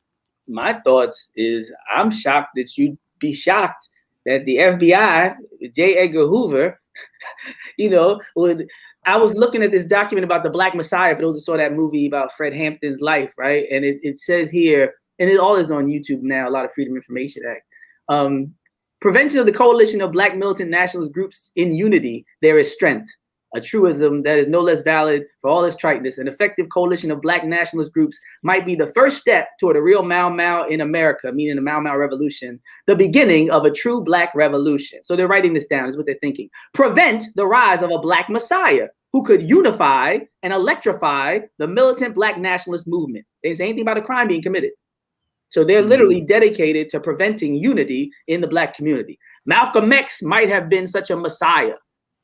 My thoughts is I'm shocked that you'd be shocked that the FBI, J. Edgar Hoover, would. I was looking at this document about the Black Messiah, for those who saw that movie about Fred Hampton's life, right? And it says here, and it all is on YouTube now, a lot of Freedom of Information Act. Prevention of the coalition of Black militant nationalist groups in unity, there is strength. A truism that is no less valid for all its triteness. An effective coalition of Black nationalist groups might be the first step toward a real Mau Mau in America, meaning the Mau Mau revolution, the beginning of a true Black revolution. So they're writing this down, is what they're thinking. Prevent the rise of a Black Messiah who could unify and electrify the militant Black nationalist movement. They didn't say anything about a crime being committed. So they're literally dedicated to preventing unity in the Black community. Malcolm X might have been such a Messiah.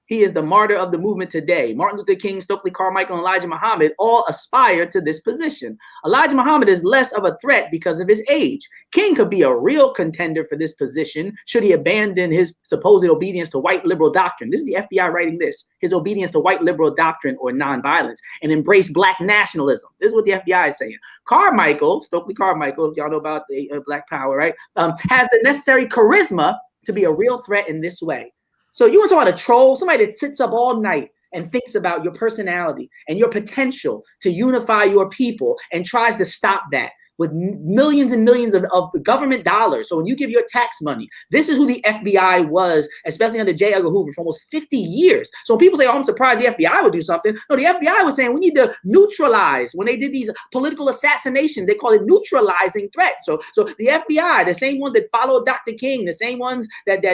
He is the martyr of the movement today. Martin Luther King, Stokely Carmichael, and Elijah Muhammad all aspire to this position. Elijah Muhammad is less of a threat because of his age. King could be a real contender for this position should he abandon his supposed obedience to white liberal doctrine. This is the FBI writing this. His obedience to white liberal doctrine or nonviolence, and embrace Black nationalism. This is what the FBI is saying. Carmichael, Stokely Carmichael, if y'all know about the Black Power, right, has the necessary charisma to be a real threat in this way. So you want to talk about a troll, somebody that sits up all night and thinks about your personality and your potential to unify your people and tries to stop that. with millions and millions of government dollars. So when you give your tax money, this is who the FBI was, especially under J. Edgar Hoover, for almost 50 years. So when people say, oh, I'm surprised the FBI would do something. No, the FBI was saying we need to neutralize. When they did these political assassinations, they call it neutralizing threat. So the FBI, the same ones that followed Dr. King, the same ones that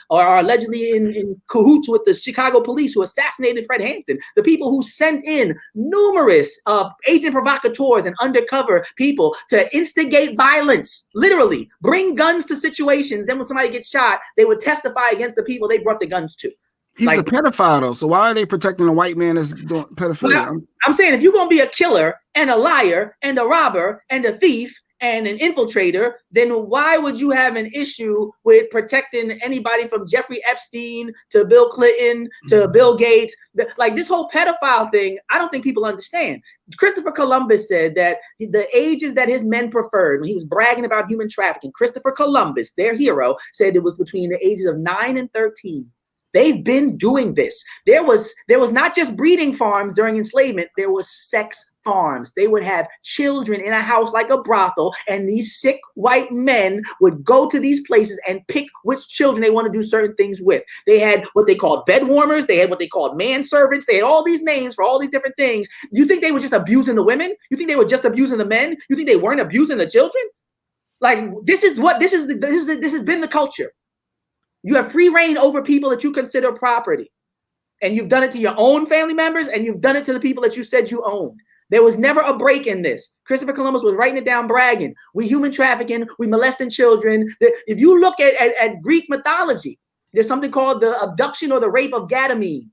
are allegedly in cahoots with the Chicago police who assassinated Fred Hampton, the people who sent in numerous agent provocateurs and undercover people to instigate violence, literally bring guns to situations. Then when somebody gets shot, they would testify against the people they brought the guns to. He's a pedophile though, so why are they protecting a white man that's doing pedophilia? Well, I'm saying if you're gonna be a killer and a liar and a robber and a thief and an infiltrator, then why would you have an issue with protecting anybody from Jeffrey Epstein to Bill Clinton to Bill Gates? Like this whole pedophile thing, I don't think people understand. Christopher Columbus said that the ages that his men preferred, when he was bragging about human trafficking, Christopher Columbus, their hero, said it was between the ages of 9 and 13. They've been doing this. There was not just breeding farms during enslavement, there was sex farms. They would have children in a house like a brothel, and these sick white men would go to these places and pick which children they want to do certain things with. They had what they called bed warmers. They had what they called manservants. They had all these names for all these different things. Do you think they were just abusing the women? You think they were just abusing the men? You think they weren't abusing the children? Like this has been the culture. You have free reign over people that you consider property. And you've done it to your own family members, and you've done it to the people that you said you owned. There was never a break in this. Christopher Columbus was writing it down, bragging. We human trafficking, we molesting children. If you look at Greek mythology, there's something called the abduction or the rape of Ganymede.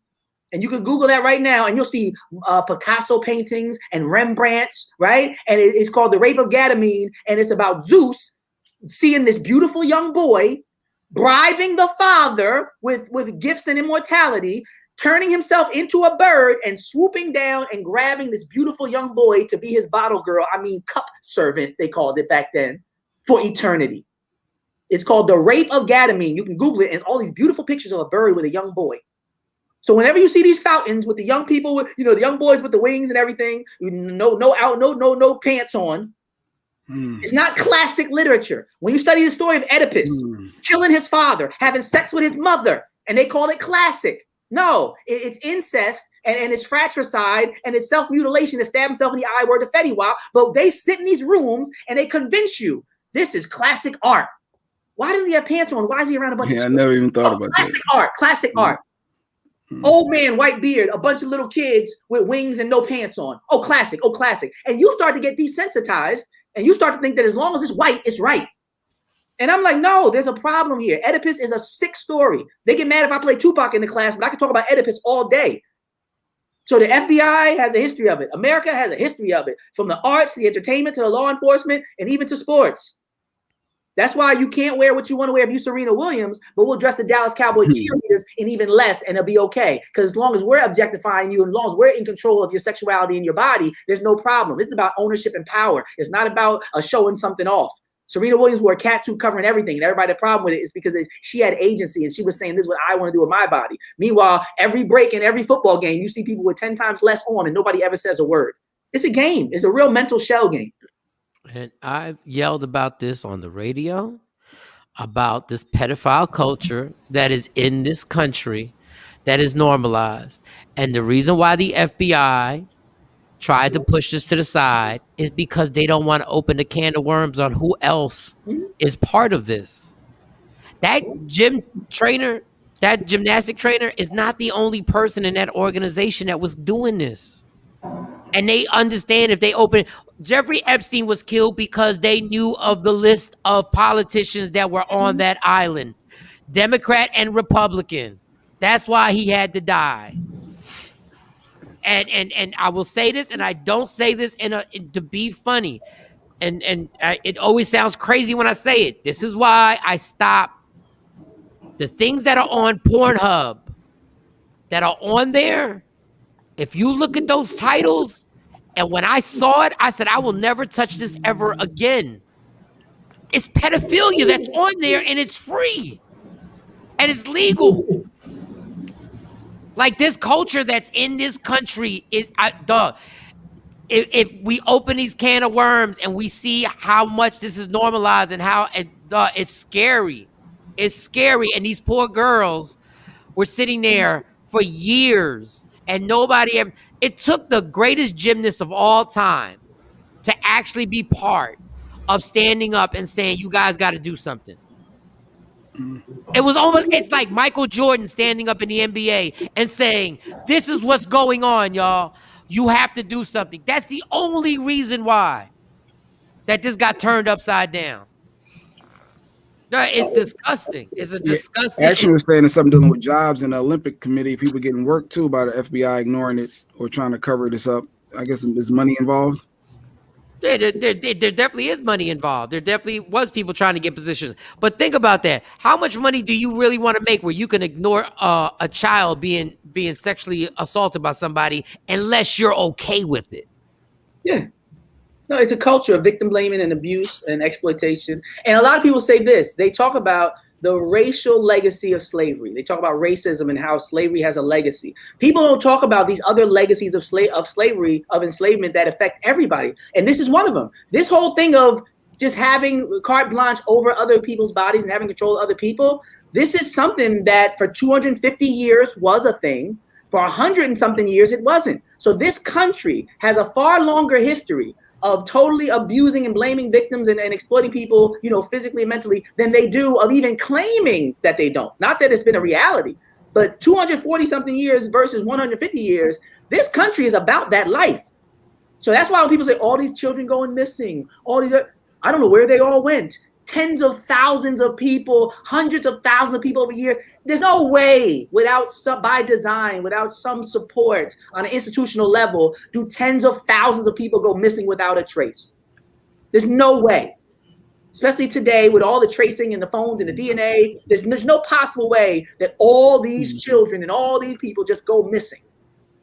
And you can Google that right now, and you'll see Picasso paintings and Rembrandts, right? And it's called the rape of Ganymede, and it's about Zeus seeing this beautiful young boy, bribing the father with gifts and immortality, turning himself into a bird and swooping down and grabbing this beautiful young boy to be his bottle girl. I mean, cup servant, they called it back then, for eternity. It's called the rape of Ganymede. You can Google it, and it's all these beautiful pictures of a bird with a young boy. So whenever you see these fountains with the young people, with the young boys with the wings and everything, no pants on. It's not classic literature. When you study the story of Oedipus killing his father, having sex with his mother, and they call it classic. No, it's incest and it's fratricide and it's self-mutilation to stab himself in the eye word of Fetty Wap. But they sit in these rooms and they convince you this is classic art. Why does he have pants on? Why is he around a bunch of I never even thought about that. Classic art. Old man, white beard, a bunch of little kids with wings and no pants on. Oh, classic. And you start to get desensitized. And you start to think that as long as it's white, it's right. And I'm like, no, there's a problem here. Oedipus is a sick story. They get mad if I play Tupac in the class, but I can talk about Oedipus all day. So the FBI has a history of it. America has a history of it. From the arts, the entertainment, to the law enforcement, and even to sports. That's why you can't wear what you want to wear if you're Serena Williams, but we'll dress the Dallas Cowboy cheerleaders in even less, and it'll be okay. Because as long as we're objectifying you, and as long as we're in control of your sexuality and your body, there's no problem. This is about ownership and power. It's not about showing something off. Serena Williams wore a catsuit covering everything, and everybody had a problem with it is because she had agency, and she was saying, this is what I want to do with my body. Meanwhile, every break in every football game, you see people with 10 times less on, and nobody ever says a word. It's a game. It's a real mental shell game. And I've yelled about this on the radio, about this pedophile culture that is in this country, that is normalized. And the reason why the FBI tried to push this to the side is because they don't want to open a can of worms on who else is part of this. That gymnastic trainer is not the only person in that organization that was doing this. And they understand if they open, Jeffrey Epstein was killed because they knew of the list of politicians that were on that island, Democrat and Republican. That's why he had to die. And I will say this, and I don't say this to be funny, and it always sounds crazy when I say it. This is why I stop the things that are on Pornhub, that are on there. If you look at those titles, and when I saw it, I said, I will never touch this ever again. It's pedophilia that's on there, and it's free. And it's legal. Like this culture that's in this country, if we open these can of worms and we see how much this is normalized and how it's scary. It's scary. And these poor girls were sitting there for years and nobody ever. It took the greatest gymnast of all time to actually be part of standing up and saying, you guys got to do something. It was almost, it's like Michael Jordan standing up in the NBA and saying, this is what's going on, y'all. You have to do something. That's the only reason why that this got turned upside down. No, it's disgusting. It's a disgusting. Actually, was saying it's something dealing with jobs in the Olympic Committee. People getting work too by the FBI ignoring it or trying to cover this up. I guess there's money involved. Yeah, there definitely is money involved. There definitely was people trying to get positions. But think about that. How much money do you really want to make where you can ignore a child being sexually assaulted by somebody unless you're okay with it? Yeah. No, it's a culture of victim blaming and abuse and exploitation. And a lot of people say this. They talk about the racial legacy of slavery. They talk about racism and how slavery has a legacy. People don't talk about these other legacies of slavery, of enslavement that affect everybody. And this is one of them. This whole thing of just having carte blanche over other people's bodies and having control of other people, this is something that for 250 years was a thing. For 100 and something years, it wasn't. So this country has a far longer history of totally abusing and blaming victims and exploiting people, physically and mentally, than they do of even claiming that they don't. Not that it's been a reality, but 240 something years versus 150 years, this country is about that life. So that's why when people say all these children going missing, I don't know where they all went. Tens of thousands of people, hundreds of thousands of people over years. There's no way by design, without some support on an institutional level, do tens of thousands of people go missing without a trace. There's no way. Especially today with all the tracing and the phones and the DNA, there's no possible way that all these children and all these people just go missing.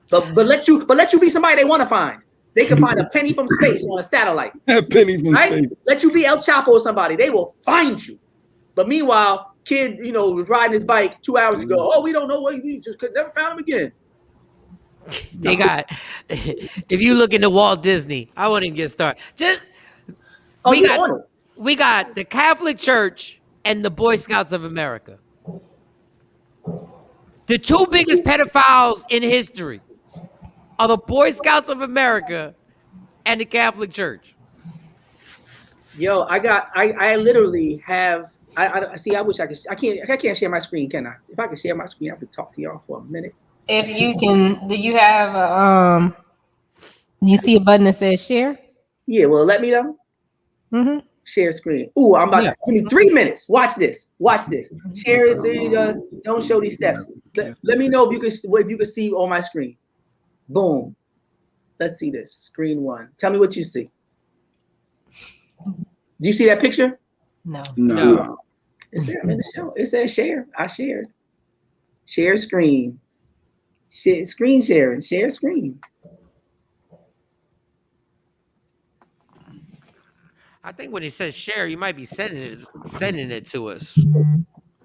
But let you be somebody they want to find. They can find a penny from space on a satellite. A penny from space. Let you be El Chapo or somebody. They will find you. But meanwhile, kid, was riding his bike 2 hours ago. Oh, we don't know what we just could never found him again. They got. If you look into Walt Disney, I won't even get started. We got the Catholic Church and the Boy Scouts of America. The two biggest pedophiles in history are the Boy Scouts of America and the Catholic Church. Yo, I literally have, I see, I wish I could, I can't share my screen, can I? If I could share my screen, I could talk to y'all for a minute. If you can, do you have, you see a button that says share? Yeah, well, let me know. Mm-hmm. Share screen. Ooh, I'm about to give me 3 minutes. Watch this. Share it. Don't show these steps. Let me know if you can see on my screen. Boom. Let's see this. Screen one. Tell me what you see. Do you see that picture? No. It's there. I'm in the show. It says share. I shared. Share screen. Screen sharing. Share screen. I think when it says share, you might be sending it to us.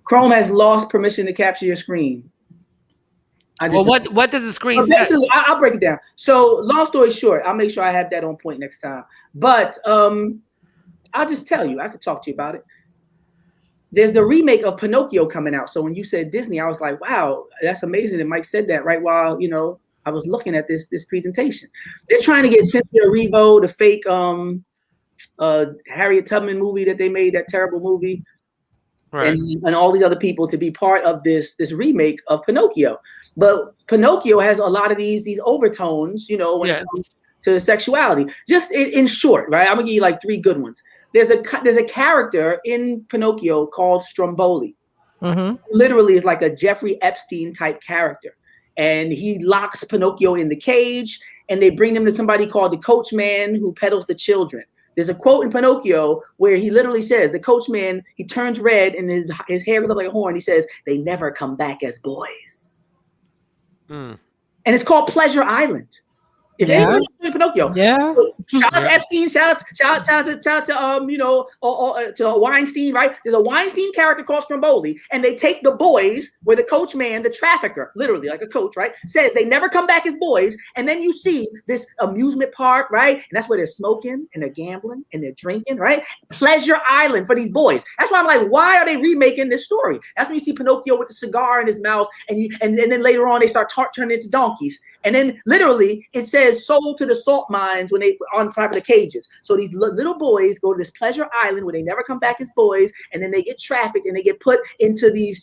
Chrome has lost permission to capture your screen. What does the screen say? Basically, I'll break it down. So long story short, I'll make sure I have that on point next time. But I'll just tell you, I could talk to you about it. There's the remake of Pinocchio coming out. So when you said Disney, I was like, wow, that's amazing that Mike said that right while, I was looking at this presentation. They're trying to get Cynthia Erivo, the fake Harriet Tubman movie that they made, that terrible movie, right, and all these other people to be part of this remake of Pinocchio. But Pinocchio has a lot of these overtones, when it comes to sexuality. Just in short, right? I'm gonna give you like 3 good ones. There's a character in Pinocchio called Stromboli. Mm-hmm. Literally is like a Jeffrey Epstein type character, and he locks Pinocchio in the cage, and they bring him to somebody called the coachman who peddles the children. There's a quote in Pinocchio where he literally says, the coachman, he turns red and his hair goes up like a horn. He says, they never come back as boys. And it's called Pleasure Island. If anybody knows Pinocchio, Shout out to Epstein. Shout out to Weinstein. Right? There's a Weinstein character called Stromboli, and they take the boys where the coach man, the trafficker, literally like a coach, right, says they never come back as boys, and then you see this amusement park, right, and that's where they're smoking and they're gambling and they're drinking, right? Pleasure Island for these boys. That's why I'm like, why are they remaking this story? That's when you see Pinocchio with the cigar in his mouth, and then later on they start turning into donkeys. And then literally it says sold to the salt mines when they on top of the cages. So these little boys go to this pleasure island where they never come back as boys, and then they get trafficked and they get put into these,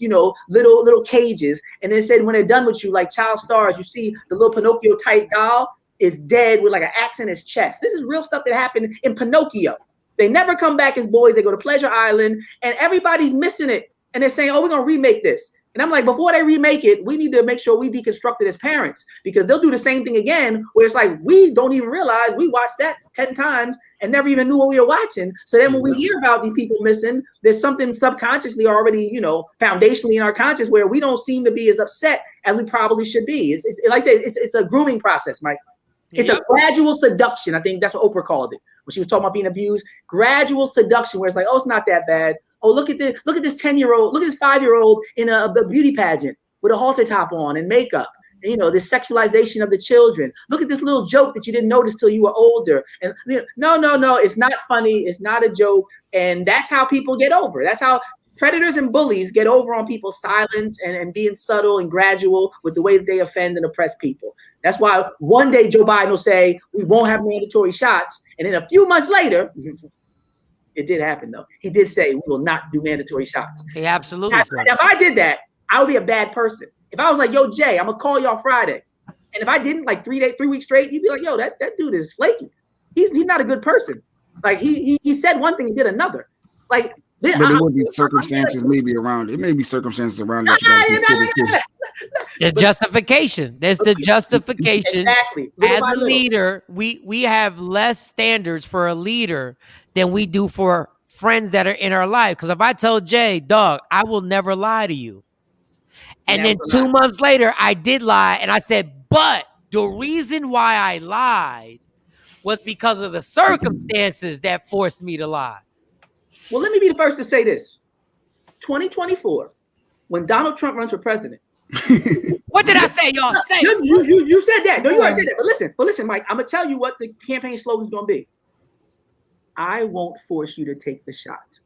little cages. And they said when they're done with you, like child stars, you see the little Pinocchio type doll is dead with like an axe in his chest. This is real stuff that happened in Pinocchio. They never come back as boys. They go to pleasure island and everybody's missing it. And they're saying, oh, we're going to remake this. And I'm like, before they remake it, we need to make sure we deconstruct it as parents, because they'll do the same thing again, where it's like, we don't even realize we watched that 10 times and never even knew what we were watching. So then when we hear about these people missing, there's something subconsciously already, foundationally in our conscious where we don't seem to be as upset as we probably should be. It's like I said, it's a grooming process, Mike. It's a gradual seduction. I think that's what Oprah called it when she was talking about being abused. Gradual seduction, where it's like, oh, it's not that bad. Oh, look at this 10-year-old, look at this 5-year-old in a beauty pageant with a halter top on and makeup. And, this sexualization of the children. Look at this little joke that you didn't notice till you were older. And no, it's not funny. It's not a joke. And that's how people get over. That's how predators and bullies get over on people's silence and being subtle and gradual with the way that they offend and oppress people. That's why one day Joe Biden will say, we won't have mandatory shots. And then a few months later, it did happen, though. He did say we will not do mandatory shots. He absolutely said. If I did that, I would be a bad person. If I was like, yo, Jay, I'm going to call y'all Friday. And if I didn't, like 3 weeks straight, you'd be like, yo, that dude is flaky. He's not a good person. Like, he said one thing, he did another. Like, but there would be circumstances maybe around. It may be circumstances around that. The justification. There's the justification. Exactly. As a leader, we have less standards for a leader than we do for friends that are in our life. Because if I tell Jay, dog, I will never lie to you. And then 2 months later, I did lie. And I said, but the reason why I lied was because of the circumstances that forced me to lie. Well, let me be the first to say this. 2024, when Donald Trump runs for president. What did I say, y'all? Say you said that. No, you already said that. But listen, Mike, I'm going to tell you what the campaign slogan is going to be. I won't force you to take the shot.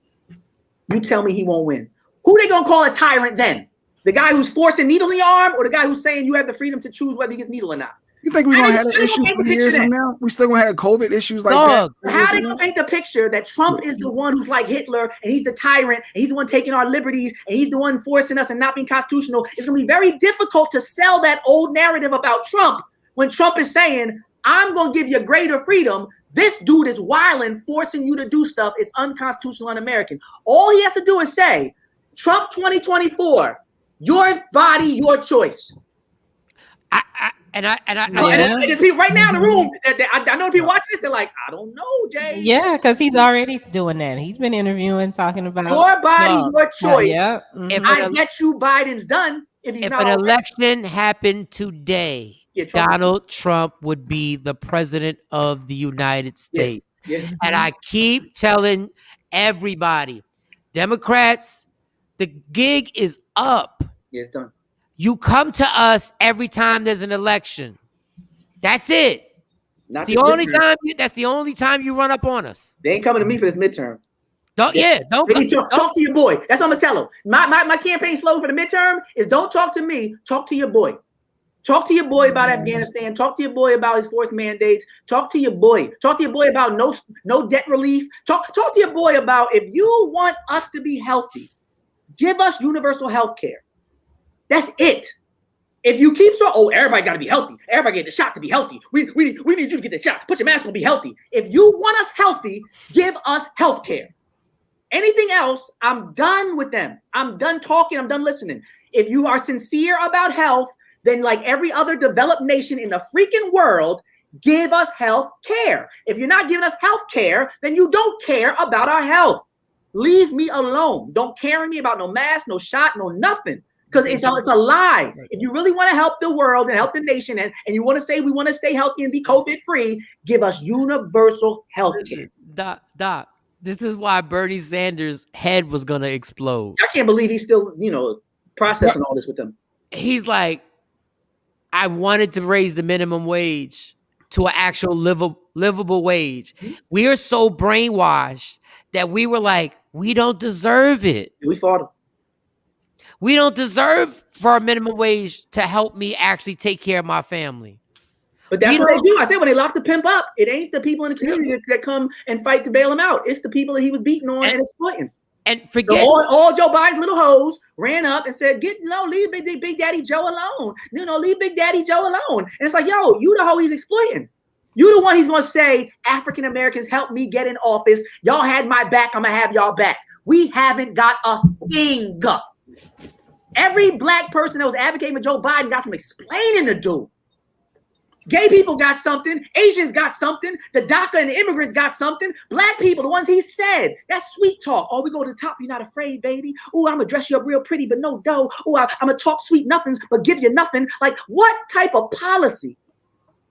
You tell me he won't win. Who they going to call a tyrant then? The guy who's forcing needle in your arm, or the guy who's saying you have the freedom to choose whether you get needle or not? You think we're gonna have an issue 3 years from now? We still gonna have COVID issues like that? How they gonna paint the picture that Trump is the one who's like Hitler and he's the tyrant and he's the one taking our liberties and he's the one forcing us and not being constitutional? It's gonna be very difficult to sell that old narrative about Trump when Trump is saying, I'm gonna give you greater freedom. This dude is wilding, forcing you to do stuff. It's unconstitutional, un-American. All he has to do is say, Trump 2024, your body, your choice. And there's people right now in the room I know people watching this. They're like, I don't know, Jay. Yeah, because he's already doing that. He's been interviewing, talking about your body, your choice. Yeah. Mm-hmm. I get you, Biden's done. If an election happened today, Donald Trump would be the president of the United States. Yes. And I keep telling everybody, Democrats, the gig is up. Yeah, it's done. You come to us every time there's an election. That's it. That's the only time you run up on us. They ain't coming to me for this midterm. Don't talk to your boy. That's what I'm gonna tell them. My campaign slogan for the midterm is don't talk to me, talk to your boy. Talk to your boy about Afghanistan. Talk to your boy about his forced mandates. Talk to your boy. Talk to your boy about no debt relief. Talk to your boy about if you want us to be healthy, give us universal health care. That's it. If you keep everybody got to be healthy. Everybody get the shot to be healthy. We need you to get the shot. Put your mask on, be healthy. If you want us healthy, give us health care. Anything else, I'm done with them. I'm done talking. I'm done listening. If you are sincere about health, then like every other developed nation in the freaking world, give us health care. If you're not giving us health care, then you don't care about our health. Leave me alone. Don't carry me about no mask, no shot, no nothing. Because it's a lie. If you really want to help the world and help the nation, and you want to say we want to stay healthy and be COVID free, give us universal health care. Doc, this is why Bernie Sanders' head was gonna explode. I can't believe he's still, processing all this with them. He's like, I wanted to raise the minimum wage to an actual livable wage. We are so brainwashed that we were like, we don't deserve it. We fought him. We don't deserve for a minimum wage to help me actually take care of my family. But that's what they do. I said when they lock the pimp up, it ain't the people in the community that come and fight to bail him out. It's the people that he was beating on and exploiting. And forget all Joe Biden's little hoes ran up and said, leave Big Daddy Joe alone. Leave Big Daddy Joe alone. And it's like, yo, you the hoe he's exploiting. You the one he's gonna say, African Americans help me get in office. Y'all had my back, I'm gonna have y'all back. We haven't got a thing. Every black person that was advocating for Joe Biden got some explaining to do. Gay people got something. Asians got something. The DACA and the immigrants got something. Black people, the ones he said, that's sweet talk. Oh, we go to the top. You're not afraid, baby. Oh, I'm going to dress you up real pretty, but no dough. Oh, I'm going to talk sweet nothings, but give you nothing. Like, what type of policy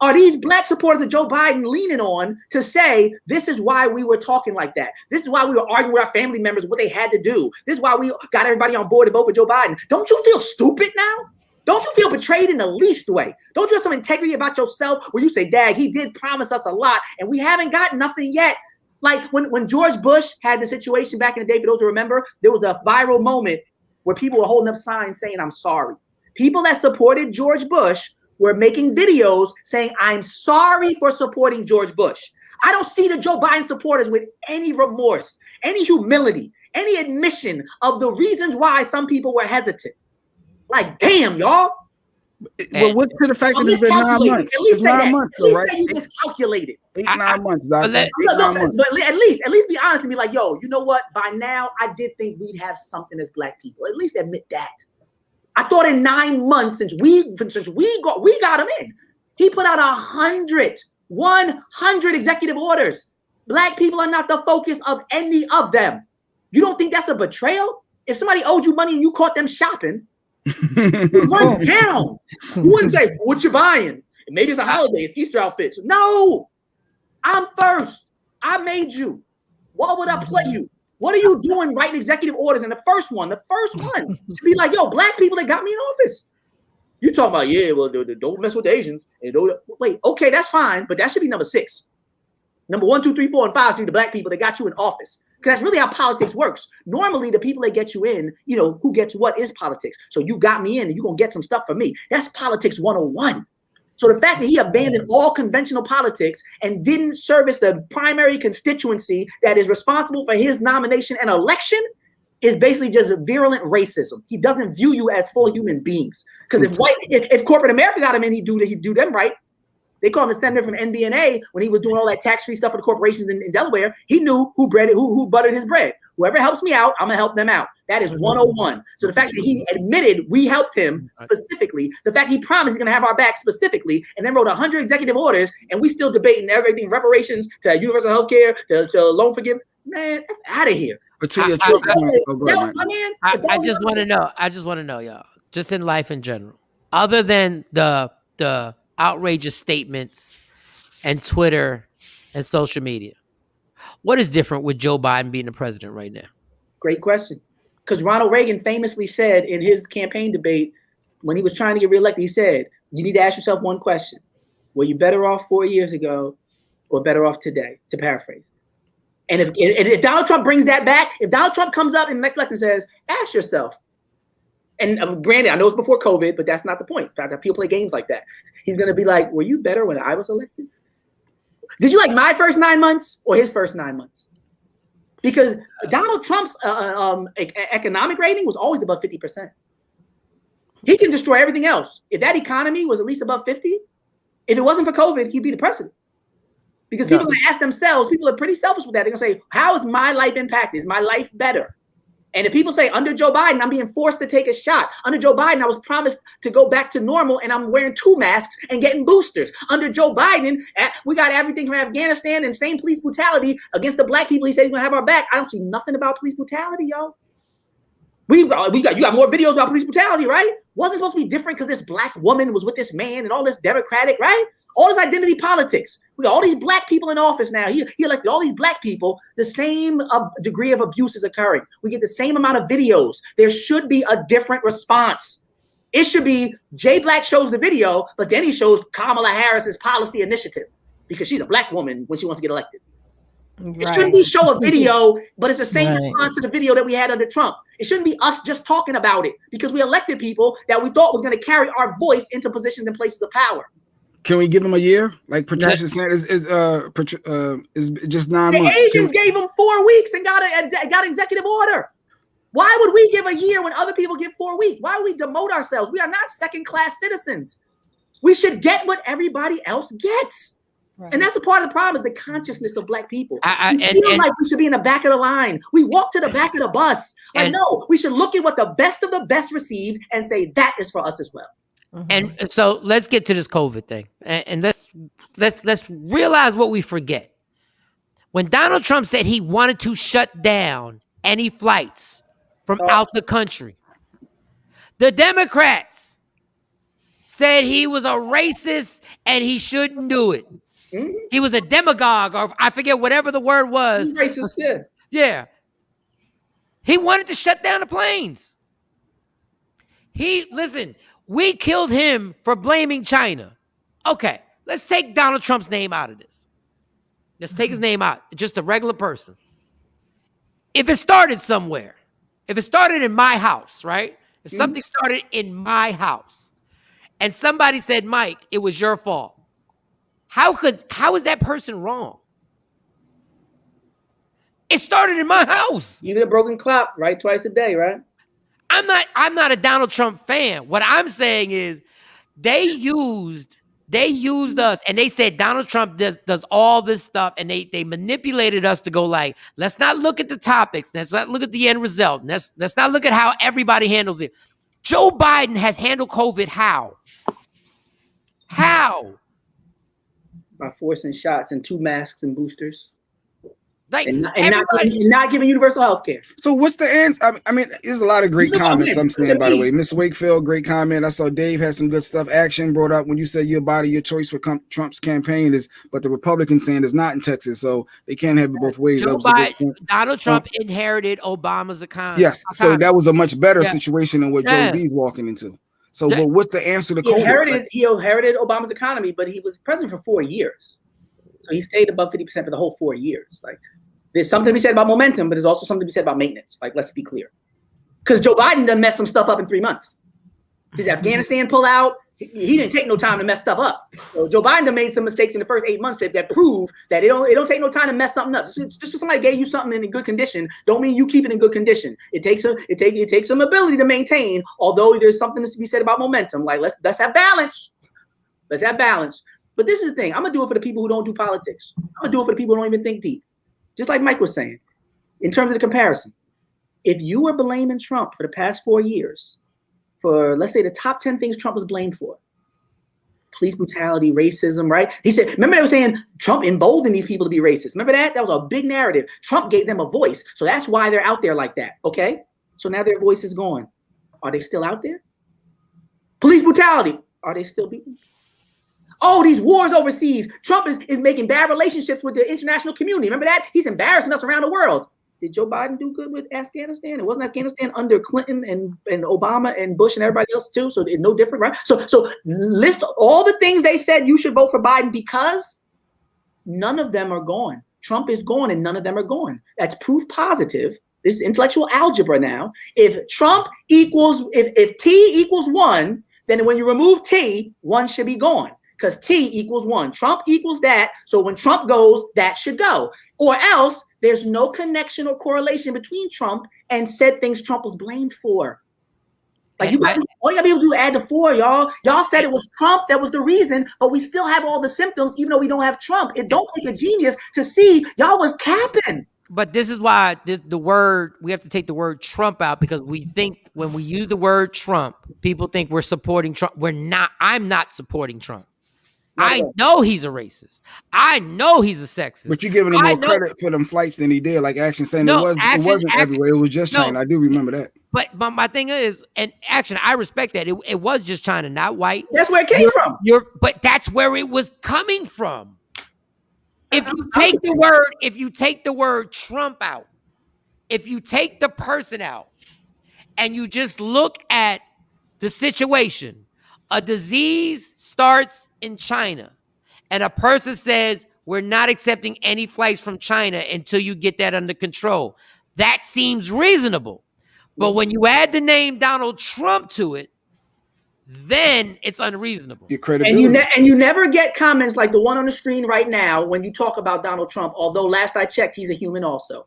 are these black supporters of Joe Biden leaning on to say, this is why we were talking like that? This is why we were arguing with our family members what they had to do. This is why we got everybody on board to vote for Joe Biden. Don't you feel stupid now? Don't you feel betrayed in the least way? Don't you have some integrity about yourself where you say, Dag, he did promise us a lot and we haven't got nothing yet? Like when George Bush had the situation back in the day, for those who remember, there was a viral moment where people were holding up signs saying, I'm sorry. People that supported George Bush were making videos saying, I'm sorry for supporting George Bush. I don't see the Joe Biden supporters with any remorse, any humility, any admission of the reasons why some people were hesitant. Like, damn, y'all. Well, what's to the fact that it's been 9 months? At least it's 9 months, though, right? Say you miscalculated. 9 months, Doc. But at least be honest and be like, yo, you know what? By now, I did think we'd have something as black people. At least admit that. I thought in 9 months since we got him in, he put out 100 executive orders. Black people are not the focus of any of them. You don't think that's a betrayal? If somebody owed you money and you caught them shopping, you run down. You wouldn't say, what you buying? Maybe it's a holiday, it's Easter outfits. No, I'm first. I made you. Why would I play you? What are you doing writing executive orders? And the first one to be like, yo, black people that got me in office. You talking about, yeah, well, don't mess with the Asians. And wait, okay, that's fine, but that should be number 6. Number 1, 2, 3, 4, and 5 should be the black people that got you in office. Because that's really how politics works. Normally, the people that get you in, who gets what is politics. So you got me in and you're going to get some stuff from me. That's politics 101. So the fact that he abandoned all conventional politics and didn't service the primary constituency that is responsible for his nomination and election is basically just virulent racism. He doesn't view you as full human beings. Because if corporate America got him in, he'd do them right. They call him the senator from NBNA when he was doing all that tax-free stuff for the corporations in Delaware. He knew who buttered his bread. Whoever helps me out, I'm going to help them out. That is 101. So the fact that he admitted we helped him specifically, the fact he promised he's going to have our back specifically, and then wrote 100 executive orders, and we still debating everything, reparations to universal health care, to loan forgiveness. Man, out of here. I just want to know, y'all, just in life in general, other than the outrageous statements and Twitter and social media, what is different with Joe Biden being the president right now? Great question. Because Ronald Reagan famously said in his campaign debate, when he was trying to get reelected, he said, you need to ask yourself one question. Were you better off 4 years ago or better off today? To paraphrase. And if Donald Trump brings that back, if Donald Trump comes up in the next election and says, ask yourself, and granted, I know it's before COVID, but that's not the point. People play games like that. He's going to be like, were you better when I was elected? Did you like my first 9 months or his first 9 months? Because Donald Trump's economic rating was always above 50%. He can destroy everything else. If that economy was at least above 50, if it wasn't for COVID, he'd be the president. Because people are going to ask themselves, people are pretty selfish with that. They're going to say, how is my life impacted? Is my life better? And if people say, under Joe Biden, I'm being forced to take a shot. Under Joe Biden, I was promised to go back to normal, and I'm wearing 2 masks and getting boosters. Under Joe Biden, we got everything from Afghanistan and same police brutality against the black people. He said he's going to have our back. I don't see nothing about police brutality, yo. You got more videos about police brutality, right? Wasn't supposed to be different because this black woman was with this man and all this Democratic, right? All this identity politics. We got all these black people in office now. He elected all these black people. The same degree of abuse is occurring. We get the same amount of videos. There should be a different response. It should be Jay Black shows the video, but then he shows Kamala Harris's policy initiative because she's a black woman when she wants to get elected. It shouldn't be show a video, but it's the same response to the video that we had under Trump. It shouldn't be us just talking about it because we elected people that we thought was going to carry our voice into positions and places of power. Can we give him a year? Like Patricia said, is just 9 months. The Asians gave him 4 weeks and got executive order. Why would we give a year when other people give 4 weeks? Why would we demote ourselves? We are not second-class citizens. We should get what everybody else gets. Right. And that's a part of the problem is the consciousness of black people. We feel like we should be in the back of the line. We walk to the back of the bus. Like, no, we should look at what the best of the best received and say that is for us as well. And so let's get to this COVID thing. And let's realize what we forget. When Donald Trump said he wanted to shut down any flights from out the country, the Democrats said he was a racist and he shouldn't do it. Mm-hmm. He was a demagogue, or I forget whatever the word was. He's racist, yeah. Yeah. He wanted to shut down the planes. Listen, we killed him for blaming China. Okay, let's take Donald Trump's name out of this. Let's take his name out. Just a regular person. If it started somewhere, if it started in my house, right? If something started in my house and somebody said, Mike, it was your fault. How is that person wrong? It started in my house. You get a broken clock, right? Twice a day, right? I'm not a Donald Trump fan. What I'm saying is they used us and they said Donald Trump does all this stuff and they manipulated us to go like, let's not look at the topics. Let's not look at the end result. Let's not look at how everybody handles it. Joe Biden has handled COVID how? How? By forcing shots and 2 masks and boosters. Like, and not giving universal health care. So what's the answer? I mean, there's a lot of great comments I'm saying, by the way. Miss Wakefield, great comment. I saw Dave had some good stuff. Action brought up when you said your body, your choice for Trump's campaign is, but the Republicans saying it's not in Texas, so they can't have it both ways. Donald Trump inherited Obama's economy. Yes, so that was a much better situation than what Joe B's walking into. So, but what's the answer to COVID? He inherited Obama's economy, but he was president for 4 years. So he stayed above 50% for the whole 4 years. Like, there's something to be said about momentum, but there's also something to be said about maintenance. Like, let's be clear. Because Joe Biden done messed some stuff up in 3 months. His Afghanistan pullout, he didn't take no time to mess stuff up. So Joe Biden done made some mistakes in the first 8 months that prove that it don't take no time to mess something up. Just because somebody gave you something in good condition, don't mean you keep it in good condition. It takes some ability to maintain, although there's something to be said about momentum. Like, let's have balance. Let's have balance. But this is the thing. I'm going to do it for the people who don't do politics. I'm going to do it for the people who don't even think deep. Just like Mike was saying, in terms of the comparison, if you were blaming Trump for the past 4 years, for let's say the top 10 things Trump was blamed for, police brutality, racism, right? He said, remember they were saying Trump emboldened these people to be racist. Remember that? That was a big narrative. Trump gave them a voice. So that's why they're out there like that. Okay. So now their voice is gone. Are they still out there? Police brutality. Are they still beaten? Oh, these wars overseas. Trump is making bad relationships with the international community. Remember that? He's embarrassing us around the world. Did Joe Biden do good with Afghanistan? It wasn't Afghanistan under Clinton and Obama and Bush and everybody else too. So it's no different, right? So list all the things they said you should vote for Biden because none of them are gone. Trump is gone and none of them are gone. That's proof positive. This is intellectual algebra now. If if T equals 1, then when you remove T, 1 should be gone. Because T equals 1. Trump equals that. So when Trump goes, that should go. Or else there's no connection or correlation between Trump and said things Trump was blamed for. Like all you gotta be able to do is add the 4, y'all. Y'all said it was Trump that was the reason, but we still have all the symptoms, even though we don't have Trump. It don't take a genius to see y'all was capping. But this is why we have to take the word Trump out, because we think when we use the word Trump, people think we're supporting Trump. We're not. I'm not supporting Trump. I know he's a racist. I know he's a sexist. But you're giving him more credit for them flights than he did. Like Action saying it wasn't everywhere. It was just China. I do remember that. But my thing is, and Action, I respect that. It was just China, not white. That's where it came from. But that's where it was coming from. If you take the word Trump out, if you take the person out, and you just look at the situation, a disease starts in China, and a person says, we're not accepting any flights from China until you get that under control. That seems reasonable. But when you add the name Donald Trump to it, then it's unreasonable. Your credibility. And you never get comments like the one on the screen right now when you talk about Donald Trump, although last I checked, he's a human also.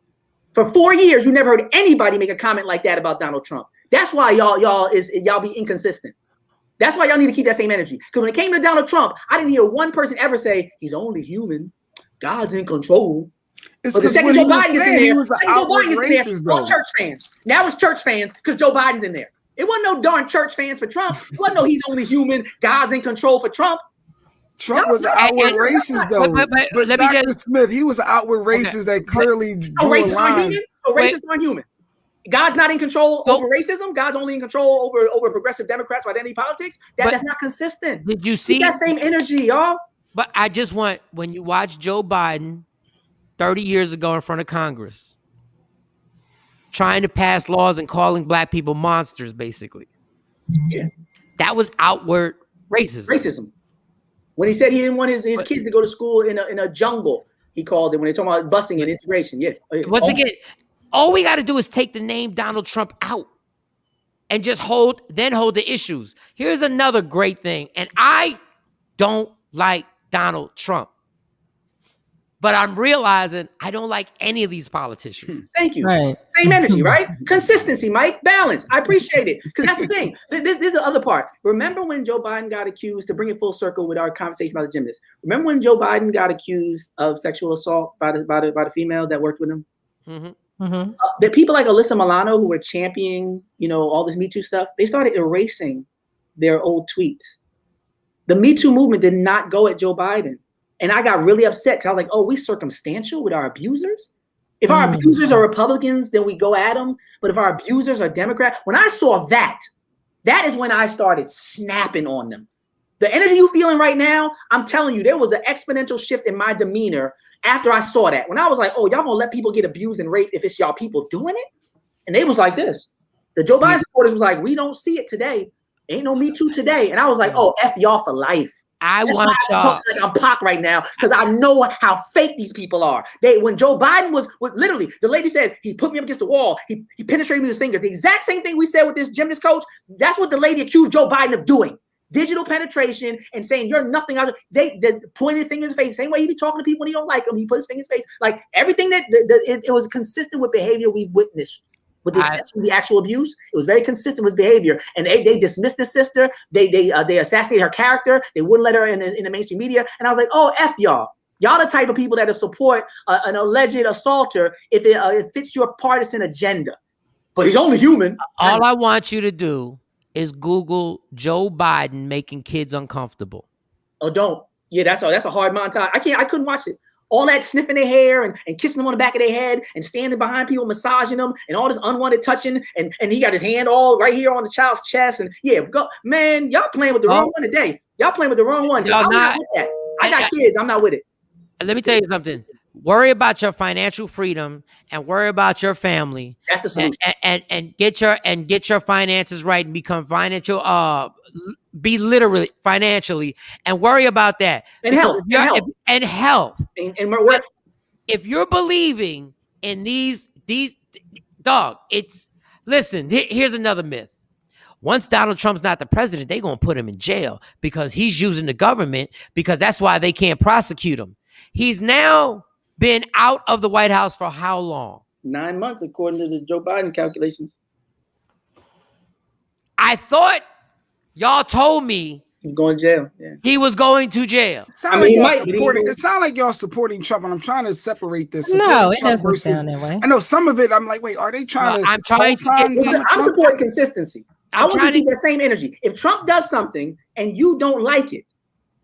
For 4 years, you never heard anybody make a comment like that about Donald Trump. That's why y'all be inconsistent. That's why y'all need to keep that same energy. Because when it came to Donald Trump, I didn't hear one person ever say he's only human. God's in control. It's because Joe Biden gets in there, he was an outward racist, all church fans. Now it's church fans because Joe Biden's in there. It wasn't no darn church fans for Trump. It wasn't no he's only human. God's in control for Trump. Trump was an outward racist, though. But Dr. Smith, he was an outward racist that clearly drew a line. Racists aren't human. God's not in control over racism. God's only in control over progressive Democrats with identity politics. That's not consistent. Did you see that same energy, y'all? But I just want, when you watch Joe Biden 30 years ago in front of Congress, trying to pass laws and calling black people monsters, basically. Yeah. That was outward racism. When he said he didn't want his kids to go to school in a jungle, he called it when they talking about busing and integration. Yeah. Once again, all we got to do is take the name Donald Trump out and just hold the issues. Here's another great thing. And I don't like Donald Trump, but I'm realizing I don't like any of these politicians. Thank you. Right. Same energy, right? Consistency, Mike. Balance. I appreciate it. Because that's the thing. This is the other part. Remember when Joe Biden got accused, to bring it full circle with our conversation about the gymnast, remember when Joe Biden got accused of sexual assault by the female that worked with him? Mm-hmm. Mm-hmm. The people like Alyssa Milano who were championing, all this Me Too stuff, they started erasing their old tweets. The Me Too movement did not go at Joe Biden. And I got really upset because I was like, oh, we circumstantial with our abusers? If our abusers are Republicans, then we go at them. But if our abusers are Democrats, when I saw that is when I started snapping on them. The energy you feeling right now, I'm telling you, there was an exponential shift in my demeanor after I saw that. When I was like, oh, y'all gonna let people get abused and raped if it's y'all people doing it? And they was like this. The Joe Biden supporters was like, we don't see it today. Ain't no Me Too today. And I was like, oh, F y'all for life. That's why I talk like I'm Pac right now, because I know how fake these people are. When Joe Biden was literally, the lady said, he put me up against the wall. He penetrated me with his fingers. The exact same thing we said with this gymnast coach. That's what the lady accused Joe Biden of doing. Digital penetration and saying you're nothing out of they pointed finger in his face. Same way he be talking to people when he don't like them. He put his finger in his face. Like everything it was consistent with behavior we witnessed. With the exception of the actual abuse, it was very consistent with behavior. And they dismissed the sister. They assassinated her character. They wouldn't let her in the mainstream media. And I was like, oh, F y'all. Y'all the type of people that will support an alleged assaulter if it fits your partisan agenda. But he's only human. All I want you to do is Google Joe Biden making kids uncomfortable. Oh, don't. Yeah, that's a hard montage. I couldn't watch it. All that sniffing their hair and kissing them on the back of their head and standing behind people, massaging them and all this unwanted touching. And he got his hand all right here on the child's chest. And man, y'all playing with the wrong one today. Y'all playing with the wrong one. I'm not with that. I got kids. I'm not with it. Let me tell you something. Worry about your financial freedom and worry about your family. That's the solution. And get your finances right and become be literally financially and worry about that. And health. If you're believing in these dog, here's another myth. Once Donald Trump's not the president, they're going to put him in jail because he's using the government, because that's why they can't prosecute him. He's now been out of the White House for how long? 9 months, according to the Joe Biden calculations. I thought y'all told me he was going to jail. Yeah. He was going to jail. It sounds like y'all supporting Trump, and I'm trying to separate this. No, it doesn't sound that way. I know some of it. I'm like, wait, are they trying to? I'm supporting consistency. I want you to keep the same energy. If Trump does something and you don't like it,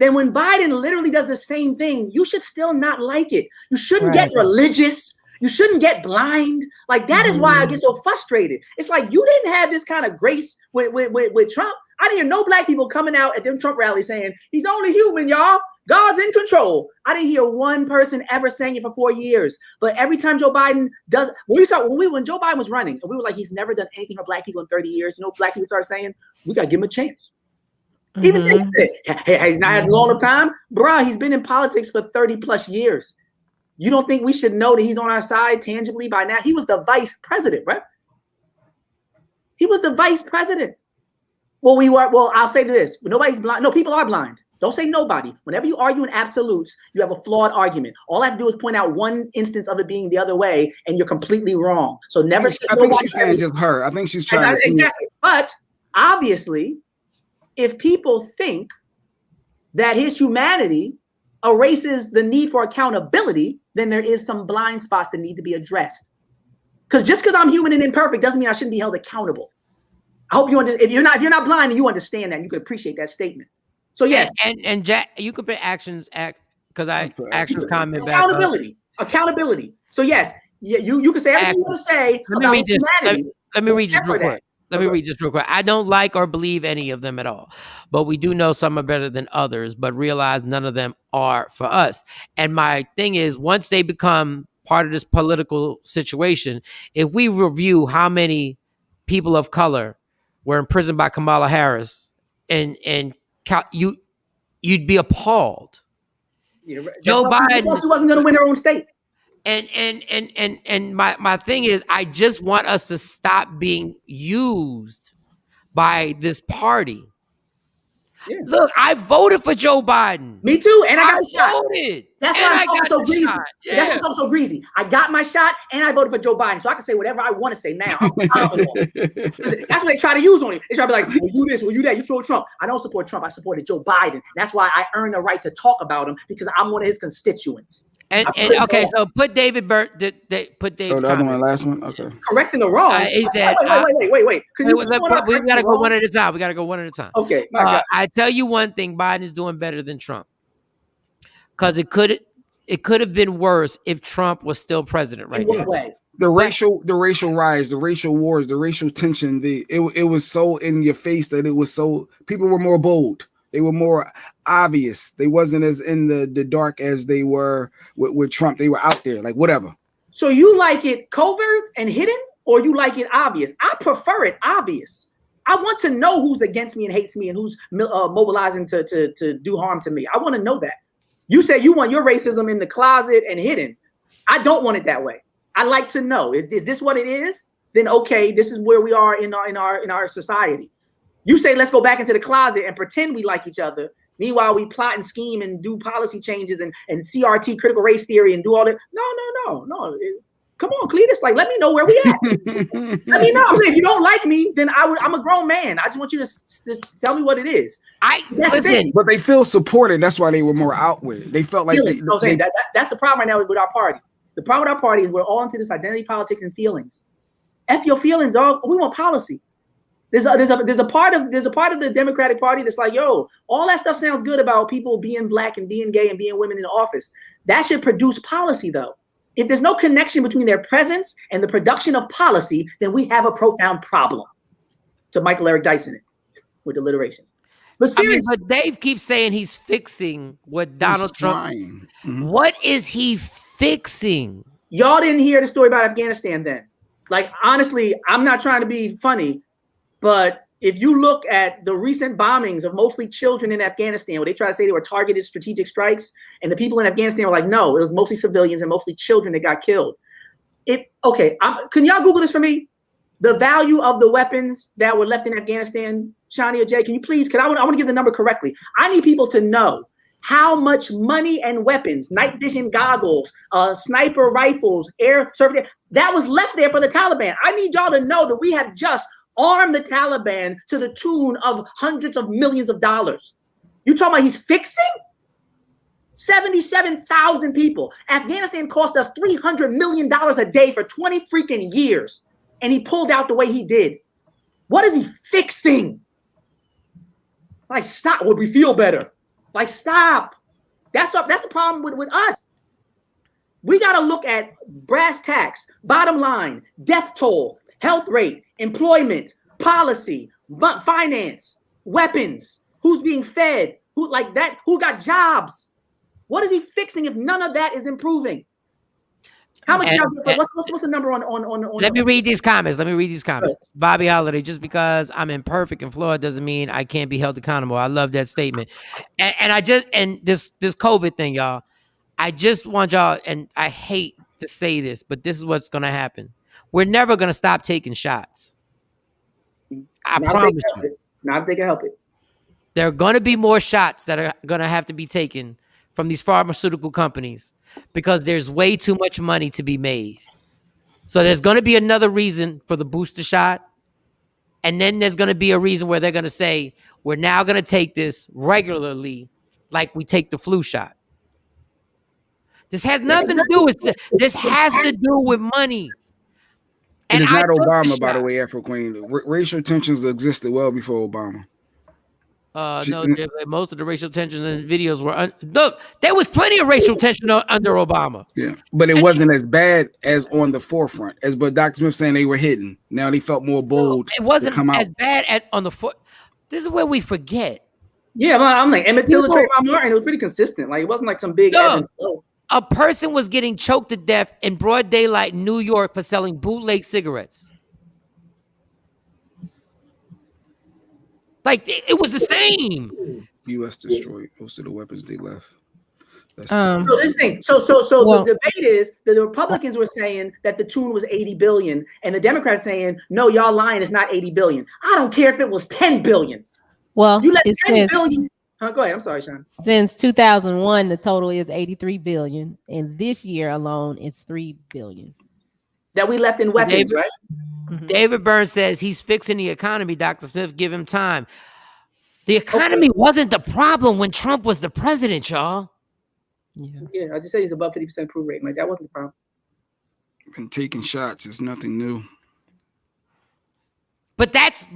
then when Biden literally does the same thing, you should still not like it. You shouldn't get religious. You shouldn't get blind. Like, that is why I get so frustrated. It's like, you didn't have this kind of grace with Trump. I didn't hear no black people coming out at them Trump rallies saying, he's only human, y'all. God's in control. I didn't hear one person ever saying it for 4 years. But every time Joe Biden does, when Joe Biden was running, and we were like, he's never done anything for black people in 30 years. You know, black people started saying, we got to give him a chance. Even they said, hey, he's not had long of time. Bruh, he's been in politics for 30 plus years. You don't think we should know that he's on our side tangibly by now? He was the vice president, right? He was the vice president. Well, I'll say this. Nobody's blind. No, people are blind. Don't say nobody. Whenever you argue in absolutes, you have a flawed argument. All I have to do is point out one instance of it being the other way, and you're completely wrong. So never. I think she's saying just her. I think she's trying to. Exactly. But obviously, if people think that his humanity erases the need for accountability, then there is some blind spots that need to be addressed. Because just because I'm human and imperfect doesn't mean I shouldn't be held accountable. I hope you understand. If you're not blind and you understand that, and you can appreciate that statement. So yes, and Jack, you could put actions because I action comment accountability. So yes, you can say everything you want to say about humanity. Let me read this real quick. Let me read this real quick. I don't like or believe any of them at all, but we do know some are better than others, but realize none of them are for us. And my thing is, once they become part of this political situation, if we review how many people of color were imprisoned by Kamala Harris, and you'd be appalled. Joe Biden, she wasn't going to win her own state. And my thing is, I just want us to stop being used by this party. Yeah. Look, I voted for Joe Biden. Me too, and I got shot. Voted. That's why I'm talking so greasy. Yeah. That's why I'm talking so greasy. I got my shot, and I voted for Joe Biden, so I can say whatever I want to say now. That's what they try to use on me. They try to be like, "Well, you this, well, you that, you support Trump." I don't support Trump. I supported Joe Biden. That's why I earned the right to talk about him, because I'm one of his constituents. And okay, so put David Burt. Put Dave's the other one, last one. Okay, correcting the wrong. He said, "Wait. We gotta go one at a time. We gotta go one at a time." Okay. I tell you one thing: Biden is doing better than Trump, because it could have been worse if Trump was still president right now. In what way? The racial rise, the racial wars, the racial tension. It was so in your face that it was so people were more bold. They were more obvious. They wasn't as in the dark as they were with Trump. They were out there, like whatever. So you like it covert and hidden, or you like it obvious? I prefer it obvious. I want to know who's against me and hates me and who's mobilizing to do harm to me. I want to know that. You say you want your racism in the closet and hidden. I don't want it that way. I like to know. Is this what it is? Then okay, this is where we are in our society. You say, let's go back into the closet and pretend we like each other. Meanwhile, we plot and scheme and do policy changes and CRT, critical race theory, and do all that. No. Come on, Cletus. Like, let me know where we at. Let me know. I'm saying, if you don't like me, then I'm a grown man. I just want you to tell me what it is. But they feel supported. That's why they were more out with it. They felt like that's the problem right now with our party. The problem with our party is we're all into this identity politics and feelings. F your feelings, dog. We want policy. There's a part of the Democratic Party that's like, yo, all that stuff sounds good about people being black and being gay and being women in the office. That should produce policy, though. If there's no connection between their presence and the production of policy, then we have a profound problem. To Michael Eric Dyson with alliteration. But seriously, but Dave keeps saying he's fixing what Donald Trump. Mm-hmm. What is he fixing? Y'all didn't hear the story about Afghanistan then. Like, honestly, I'm not trying to be funny, but if you look at the recent bombings of mostly children in Afghanistan, where they try to say they were targeted strategic strikes, and the people in Afghanistan were like, no, it was mostly civilians and mostly children that got killed. Can y'all Google this for me? The value of the weapons that were left in Afghanistan, Shani or Jay, can you please? I want to give the number correctly. I need people to know how much money and weapons, night vision goggles, sniper rifles, air surface, that was left there for the Taliban. I need y'all to know that we have just armed the Taliban to the tune of hundreds of millions of dollars. You talking about he's fixing? 77,000 people. Afghanistan cost us $300 million a day for 20 freaking years. And he pulled out the way he did. What is he fixing? Like, stop. Would we feel better? Like, stop. That's the problem with us. We got to look at brass tacks, bottom line, death toll, health rate, employment, policy, finance, weapons, who's being fed, who got jobs. What is he fixing if none of that is improving? How much? What's the number on? Let me read these comments. Bobby Holiday, just because I'm imperfect and flawed doesn't mean I can't be held accountable. I love that statement. And this COVID thing, y'all. I just want y'all, and I hate to say this, but this is what's going to happen. We're never going to stop taking shots. I promise you. Not if they can help it. There are going to be more shots that are going to have to be taken from these pharmaceutical companies because there's way too much money to be made. So there's going to be another reason for the booster shot. And then there's going to be a reason where they're going to say, we're now going to take this regularly like we take the flu shot. This has nothing to do with this. Has to do with money. And it's not Obama, by the way, Afro Queen. Racial tensions existed well before Obama. No, most of the racial tensions in videos were look. There was plenty of racial tension under Obama. Yeah, but it wasn't as bad as on the forefront. But Dr. Smith saying they were hidden. Now they felt more bold. It wasn't as bad on the foot. This is where we forget. Yeah, I'm like Emmett Till, Trayvon Martin. It was pretty consistent. Like it wasn't like some big. A person was getting choked to death in broad daylight in New York for selling bootleg cigarettes. Like it was the same. U.S. destroyed most of the weapons they left. So this thing. So the debate is that the Republicans were saying that the tune was 80 billion, and the Democrats saying no, y'all lying. It's not 80 billion. I don't care if it was 10 billion. Well, you let 10 billion. Go ahead. I'm sorry, Shawn. Since 2001, the total is 83 billion, and this year alone, it's 3 billion that we left in weapons, right? Mm-hmm. David Burns says he's fixing the economy. Dr. Smith, give him time. The economy wasn't the problem when Trump was the president, y'all. Yeah, I just said he's above 50% approval rate. Like that wasn't the problem. Been taking shots. It's nothing new. But that's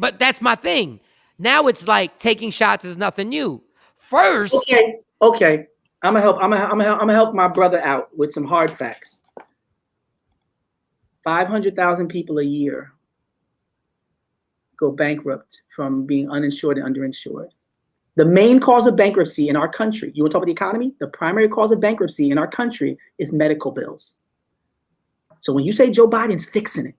my thing. Now it's like taking shots is nothing new. First, okay. I'm gonna help my brother out with some hard facts. 500,000 people a year go bankrupt from being uninsured and underinsured. The main cause of bankruptcy in our country, you want to talk about the economy? The primary cause of bankruptcy in our country is medical bills. So when you say Joe Biden's fixing it,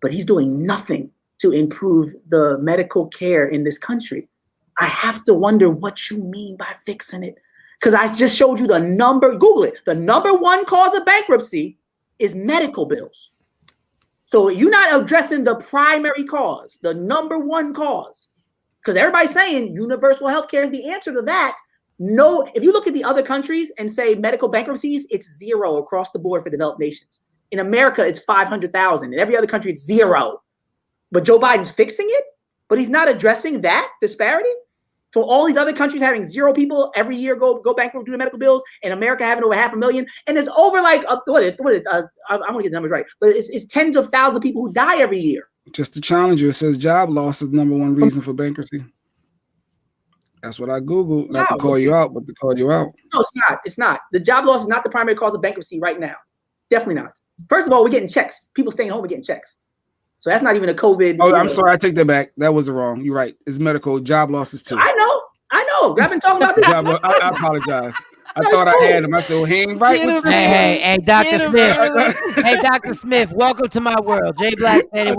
but he's doing nothing to improve the medical care in this country, I have to wonder what you mean by fixing it. Because I just showed you the number, Google it. The number one cause of bankruptcy is medical bills. So you're not addressing the primary cause, the number one cause. Because everybody's saying universal health care is the answer to that. No, if you look at the other countries and say medical bankruptcies, it's zero across the board for developed nations. In America, it's 500,000. In every other country, it's zero. But Joe Biden's fixing it, but he's not addressing that disparity. So all these other countries having zero people every year go bankrupt due to medical bills, and America having over 500,000, and there's over like I want to get the numbers right, but it's tens of thousands of people who die every year. Just to challenge you, it says job loss is number one reason for bankruptcy. That's what I Googled, not to call you out, but to call you out. No, it's not. It's not. The job loss is not the primary cause of bankruptcy right now. Definitely not. First of all, we're getting checks. People staying home are getting checks. So that's not even a COVID. Oh, I'm sorry. I take that back. That was wrong. You're right. It's medical. Job losses too. I know. I've been talking about this. I apologize. I thought I had him. I said, well, he ain't right with this. Hey, Dr. Smith. Hey, Dr. Smith, welcome to my world. Jay Black said it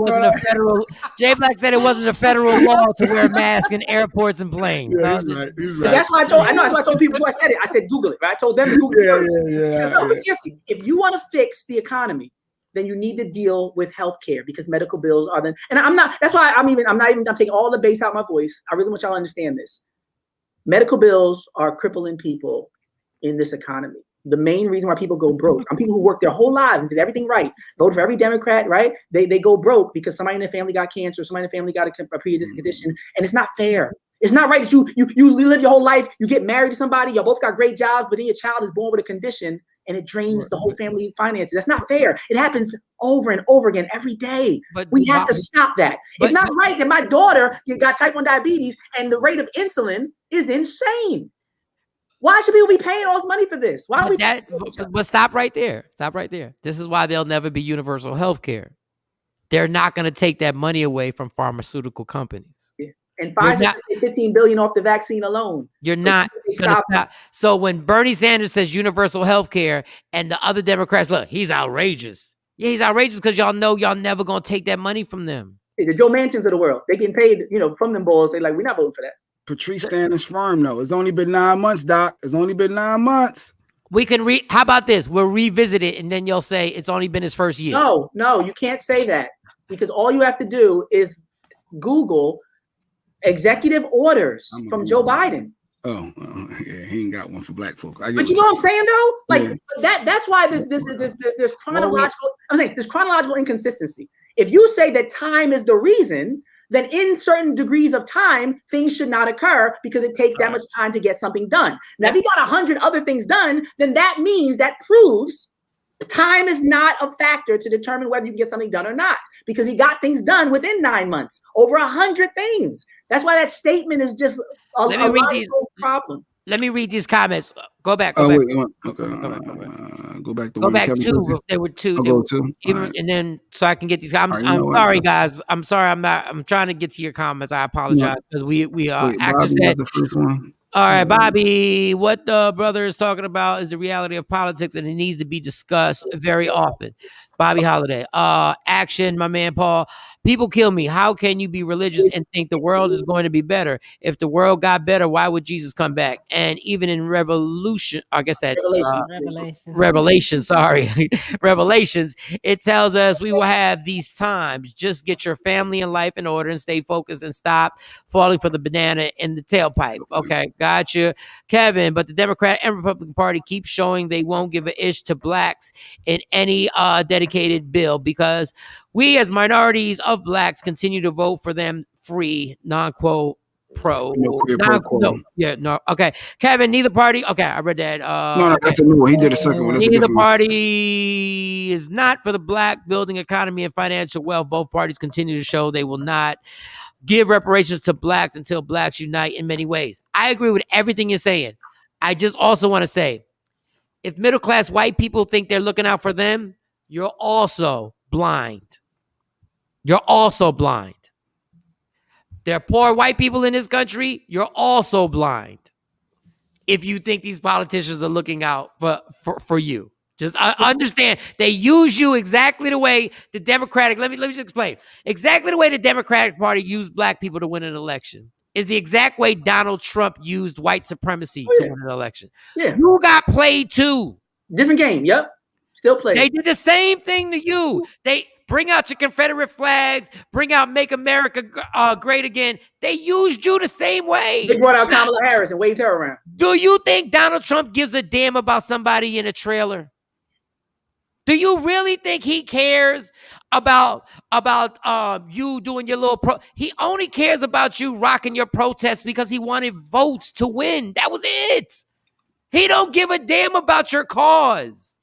wasn't a federal law to wear masks in airports and planes. Yeah, he's right. He's right. That's why I told people before I said it. I said Google it. Right? I told them to Google it. Yeah. No, but seriously, if you want to fix the economy, then you need to deal with healthcare because medical bills are then. And I'm not. That's why I'm taking all the bass out of my voice. I really want y'all to understand this. Medical bills are crippling people in this economy. The main reason why people go broke are people who worked their whole lives and did everything right, voted for every Democrat, right? They go broke because somebody in their family got cancer, somebody in their family got a pre-existing condition, and it's not fair. It's not right that you live your whole life, you get married to somebody, y'all both got great jobs, but then your child is born with a condition, and it drains the whole family finances. That's not fair. It happens over and over again every day. But we have to stop that. It's not right that my daughter got type 1 diabetes and the rate of insulin is insane. Why should people be paying all this money for this? Why are we? But stop right there. Stop right there. This is why there'll never be universal health care. They're not going to take that money away from pharmaceutical companies. Yeah. And Pfizer is $15 billion off the vaccine alone. You're not going to stop. So when Bernie Sanders says universal health care and the other Democrats, look, he's outrageous. Yeah, he's outrageous because y'all know y'all never going to take that money from them. Hey, the Joe Manchins of the world, they getting paid, from them balls. They're like, we're not voting for that. Patrice Stanton's firm, though. It's only been 9 months, Doc. It's only been 9 months. We can how about this? We'll revisit it, and then you'll say it's only been his first year. No, you can't say that because all you have to do is Google executive orders from Joe Biden. Oh, yeah, he ain't got one for black folk. But you know what I'm saying, though? Like that's why there's chronological. I'm saying there's chronological inconsistency. If you say that time is the reason, then in certain degrees of time, things should not occur because it takes that much time to get something done. Now, if he got 100 other things done, then that proves time is not a factor to determine whether you can get something done or not, because he got things done within 9 months, over 100 things. That's why that statement is just a problem. Let me read these comments. Go back. Go back. Go back two. There were two. And then so I can get these. I'm sorry, guys. I'm sorry. I'm trying to get to your comments. I apologize because we actors said. All right, Bobby, what the brother is talking about is the reality of politics, and it needs to be discussed very often. Bobby Holiday. Action, my man Paul. People kill me. How can you be religious and think the world is going to be better? If the world got better, why would Jesus come back? And even in Revolution, I guess that's Revelations, it tells us we will have these times. Just get your family and life in order and stay focused and stop falling for the banana in the tailpipe. Okay, gotcha. Kevin, but the Democrat and Republican Party keep showing they won't give a ish to blacks in any dedicated bill because we as minorities of blacks continue to vote for them free, non-quote pro. Okay. Kevin, neither party. Okay, I read that. No, that's a new one. He did a second one. Neither party is not for the black building economy and financial wealth. Both parties continue to show they will not give reparations to blacks until blacks unite in many ways. I agree with everything you're saying. I just also want to say, if middle-class white people think they're looking out for them, you're also blind. You're also blind. There are poor white people in this country. You're also blind. If you think these politicians are looking out for you, just understand they use you exactly the way the Democratic. Let me just explain. Exactly the way the Democratic Party used black people to win an election is the exact way Donald Trump used white supremacy to win an election. Yeah, you got played too. Different game. Yep, still played. They did the same thing to you. They bring out your Confederate flags, bring out Make America Great Again. They used you the same way. They brought out Kamala Harris and waved her around. Do you think Donald Trump gives a damn about somebody in a trailer? Do you really think he cares about you doing your little He only cares about you rocking your protest because he wanted votes to win. That was it. He don't give a damn about your cause.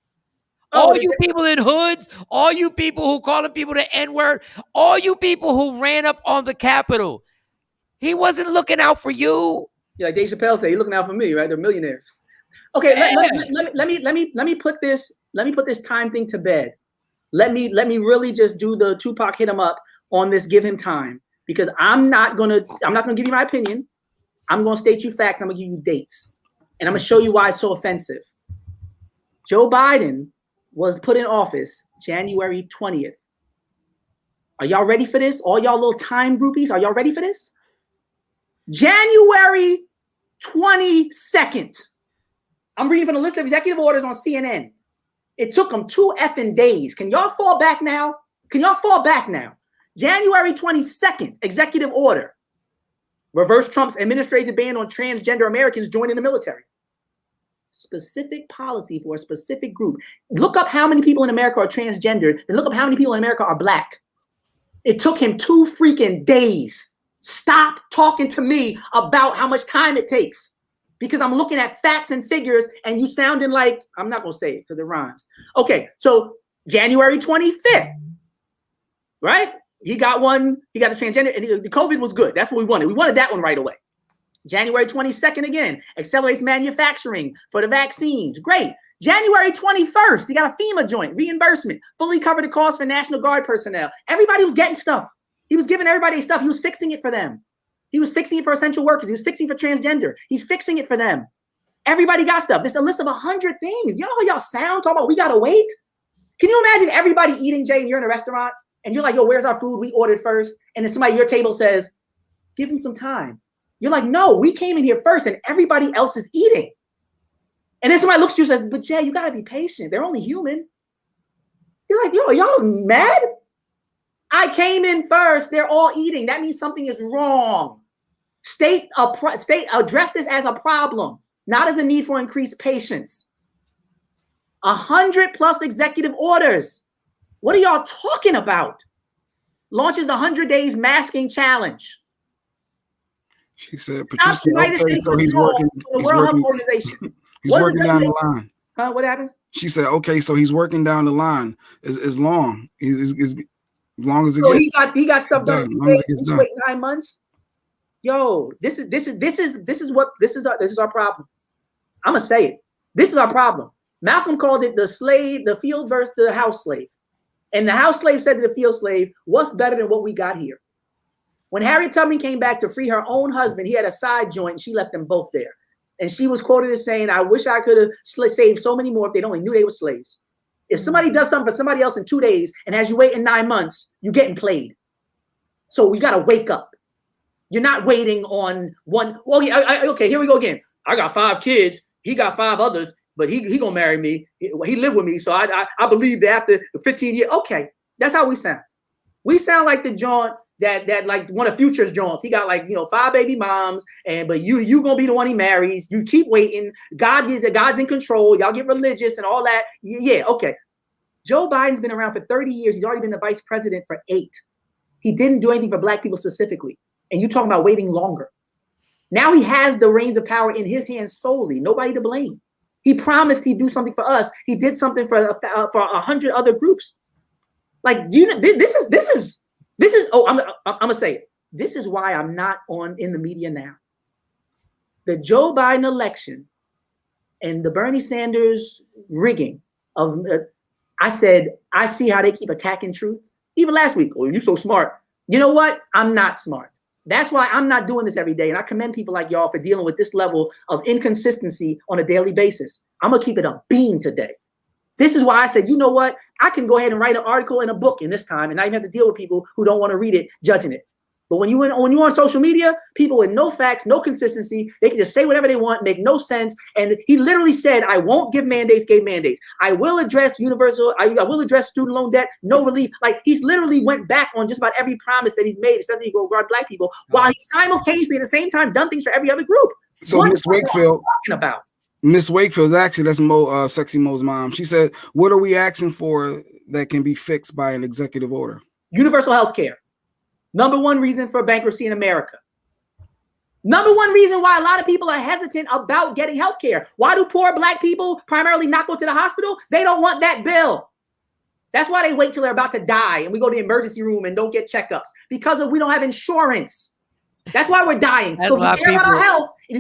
All you people in hoods, all you people who calling people the N-word, all you people who ran up on the Capitol, he wasn't looking out for you. Yeah, like Dave Chappelle said, he's looking out for me, right? They're millionaires. Okay, let me put this time thing to bed. Let me really just do the Tupac hit him up on this. Give him time, because I'm not gonna give you my opinion. I'm gonna state you facts. I'm gonna give you dates, and I'm gonna show you why it's so offensive. Joe Biden was put in office January 20th. Are y'all ready for this? All y'all little time groupies, are y'all ready for this? January 22nd. I'm reading from the list of executive orders on CNN. It took them 2 effing days. Can y'all fall back now? January 22nd, executive order. Reverse Trump's administrative ban on transgender Americans joining the military. Specific policy for a specific group. Look up how many people in America are transgendered, and look up how many people in America are black. It took him 2 freaking days. Stop talking to me about how much time it takes. because I'm looking at facts and figures, and you sounding like, I'm not going to say it because it rhymes. Okay, so January 25th, right? He got one, he got a transgender, and the COVID was good. That's what we wanted. We wanted that one right away. January 22nd again, accelerates manufacturing for the vaccines. Great. January 21st, he got a FEMA joint, reimbursement, fully covered the cost for National Guard personnel. Everybody was getting stuff. He was giving everybody stuff. He was fixing it for them. He was fixing it for essential workers. He was fixing it for transgender. He's fixing it for them. Everybody got stuff. There's a list of 100 things. You know how y'all sound talking about we gotta wait? Can you imagine everybody eating, Jay, and you're in a restaurant and you're like, yo, where's our food? We ordered first. And then somebody at your table says, give him some time. You're like, no, we came in here first and everybody else is eating. And then somebody looks at you and says, but Jay, you gotta be patient. They're only human. You're like, yo, y'all mad? I came in first. They're all eating. That means something is wrong. State address this as a problem, not as a need for increased patience. 100+ executive orders. What are y'all talking about? Launches the 100 days masking challenge. She said, Patricia, okay, so he's working. The World Health Organization. He's working down the line. Huh? What happens? She said, okay, so he's working down the line. As long as long as it so gets he got stuff done. He's wait 9 months. Yo, this is our problem. I'm gonna say it. This is our problem. Malcolm called it the field versus the house slave. And the house slave said to the field slave, what's better than what we got here? When Harriet Tubman came back to free her own husband, he had a side joint and she left them both there. And she was quoted as saying, I wish I could have saved so many more if they'd only knew they were slaves. If somebody does something for somebody else in 2 days and has you waiting 9 months, you're getting played. So we got to wake up. You're not waiting on one. Well, okay, here we go again. I got 5 kids. He got 5 others, but he gonna marry me. He lived with me. So I believe that after 15 years. Okay, that's how we sound. We sound like the joint that like one of Future's joints. He got like 5 baby moms, but you gonna be the one he marries. You keep waiting. God's in control. Y'all get religious and all that. Yeah, okay. Joe Biden's been around for 30 years. He's already been the vice president for 8. He didn't do anything for Black people specifically. And you talking about waiting longer. Now he has the reins of power in his hands solely. Nobody to blame. He promised he'd do something for us. He did something for 100 other groups. Like this is. Oh, I'm gonna say it. This is why I'm not in the media now. The Joe Biden election and the Bernie Sanders rigging of. I said I see how they keep attacking truth. Even last week, oh, you're so smart. You know what? I'm not smart. That's why I'm not doing this every day. And I commend people like y'all for dealing with this level of inconsistency on a daily basis. I'm going to keep it a beam today. This is why I said, you know what? I can go ahead and write an article and a book in this time and not even have to deal with people who don't want to read it, judging it. But when you're on social media, people with no facts, no consistency, they can just say whatever they want, make no sense. And he literally said, I won't give mandates, gave mandates. I will address I will address student loan debt, no relief. Like he's literally went back on just about every promise that he's made, especially with regard to Black people, while he simultaneously at the same time done things for every other group. So Miss Wakefield, talking about? Miss Wakefield, actually, that's Sexy Mo's mom. She said, what are we asking for that can be fixed by an executive order? Universal health care. Number one reason for bankruptcy in America. Number one reason why a lot of people are hesitant about getting health care. Why do poor Black people primarily not go to the hospital? They don't want that bill. That's why they wait till they're about to die and we go to the emergency room and don't get checkups because we don't have insurance. That's why we're dying. So if you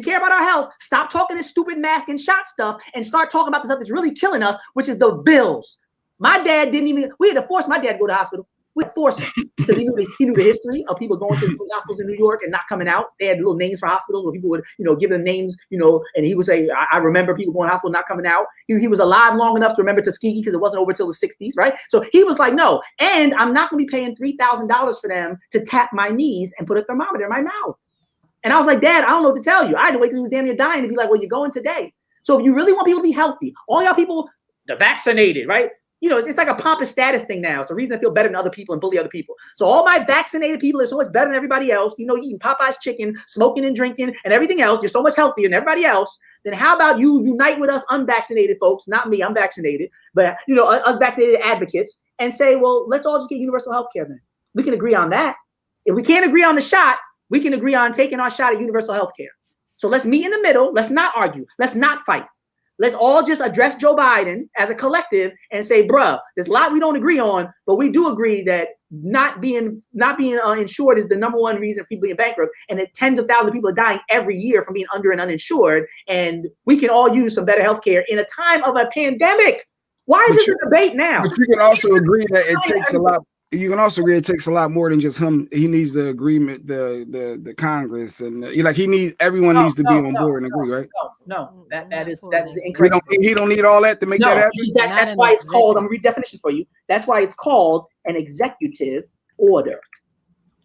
care about our health, stop talking this stupid mask and shot stuff and start talking about the stuff that's really killing us, which is the bills. My dad we had to force my dad to go to the hospital. We forced him because he knew the history of people going to hospitals in New York and not coming out. They had little names for hospitals where people would, give them names, and he would say, I remember people going to hospital not coming out. He was alive long enough to remember Tuskegee because it wasn't over till the 60s, right? So he was like, no, and I'm not going to be paying $3,000 for them to tap my knees and put a thermometer in my mouth. And I was like, Dad, I don't know what to tell you. I had to wait till he was damn near dying to be like, well, you're going today. So if you really want people to be healthy, all y'all people, they're vaccinated, right? It's like a pompous status thing now. It's a reason to feel better than other people and bully other people. So all my vaccinated people are so much better than everybody else. Eating Popeye's chicken, smoking and drinking and everything else. You're so much healthier than everybody else. Then how about you unite with us unvaccinated folks? Not me, I'm vaccinated. But, us vaccinated advocates and say, well, let's all just get universal health care then. We can agree on that. If we can't agree on the shot, we can agree on taking our shot at universal health care. So let's meet in the middle. Let's not argue. Let's not fight. Let's all just address Joe Biden as a collective and say, bruh, there's a lot we don't agree on, but we do agree that not being insured is the number one reason for people being bankrupt, and that tens of thousands of people are dying every year from being under and uninsured, and we can all use some better health care in a time of a pandemic. Why is this a debate now? But you can also agree that it takes a lot. You can also agree it takes a lot more than just him. He needs the agreement, the Congress, and everyone needs to be on board and agree, right? No, that is incorrect. He don't need all that to make that happen. That's why it's called. I'm gonna read definition for you. That's why it's called an executive order.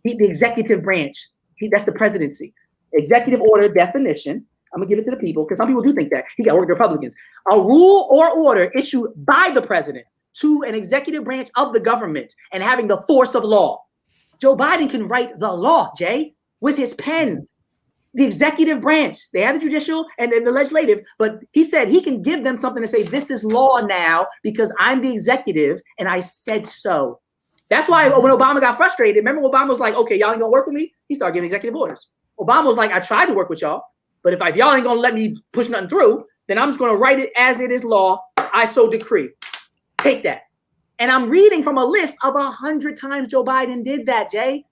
The executive branch. That's the presidency. Executive order definition. I'm gonna give it to the people because some people do think that he got work with Republicans. A rule or order issued by the president to an executive branch of the government and having the force of law. Joe Biden can write the law, Jay, with his pen. The executive branch, they have the judicial and then the legislative, but he said he can give them something to say, this is law now because I'm the executive and I said so. That's why when Obama got frustrated, remember Obama was like, okay, y'all ain't gonna work with me? He started giving executive orders. Obama was like, I tried to work with y'all, but if y'all ain't gonna let me push nothing through, then I'm just gonna write it as it is law. I so decree. Take that. And I'm reading from a list of 100 times Joe Biden did that, Jay.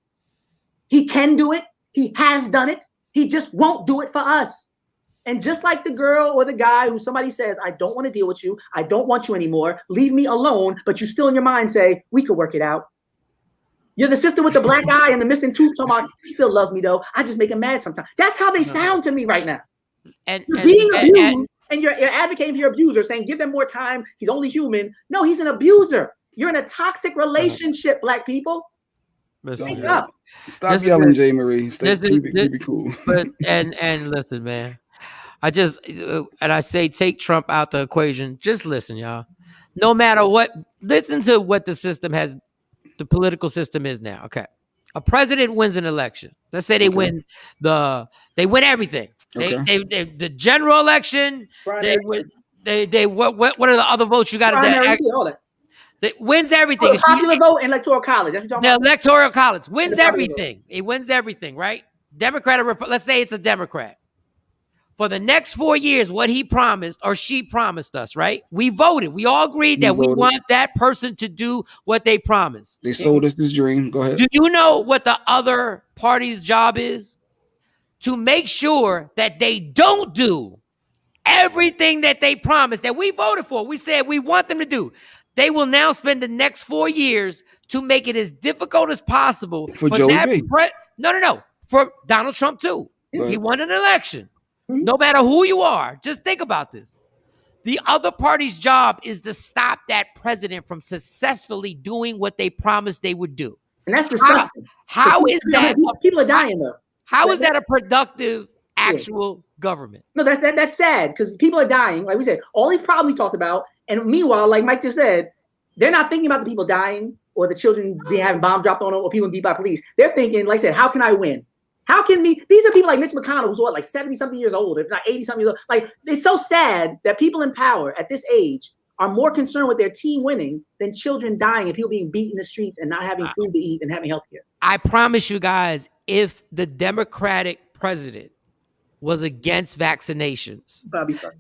He can do it. He has done it. He just won't do it for us. And just like the girl or the guy who somebody says, I don't want to deal with you. I don't want you anymore. Leave me alone. But you still in your mind say, we could work it out. You're the sister with the black eye and the missing tooth. Talking about, he still loves me though. I just make him mad sometimes. That's how they sound to me right now. And you're being abused. And you're advocating for your abuser, saying, give them more time. He's only human. No, he's an abuser. You're in a toxic relationship, black people. Wake up. Stop yelling, J. Marie. Keep it cool. But and listen, man. I say take Trump out the equation. Just listen, y'all. No matter what, listen to what the system has, the political system is now. Okay. A president wins an election. Let's say they win everything. The general election. What are the other votes you got? That wins everything. Popular vote, electoral college. That's what the electoral college wins everything. It wins everything, right? Democrat or let's say it's a Democrat. For the next 4 years, what he promised or she promised us, right? We voted. We all agreed that we want that person to do what they promised. They sold us this dream. Go ahead. Do you know what the other party's job is? To make sure that they don't do everything that they promised that we voted for. We said we want them to do. They will now spend the next 4 years to make it as difficult as possible for Joey B. No. For Donald Trump too. Right. He won an election. No matter who you are, just think about this. The other party's job is to stop that president from successfully doing what they promised they would do. And that's disgusting. How is that? People are dying though. How is that a productive actual government? No, that's sad because people are dying. Like we said, all these problems we talked about. And meanwhile, like Mike just said, they're not thinking about the people dying or the children having bombs dropped on them or people beat by police. They're thinking, like I said, how can I win? How can these are people like Mitch McConnell, who's like 70-something years old, if not 80-something years old. Like, it's so sad that people in power at this age are more concerned with their team winning than children dying and people being beat in the streets and not having food to eat and having health care. I promise you guys, if the Democratic president was against vaccinations,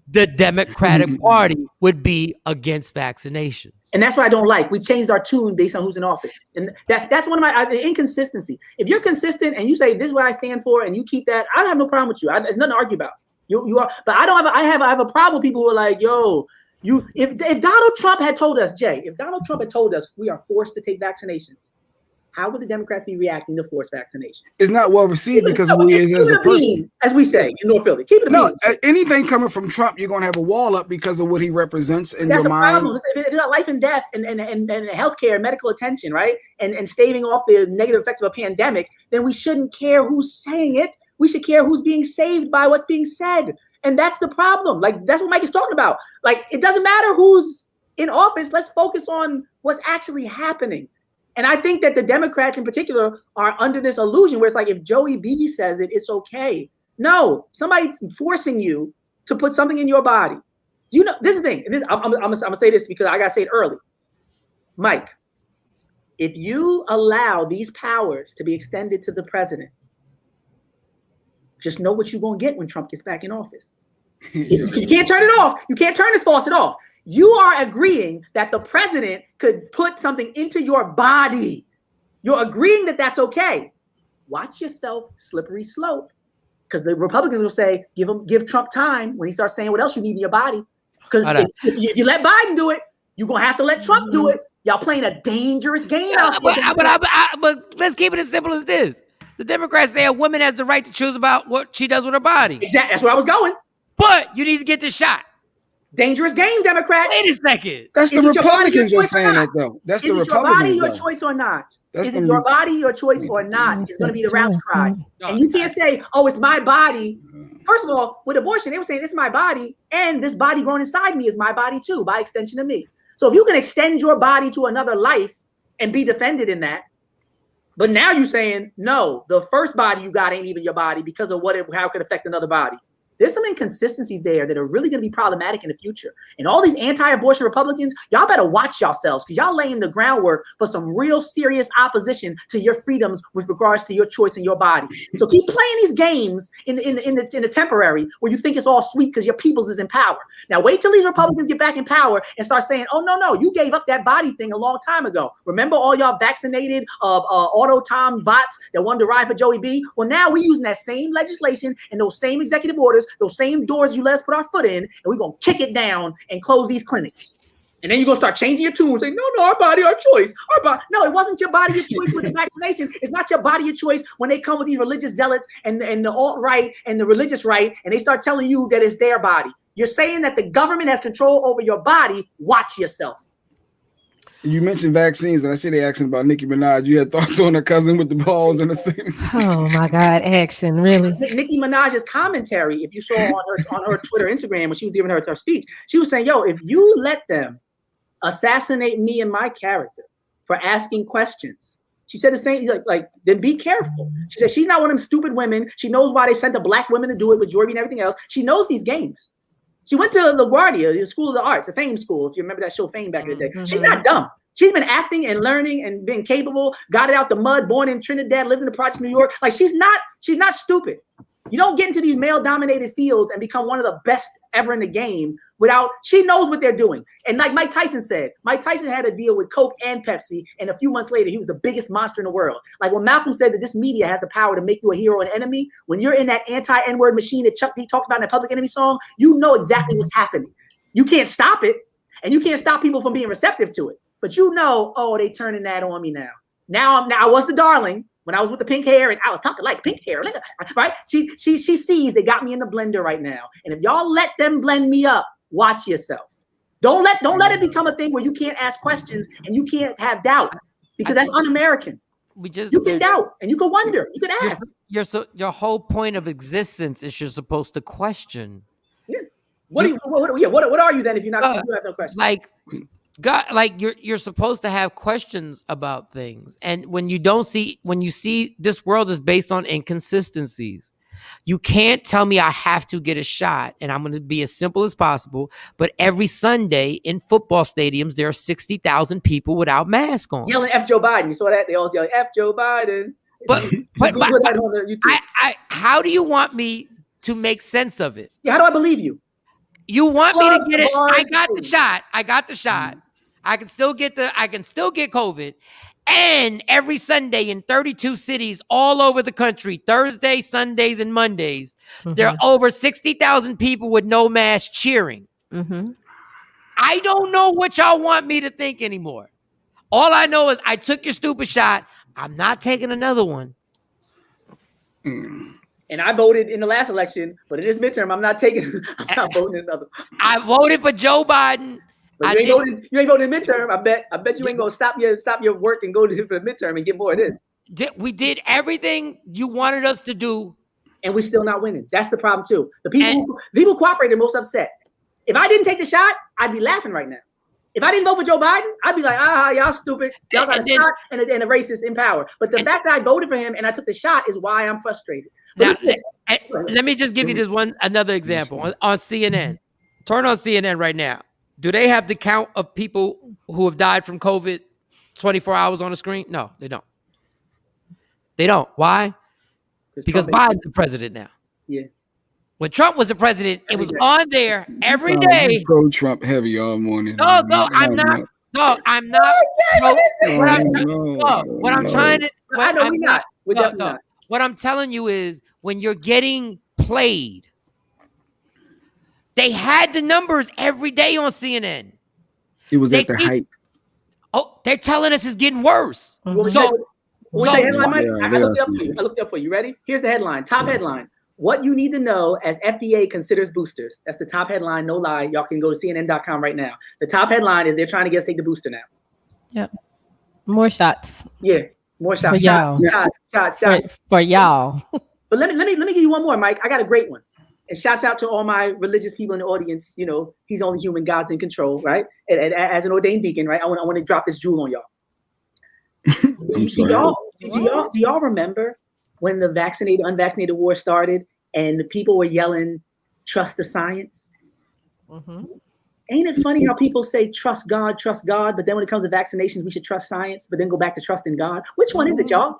the Democratic Party would be against vaccinations. And that's what I don't like. We changed our tune based on who's in office. And that's one of my inconsistency. If you're consistent and you say, this is what I stand for, and you keep that, I don't have no problem with you. There's nothing to argue about. You are, but I have a problem with people who are like, yo, if Donald Trump had told us, Jay, if Donald Trump had told us we are forced to take vaccinations, how would the Democrats be reacting to forced vaccinations? It's not well received because of who he is as a person. As we say in North Philly. Keep it a bean. Anything coming from Trump, you're going to have a wall up because of what he represents in That's your mind. Problem. It's about life and death and healthcare, medical attention, right? And staving off the negative effects of a pandemic, then we shouldn't care who's saying it. We should care who's being saved by what's being said. And that's the problem. Like, that's what Mike is talking about. Like, it doesn't matter who's in office. Let's focus on what's actually happening. And I think that the Democrats in particular are under this illusion where it's like, if Joey B says it, it's okay. No, somebody's forcing you to put something in your body. Do you know, this is the thing. I'm going to say this because I got to say it early. Mike, if you allow these powers to be extended to the president, Just know what you're going to get when Trump gets back in office. Because you can't turn it off. You can't turn this faucet off. You are agreeing that the president could put something into your body. You're agreeing that that's okay. Watch yourself, slippery slope. Because the Republicans will say, give Trump time when he starts saying what else you need in your body. Because if you let Biden do it, you're going to have to let Trump do it. Y'all playing a dangerous game out there. But let's keep it as simple as this. The Democrats say a woman has the right to choose about what she does with her body. Exactly. That's where I was going. But you need to get the shot. Dangerous game, Democrats. Wait a second. That's the Republicans are saying that, though. That's the Republicans. Is your body your choice or not? Is it your body your choice or not? It's going to be the rally cry. And you can't say, oh, it's my body. First of all, with abortion, they were saying it's my body, and this body growing inside me is my body too, by extension of me. So if you can extend your body to another life and be defended in that, but now you're saying, no, the first body you got ain't even your body because of how it could affect another body. There's some inconsistencies there that are really going to be problematic in the future. And all these anti-abortion Republicans, y'all better watch yourselves because y'all laying the groundwork for some real serious opposition to your freedoms with regards to your choice in your body. So keep playing these games in the temporary where you think it's all sweet because your peoples is in power. Now wait till these Republicans get back in power and start saying, oh, no, you gave up that body thing a long time ago. Remember all y'all vaccinated autotom bots that wanted to ride for Joey B? Well, now we're using that same legislation and those same executive orders, those same doors you let us put our foot in, and we're going to kick it down and close these clinics. And then you're going to start changing your tune and say, no, our body, our choice. No, it wasn't your body, your choice with the vaccination. It's not your body, your choice when they come with these religious zealots and the alt-right and the religious right, and they start telling you that it's their body. You're saying that the government has control over your body. Watch yourself. You mentioned vaccines, and I see they asking about Nicki Minaj. You had thoughts on her cousin with the balls and the thing? Oh my God, action, really? Nicki Minaj's commentary, if you saw on her Twitter, Instagram, when she was giving her speech, she was saying, yo, if you let them assassinate me and my character for asking questions, she said the same, like, then be careful. She said she's not one of them stupid women. She knows why they sent the black women to do it with Jordy and everything else. She knows these games. She went to LaGuardia, the School of the Arts, the Fame School, if you remember that show Fame back in the day. Mm-hmm. She's not dumb. She's been acting and learning and being capable, got it out the mud, born in Trinidad, lived in the projects of New York. Like she's not stupid. You don't get into these male-dominated fields and become one of the best ever in the game without, she knows what they're doing. And like Mike Tyson said, Mike Tyson had a deal with Coke and Pepsi, and a few months later, he was the biggest monster in the world. Like when Malcolm said that this media has the power to make you a hero and enemy, when you're in that anti-N-word machine that Chuck D talked about in that Public Enemy song, you know exactly what's happening. You can't stop it, and you can't stop people from being receptive to it. But you know, oh, they turning that on me now. Now I was the darling when I was with the pink hair and I was talking like pink hair, right? She sees they got me in the blender right now. And if y'all let them blend me up, watch yourself. Don't let it become a thing where you can't ask questions and you can't have doubt because that's un-American. You can doubt and you can wonder. You can ask. Your whole point of existence is you're supposed to question. Yeah. What are you then if you're not? You have no question. God, like you're supposed to have questions about things, and when you see this world is based on inconsistencies. You can't tell me I have to get a shot, and I'm going to be as simple as possible. But every Sunday in football stadiums, there are 60,000 people without masks on, yelling "F Joe Biden." You saw that? They all yell "F Joe Biden." But how do you want me to make sense of it? Yeah, how do I believe you? You want me to get it? I got the shot. I can still get COVID. And every Sunday in 32 cities all over the country, Thursdays, Sundays, and Mondays, there are over 60,000 people with no mask cheering. Mm-hmm. I don't know what y'all want me to think anymore. All I know is I took your stupid shot. I'm not taking another one. And I voted in the last election, but in this midterm, I'm not voting another. I voted for Joe Biden. But you ain't voting in the midterm. I bet you ain't gonna stop your work and go to the midterm and get more of this. We did everything you wanted us to do, and we're still not winning. That's the problem too. The people cooperated, most upset. If I didn't take the shot, I'd be laughing right now. If I didn't vote for Joe Biden, I'd be like, y'all stupid. Y'all got a shot and a racist in power. But the fact that I voted for him and I took the shot is why I'm frustrated. Now, let me just give you another example on CNN. Turn on CNN right now. Do they have the count of people who have died from COVID 24 hours on the screen? No, they don't. They don't. Why? Because Biden's the president now. Yeah. When Trump was the president, it was day. on there every day. Pro Trump heavy all morning. No, I'm not. No, I'm not. No, what I'm trying to. I know we're not. We're definitely not. What I'm telling you is when you're getting played, they had the numbers every day on CNN. It was at the height. Oh, they're telling us it's getting worse. What's the headline, Mike? I looked it up for you. I looked it up for you. Ready? Here's the headline. Top headline. What you need to know as FDA considers boosters. That's the top headline. No lie. Y'all can go to CNN.com right now. The top headline is they're trying to get us to take the booster now. Yep. More shots. Yeah. More shots. For y'all. Shots. For y'all. But let me give you one more, Mike. I got a great one. And shouts out to all my religious people in the audience. You know, he's only human, God's in control, right? And as an ordained deacon, right? I want to drop this jewel on y'all. Do y'all remember when the vaccinated, unvaccinated war started and the people were yelling, trust the science? Mm-hmm. Ain't it funny how people say trust God, but then when it comes to vaccinations, we should trust science, but then go back to trusting God? Which one is it, y'all?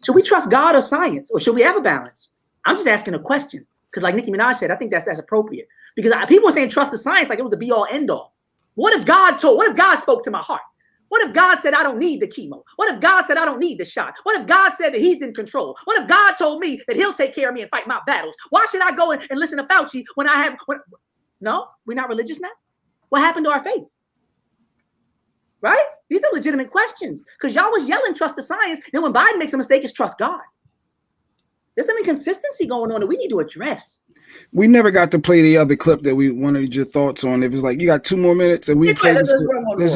Should we trust God or science? Or should we have a balance? I'm just asking a question. Because like Nicki Minaj said, I think that's appropriate. Because people are saying trust the science like it was the be-all, end-all. What if God spoke to my heart? What if God said I don't need the chemo? What if God said I don't need the shot? What if God said that he's in control? What if God told me that he'll take care of me and fight my battles? Why should I go and listen to Fauci when I have... No, we're not religious now? What happened to our faith? Right? These are legitimate questions. Because y'all was yelling trust the science. Then when Biden makes a mistake, it's trust God. There's some inconsistency going on that we need to address. We never got to play the other clip that we wanted your thoughts on. If it's like you got 2 more minutes and we play this,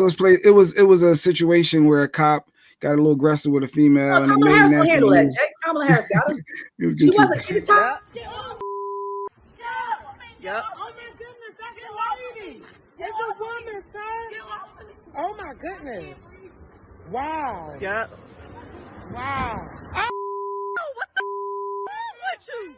let's play. It was a situation where a cop got a little aggressive with a female. And Kamala Harris can handle that, Jay. Kamala Harris got us. She the top. Yep. Oh my goodness, that's a lady. It's a woman, sir. Oh my goodness. Wow. Yep. Wow. What the with you?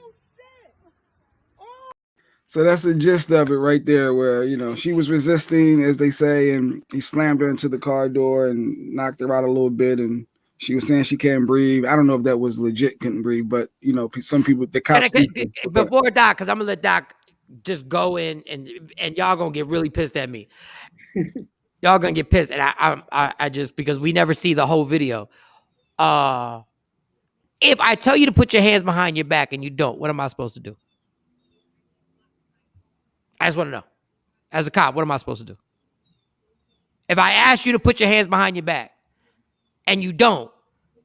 So that's the gist of it right there, where, you know, she was resisting, as they say, and he slammed her into the car door and knocked her out a little bit. And she was saying she can't breathe. I don't know if that was legit, couldn't breathe, but, you know, some people, the cops. Before Doc, because I'm going to let Doc just go in and y'all going to get really pissed at me. Y'all going to get pissed. And I just, because we never see the whole video. If I tell you to put your hands behind your back and you don't, what am I supposed to do? I just want to know. As a cop, what am I supposed to do? If I ask you to put your hands behind your back and you don't,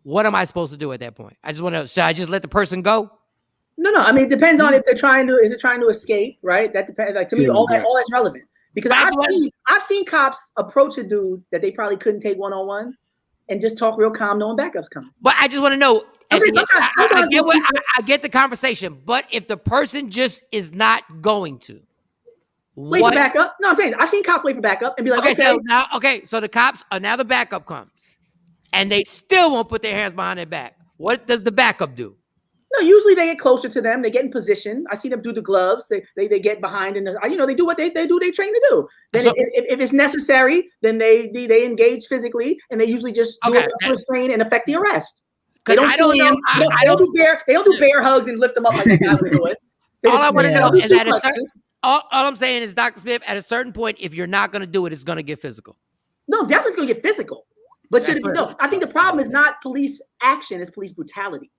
what am I supposed to do at that point? I just want to, should I just let the person go? No. I mean, it depends on if they're trying to escape, right? That depends. Like to me, all that's relevant. Because I've seen cops approach a dude that they probably couldn't take one-on-one and just talk real calm, knowing backup's coming. But I just want to know. I get the conversation, but if the person just is not going to wait for backup. No, I'm saying I've seen cops wait for backup and be like, so the cops now the backup comes, and they still won't put their hands behind their back. What does the backup do? No, usually they get closer to them. They get in position. I see them do the gloves. They get behind and they do what they do. They train to do. Then if it's necessary, then they engage physically, and they usually just do it to restrain and affect the arrest. They don't do bear hugs and lift them up like the guy was doing. All I want to know is that all I'm saying is, Dr. Smith, at a certain point, if you're not going to do it, it's going to get physical. No, definitely it's going to get physical. But should it be? No, I think the problem is not police action; it's police brutality.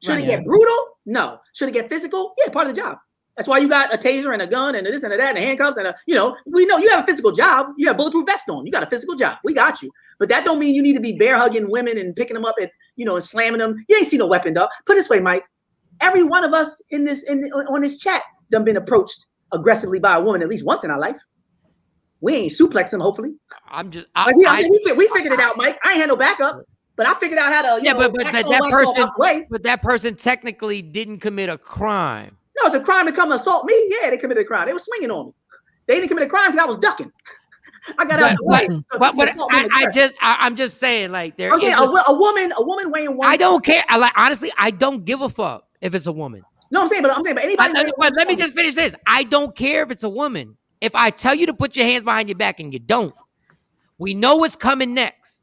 Should it get brutal? No. Should it get physical? Yeah, part of the job. That's why you got a taser and a gun and a this and a that and handcuffs and we know you have a physical job. You have bulletproof vest on. You got a physical job. We got you. But that don't mean you need to be bear hugging women and picking them up and slamming them. You ain't see no weapon, dog. Put it this way, Mike. Every one of us on this chat done been approached aggressively by a woman at least once in our life. We ain't suplex them, hopefully. We figured it out, Mike. I ain't had no backup. But I figured out how to, but that person technically didn't commit a crime. No, it's a crime to come assault me. Yeah, they committed a crime. They were swinging on me. They didn't commit a crime because I was ducking. I got out of the way. I'm just saying, like, I'm saying a woman weighing one. I don't care. Honestly, I don't give a fuck if it's a woman. No, I'm saying, but anybody. But let me just finish this. I don't care if it's a woman. If I tell you to put your hands behind your back and you don't, we know what's coming next.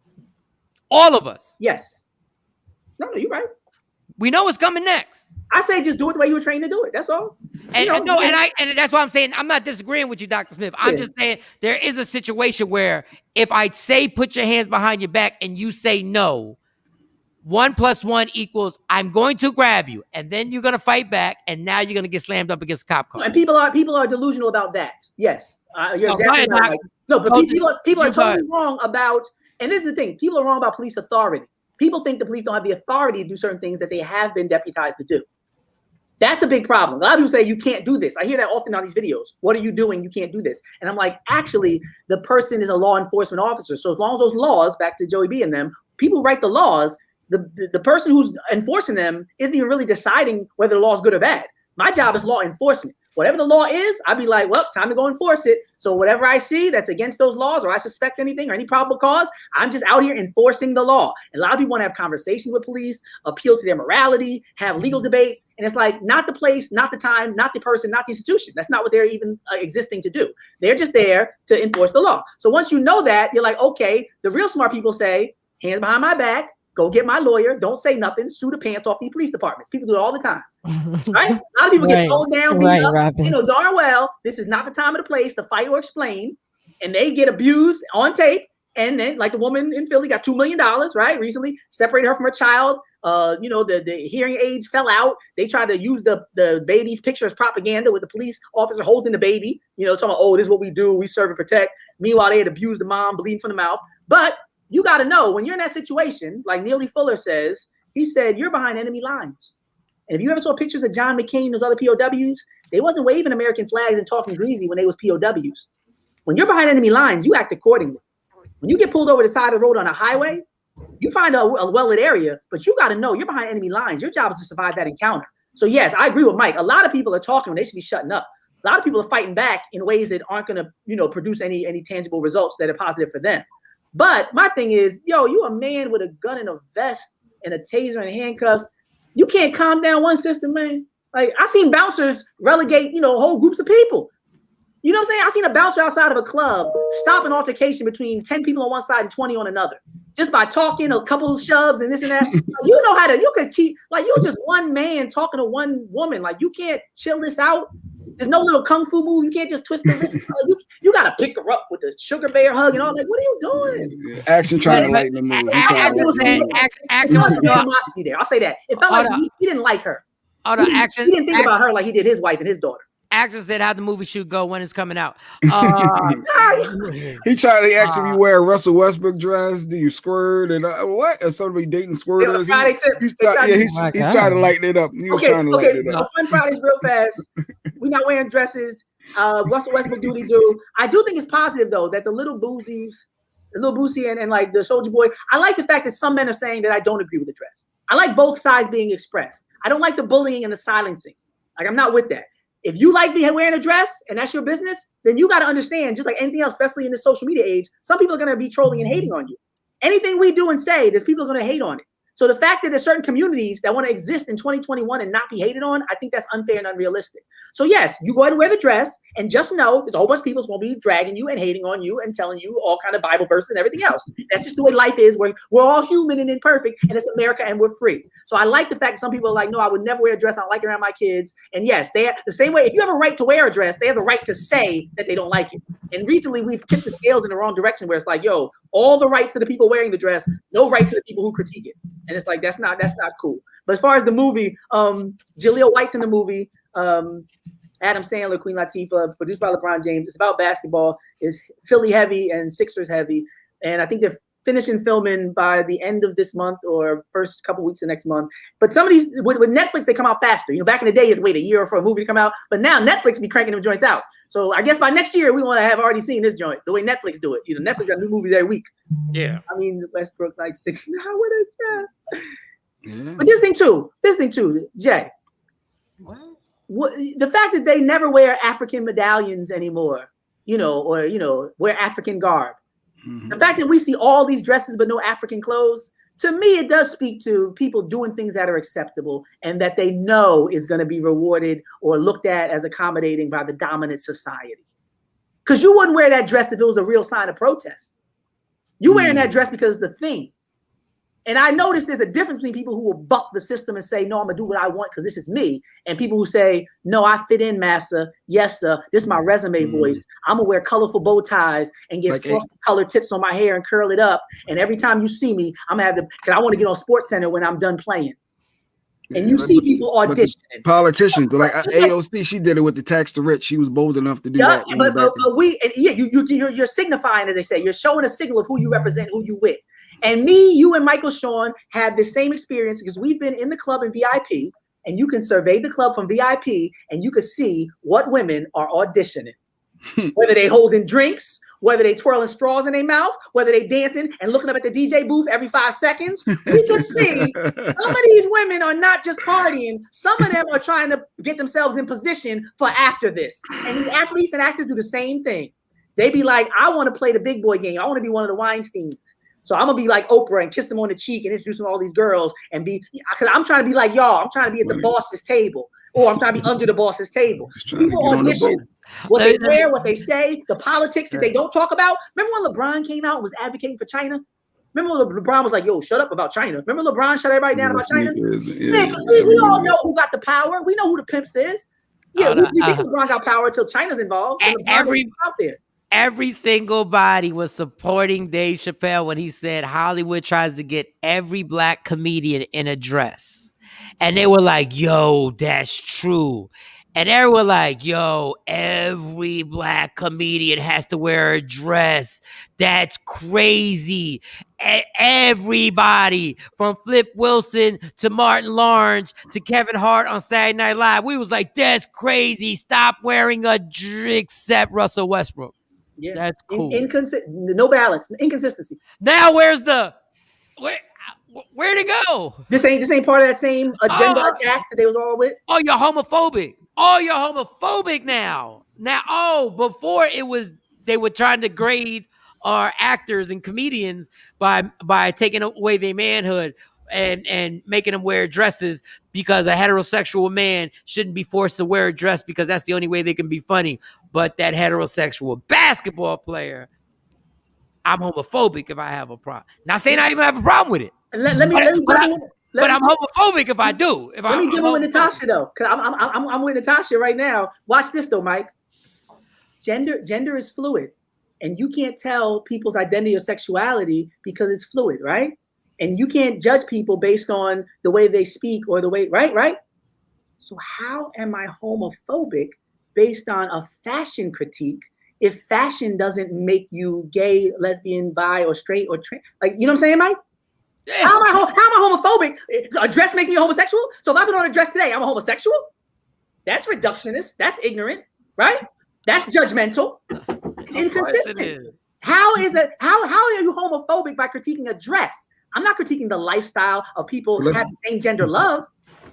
All of us. Yes. No, you're right. We know what's coming next. I say just do it the way you were trained to do it. That's all. And that's why I'm saying I'm not disagreeing with you, Dr. Smith. I'm just saying there is a situation where if I say put your hands behind your back and you say no, 1 + 1 equals I'm going to grab you, and then you're going to fight back, and now you're going to get slammed up against a cop car. And people are delusional about that. Yes, you're exactly right. No, but people are totally wrong about. And this is the thing: people are wrong about police authority. People think the police don't have the authority to do certain things that they have been deputized to do. That's a big problem. A lot of people say you can't do this. I hear that often on these videos. What are you doing? You can't do this. And I'm like, actually, the person is a law enforcement officer. So as long as those laws, back to Joey B and them, people write the laws. The person who's enforcing them isn't even really deciding whether the law is good or bad. My job is law enforcement. Whatever the law is, I'd be like, well, time to go enforce it. So whatever I see that's against those laws, or I suspect anything or any probable cause, I'm just out here enforcing the law. And a lot of people want to have conversations with police, appeal to their morality, have legal debates. And it's like, not the place, not the time, not the person, not the institution. That's not what they're even existing to do. They're just there to enforce the law. So once you know that, you're like, okay, the real smart people say, hands behind my back, go get my lawyer. Don't say nothing. Sue the pants off these police departments. People do it all the time, right? A lot of people get thrown down, beat up. Robin. You know darn well this is not the time or the place to fight or explain, and they get abused on tape. And then, like the woman in Philly, got $2 million, right? Recently, separated her from her child. The hearing aids fell out. They tried to use the baby's picture as propaganda with the police officer holding the baby. Talking about, oh, this is what we do. We serve and protect. Meanwhile, they had abused the mom, bleeding from the mouth. But you got to know when you're in that situation, like Neely Fuller says, he said, you're behind enemy lines. And if you ever saw pictures of John McCain and those other POWs, they wasn't waving American flags and talking greasy when they was POWs. When you're behind enemy lines, you act accordingly. When you get pulled over the side of the road on a highway, you find a well-lit area, but you got to know you're behind enemy lines. Your job is to survive that encounter. So yes, I agree with Mike. A lot of people are talking when they should be shutting up. A lot of people are fighting back in ways that aren't going to, produce any tangible results that are positive for them. But my thing is, you a man with a gun and a vest and a taser and handcuffs. You can't calm down one system, man. Like, I seen bouncers relegate, whole groups of people. You know what I'm saying? I seen a bouncer outside of a club stop an altercation between 10 people on one side and 20 on another. Just by talking, a couple of shoves and this and that. You could keep, like, you're just one man talking to one woman. Like, you can't chill this out. There's no little kung fu move. You can't just twist the wrist. You got to pick her up with the sugar bear hug and all that. What are you doing? Action trying to lighten the mood. Animosity there. I'll say that. It felt like he didn't like her. He didn't think about her like he did his wife and his daughter. Action said how the movie should go when it's coming out. He tried to ask if you wear a Russell Westbrook dress. Do you squirt? And what? Is somebody dating squirters? He's trying to lighten it up. He was trying to lighten it up. Fun Fridays real fast. We're not wearing dresses. Russell Westbrook do what he do. I do think it's positive though that the little Boosie and like the Soldier Boy. I like the fact that some men are saying that I don't agree with the dress. I like both sides being expressed. I don't like the bullying and the silencing. Like, I'm not with that. If you like me wearing a dress and that's your business, then you got to understand, just like anything else, especially in this social media age, some people are going to be trolling and hating on you. Anything we do and say, there's people going to hate on it. So the fact that there's certain communities that want to exist in 2021 and not be hated on, I think that's unfair and unrealistic. So yes, you go ahead and wear the dress and just know there's a whole bunch of people who's going to be dragging you and hating on you and telling you all kind of Bible verses and everything else. That's just the way life is. We're all human and imperfect, and it's America and we're free. So I like the fact that some people are like, no, I would never wear a dress. I don't like it around my kids. And yes, they have the same way. If you have a right to wear a dress, they have the right to say that they don't like it. And recently we've tipped the scales in the wrong direction where it's like, yo, all the rights to the people wearing the dress, no rights to the people who critique it. And it's like, that's not cool. But as far as the movie, Jaleel White's in the movie, Adam Sandler, Queen Latifah, produced by LeBron James. It's about basketball. It's Philly heavy and Sixers heavy. And I think they're finishing filming by the end of this month or first couple weeks of next month. But some of these, with Netflix, they come out faster. Back in the day, you had to wait a year for a movie to come out. But now Netflix be cranking them joints out. So I guess by next year, we want to have already seen this joint, the way Netflix do it. Netflix got new movies every week. Yeah. I mean, Westbrook like 6 now. But this thing too, Jay. What the fact that they never wear African medallions anymore, or wear African garb. Mm-hmm. The fact that we see all these dresses but no African clothes, to me, it does speak to people doing things that are acceptable and that they know is going to be rewarded or looked at as accommodating by the dominant society. Because you wouldn't wear that dress if it was a real sign of protest. You wearing that dress because of the theme. And I noticed there's a difference between people who will buck the system and say, no, I'm gonna do what I want because this is me, and people who say, no, I fit in, massa. Yes, sir. This is my resume voice. I'm gonna wear colorful bow ties and get Like frosted color tips on my hair and curl it up. And every time you see me, I'm gonna have because I want to get on Sports Center when I'm done playing. And you see people auditioning. Politicians, like AOC, she did it with the tax to rich. She was bold enough to do that. You're signifying, as they say, you're showing a signal of who you represent, who you with. And me, you, and Michael Shawn have the same experience because we've been in the club in VIP, and you can survey the club from VIP, and you can see what women are auditioning. Whether they holding drinks, whether they twirling straws in their mouth, whether they dancing and looking up at the DJ booth every 5 seconds, we can see some of these women are not just partying. Some of them are trying to get themselves in position for after this. And these athletes and actors do the same thing. They be like, I want to play the big boy game. I want to be one of the Weinsteins. So I'm gonna be like Oprah and kiss them on the cheek and introduce them to all these girls and be, because I'm trying to be like y'all. I'm trying to be at the boss's table, or I'm trying to be under the boss's table. People audition what they wear, what they say, the politics that they don't talk about. Remember when LeBron came out and was advocating for China? Remember when LeBron was like, yo, shut up about China. Remember LeBron shut everybody down about China? Yeah, we all know who got the power. We know who the pimps is. Yeah, we think LeBron got power until China's involved. And LeBron out there. Every single body was supporting Dave Chappelle when he said Hollywood tries to get every black comedian in a dress. And they were like, yo, that's true. And they were like, yo, every black comedian has to wear a dress. That's crazy. Everybody from Flip Wilson to Martin Lawrence to Kevin Hart on Saturday Night Live, we was like, that's crazy. Stop wearing a dress except Russell Westbrook. Yeah, that's cool. No balance, inconsistency. Now where's where'd it go? This ain't part of that same agenda attack that they was all with. Oh, you're homophobic. Oh, you're homophobic now. Before it was they were trying to grade our actors and comedians by taking away their manhood and making them wear dresses because a heterosexual man shouldn't be forced to wear a dress because that's the only way they can be funny. But that heterosexual basketball player, I'm homophobic if I have a problem. Not saying I even have a problem with it. But I'm homophobic if I do. Let me jump with Natasha though, because I'm with Natasha right now. Watch this though, Mike. Gender is fluid, and you can't tell people's identity or sexuality because it's fluid, right? And you can't judge people based on the way they speak or the way, right? So how am I homophobic based on a fashion critique if fashion doesn't make you gay, lesbian, bi, or straight, or trans? Like, you know what I'm saying, Mike? Yeah. How am I homophobic? A dress makes me a homosexual? So if I put on a dress today, I'm a homosexual? That's reductionist. That's ignorant, right? That's judgmental. It's inconsistent. How are you homophobic by critiquing a dress? I'm not critiquing the lifestyle of people who have the same gender love.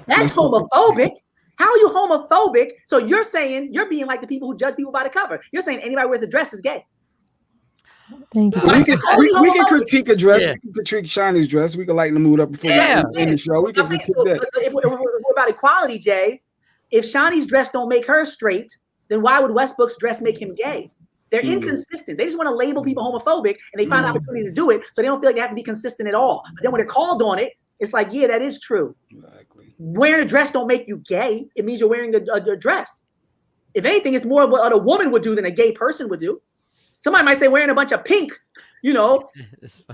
That's homophobic. How are you homophobic? So you're saying you're being like the people who judge people by the cover. You're saying anybody wears a dress is gay. Thank you. We can critique a dress. Yeah. We can critique Shawnee's dress. We can lighten the mood up before we end the show. We can critique that. If we're about equality, Jay, if Shawnee's dress don't make her straight, then why would Westbrook's dress make him gay? They're inconsistent. They just want to label people homophobic, and they find an opportunity to do it, so they don't feel like they have to be consistent at all. But then when they're called on it, it's like, yeah, that is true. Exactly. Wearing a dress don't make you gay. It means you're wearing a dress. If anything, it's more of what a woman would do than a gay person would do. Somebody might say wearing a bunch of pink, is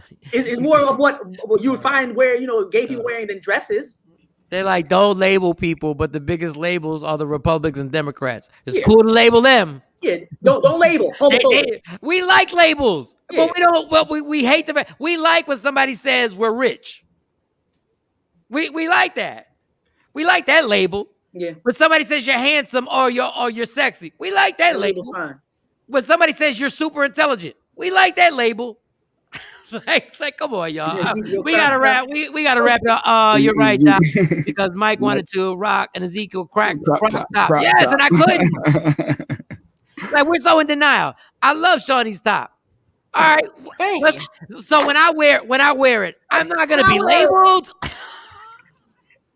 more of what you would find where, gay people wearing than dresses. They're like, don't label people, but the biggest labels are the Republicans and Democrats. It's cool to label them. Yeah, don't label. We like labels, but we don't. Well, we hate the. We like when somebody says we're rich. We like that. We like that label. Yeah. When somebody says you're handsome or you're sexy, we like that label. Fine. When somebody says you're super intelligent, we like that label. like, come on, y'all. We gotta wrap. We gotta wrap up. You're right, John, because Mike wanted to rock an Ezekiel crop top. Yes, and I couldn't. Like, we're so in denial. I love Shawnee's top. All right. So when I wear it, I'm not gonna be labeled.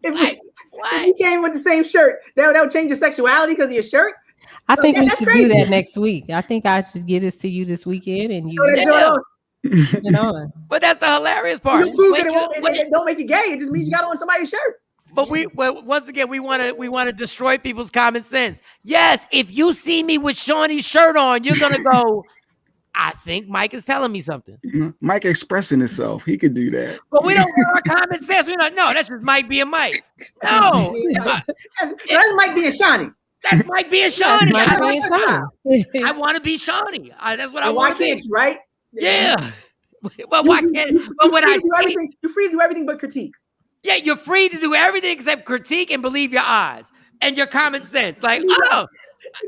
If you came with the same shirt, that would change your sexuality because of your shirt. I think we should do that next week. I think I should get this to you this weekend, and you. Get on. But that's the hilarious part. You prove that it don't make you gay. It just means you got on somebody's shirt. But once again, we want to destroy people's common sense. Yes, if you see me with Shawnee's shirt on, you're gonna go, I think Mike is telling me something. Mike expressing himself. He could do that. But we don't want our common sense. We're like, no, that's just Mike being Mike. No. That's Mike being Shawnee. That's Mike being Shawnee. I want to be Shawnee. That's what I why want to be. can't you, right? Yeah. But why can't? But when you're free to do everything but critique. Yeah, you're free to do everything except critique and believe your eyes and your common sense. Like, oh,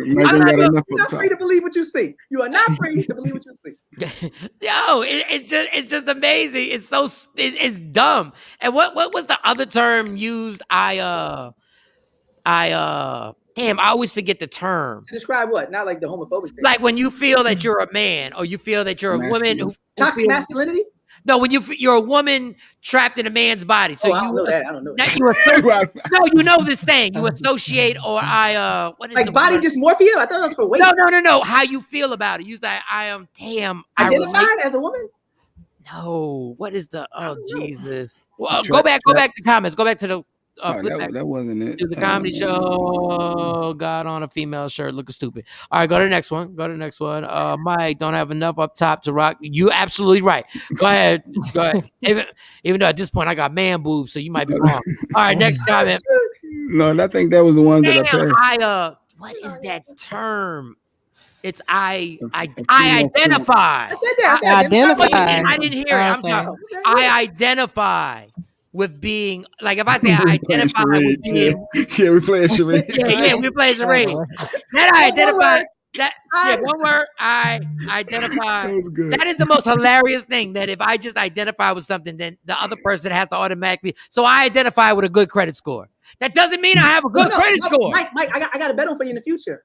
you're not free to believe what you see. You are not free to believe what you see. Yo, it's just amazing. It's so it's dumb. And what was the other term used? Damn, I always forget the term. To describe what? Not like the homophobic thing. Like when you feel that you're a man or you feel that you're a woman who toxic masculinity. No, when you're a woman trapped in a man's body. So I don't know that. I don't know that. No, you know this thing. You associate or what is like body dysmorphia? I thought that was for weight. No. How you feel about it. You say I am identified as a woman? No. What is the Jesus? Well, go back to comments. Go back to the that wasn't it. Do the comedy show. Got on a female shirt, looking stupid. All right, go to the next one. Mike, don't have enough up top to rock. You absolutely right. Go ahead. Even though at this point I got man boobs, so you might be wrong. All right, next comment. No, I think that was the one that I what is that term? It's I identify. I said that. I identify. I didn't hear it. I'm sorry. I identify with being, like, if I say I identify with being, yeah, we playing charades. Yeah, we playing charades. Then I identify one word. I identify. That is the most hilarious thing. That if I just identify with something, then the other person has to automatically. So I identify with a good credit score. That doesn't mean I have a good credit score. Mike, I got a bet on for you in the future.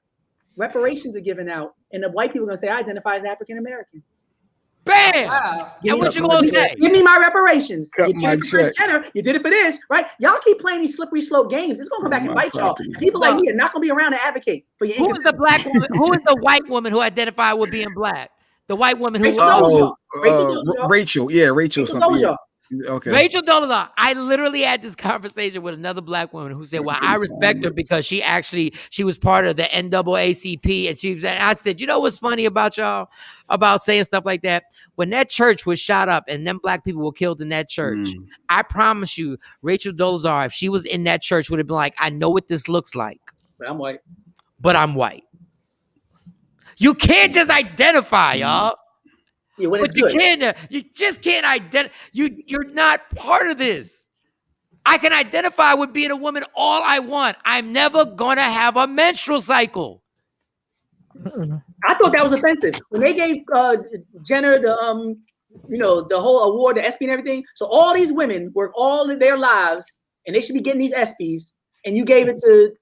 Reparations are given out, and the white people are gonna say I identify as African American. Bam! Wow. And what you gonna say? Give me my reparations. Cut you did it for Kris Jenner. You did it for this, right? Y'all keep playing these slippery slope games. It's gonna come back and bite y'all. People like me are not gonna be around to advocate for your. Who is the black woman? Who is the white woman who identified with being black? The white woman who Rachel. Yeah, Rachel. Something. Okay. Rachel Dolezal. I literally had this conversation with another black woman who said, "Well, I respect her because she was part of the NAACP," and I said, "You know what's funny about y'all about saying stuff like that? When that church was shot up and them black people were killed in that church, I promise you, Rachel Dolezal, if she was in that church, would have been like, I know what this looks like, but I'm white. You can't just identify, y'all." Yeah, but you just can't identify. You're not part of this. I can identify with being a woman all I want. I'm never gonna have a menstrual cycle. I thought that was offensive when they gave Jenner the the whole award, the ESPY and everything. So all these women work all of their lives, and they should be getting these ESPYs, and you gave it to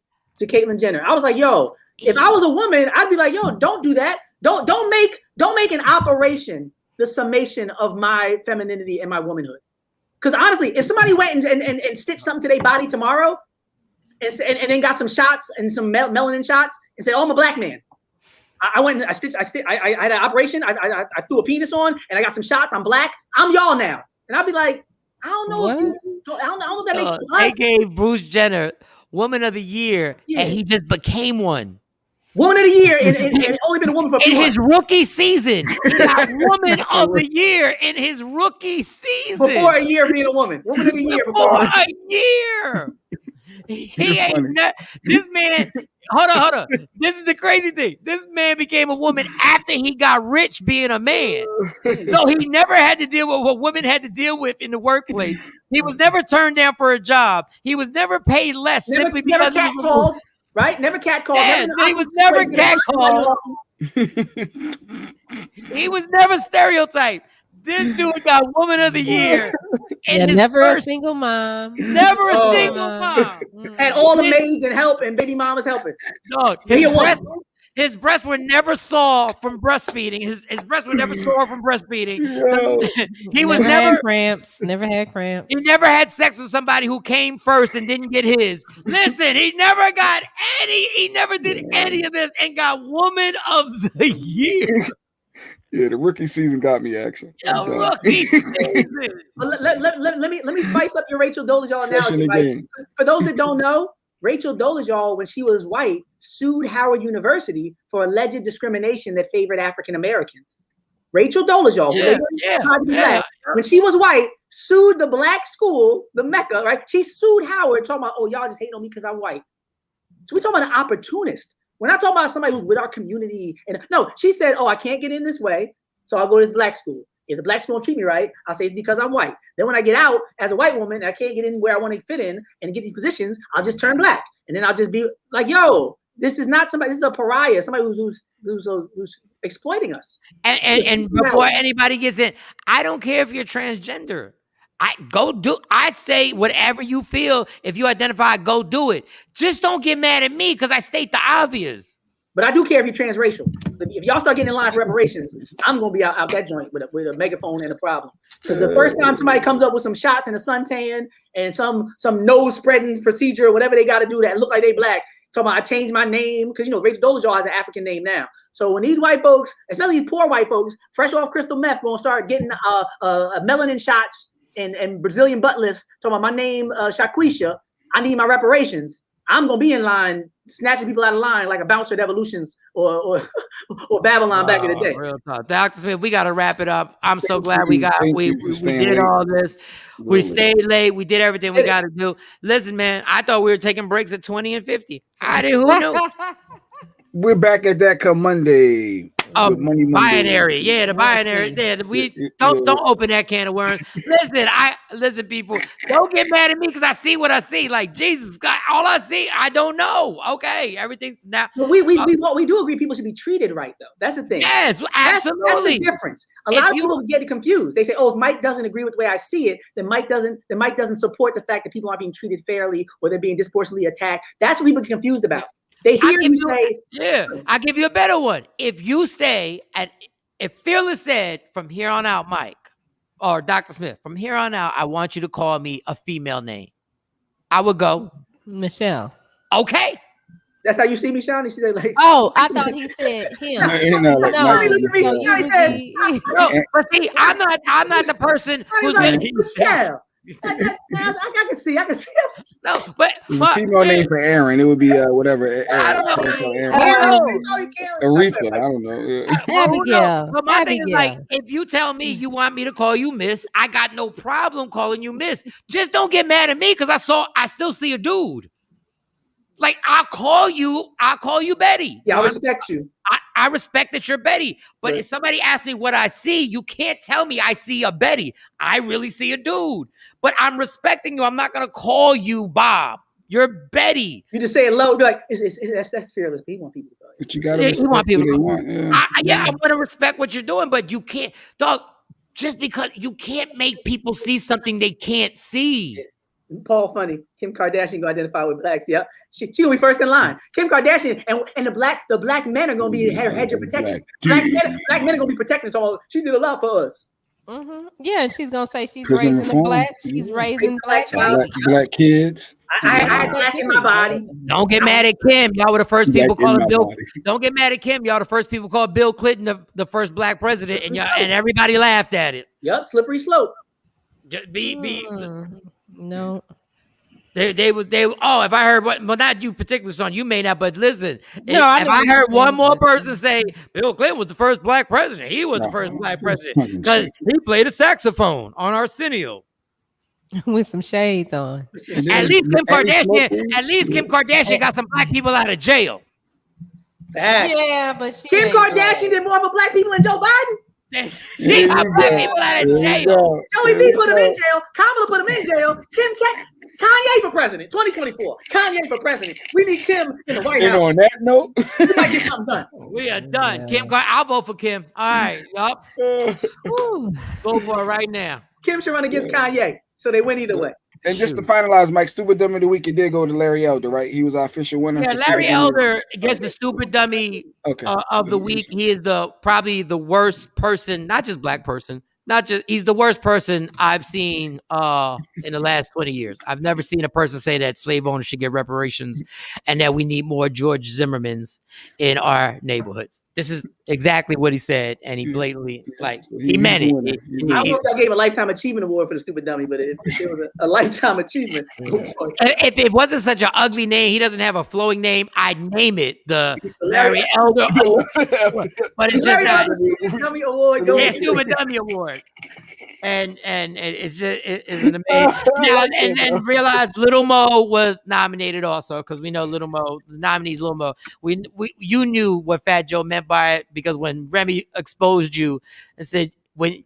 Caitlyn Jenner. I was like, yo, if I was a woman, I'd be like, yo, don't do that. Don't make an operation the summation of my femininity and my womanhood. Because honestly, if somebody went and stitched something to their body tomorrow and then got some shots and some melanin shots and said, "Oh, I'm a black man. I went and I had an operation. I threw a penis on and I got some shots. I'm black. I'm y'all now." And I'd be like, I don't know. I don't know if that makes you us. They gave Bruce Jenner Woman of the Year, and he just became one. Woman of the Year, and only been a woman for in his rookie season. He got Woman of the Year in his rookie season. Before a year being a woman. Woman of the Year before a year. He ain't this man. Hold on. This is the crazy thing. This man became a woman after he got rich being a man. So he never had to deal with what women had to deal with in the workplace. He was never turned down for a job. He was never paid less simply because he was called. Right? Never catcalled. Yeah, he was never catcalled. He was never stereotyped. This dude got Woman of the Year. And never a single mom. Never a single mom. And all the maids and help and baby mamas helping. No, his breasts were never sore from breastfeeding. His breasts were never sore from breastfeeding. He was never had cramps. Never had cramps. He never had sex with somebody who came first and didn't get his. Listen, he never got any. He never did any of this and got Woman of the Year. Yeah, the rookie season got me actually. Rookie season. Let me spice up your Rachel Dolezal Fresh in analogy. the Right? game. For those that don't know, Rachel Dolezal, when she was white, sued Howard University for alleged discrimination that favored African Americans. Rachel Dolezal, who later tried to be black, when she was white, sued the black school, the Mecca, right? She sued Howard, talking about, oh, y'all just hating on me because I'm white. So we're talking about an opportunist. We're not talking about somebody who's with our community. And no, she said, oh, I can't get in this way, so I'll go to this black school. If the black school don't treat me right, I'll say it's because I'm white. Then when I get out as a white woman, I can't get in where I want to fit in and get these positions, I'll just turn black. And then I'll just be like, yo, this is not somebody, this is a pariah, somebody who's exploiting us. And before anybody gets in, I don't care if you're transgender. I say whatever you feel. If you identify, go do it. Just don't get mad at me because I state the obvious. But I do care if you're transracial. If y'all start getting in line for reparations, I'm gonna be out that joint with a megaphone and a problem. Because the first time somebody comes up with some shots and a suntan and some nose spreading procedure or whatever they got to do that look like they black, talking about I changed my name because Rachel Dolezal has an African name now. So when these white folks, especially these poor white folks, fresh off crystal meth, gonna start getting melanin shots and Brazilian butt lifts, talking about my name Shaquisha, I need my reparations. I'm gonna be in line, snatching people out of line like a bouncer at Evolutions or Babylon back in the day. Real talk, Dr. Smith. We gotta wrap it up. I'm so glad we did all this. We stayed late. We did everything we got to do. Listen, man, I thought we were taking breaks at 20 and 50. I didn't. Who knew? We're back at that come Monday. Binary, the binary. Yeah, we don't open that can of worms. Listen, people, don't get mad at me because I see what I see. Like Jesus, God, all I see, I don't know. Okay, everything's now. But we do agree people should be treated right, though. That's the thing. Yes, absolutely. That's the difference. A lot of people get it confused. They say, "Oh, if Mike doesn't agree with the way I see it, then Mike doesn't support the fact that people aren't being treated fairly or they're being disproportionately attacked." That's what people get confused about. They hear you say, I'll give you a better one. If you say, and if Fearless said from here on out, Mike or Dr. Smith, from here on out, I want you to call me a female name, I would go Michelle. Okay. That's how you see me, Shawn? She said, like, oh, I thought he said him. No, look at me. No, but see, I'm not the person who's like, Michelle. I can see. No, but female name for Aaron, it would be whatever. I don't know. Aretha, I don't know. Abigail. But my thing is like, if you tell me you want me to call you Miss, I got no problem calling you Miss. Just don't get mad at me because I still see a dude. Like I'll call you Betty. Yeah, I respect you. I respect that you're Betty. But if somebody asks me what I see, you can't tell me I see a Betty. I really see a dude. But I'm respecting you. I'm not gonna call you Bob. You're Betty. You just say it low, be like, that's Fearless. He want people to call you. But you gotta respect what they want. I'm gonna respect what you're doing, but you can't, dog. Just because you can't make people see something they can't see. Paul funny. Kim Kardashian gonna identify with blacks. Yeah, she gonna be first in line. Kim Kardashian and the black men are gonna be her hedge of protection. Black men are gonna be protecting. So she did a lot for us. Mm-hmm. Yeah, and she's gonna say she's raising the black. She's raising black kids. I black in my body. Don't get mad at Kim. Y'all were the first people calling Bill. Don't get mad at Kim. Y'all the first people called Bill Clinton the first black president, and everybody laughed at it. Yep, slippery slope. No. They would. Oh, if I heard well, not you particular, son, you may not, but listen. No, if I heard one more person say Bill Clinton was the first black president, he was the first black president because he played a saxophone on Arsenio with some shades on. At least Kim Kardashian got some black people out of jail. Yeah, but Kim Kardashian did more for blac people than Joe Biden. She got black people out of jail. Joey B put him in jail. Kamala put him in jail. Kanye for president. 2024. Kanye for president. We need Kim in the White House. And on that note, we might get something done. We are done. Kim, I'll vote for Kim. All right, yup. Go for it right now. Kim should run against Kanye, so they win either way. And just to finalize, Mike, Stupid Dummy of the Week, it did go to Larry Elder, right? He was our official winner. Yeah, Larry Elder gets the Stupid Dummy of the week. He is probably the worst person, not just black person, he's the worst person I've seen in the last 20 years. I've never seen a person say that slave owners should get reparations and that we need more George Zimmermans in our neighborhoods. this is exactly what he said, and he blatantly he meant it. I don't know if I gave a lifetime achievement award for the stupid dummy, but it was a lifetime achievement. If it wasn't such an ugly name, he doesn't have a flowing name, I'd name it the Larry Elder Award. But it's just not Stupid Dummy Award. Yeah, Stupid Dummy Award. And it's just it's an amazing. Now and realize Little Mo was nominated also, because we know Little Mo, the nominees Little Mo. You knew what Fat Joe meant by it, because when Remy exposed you and said when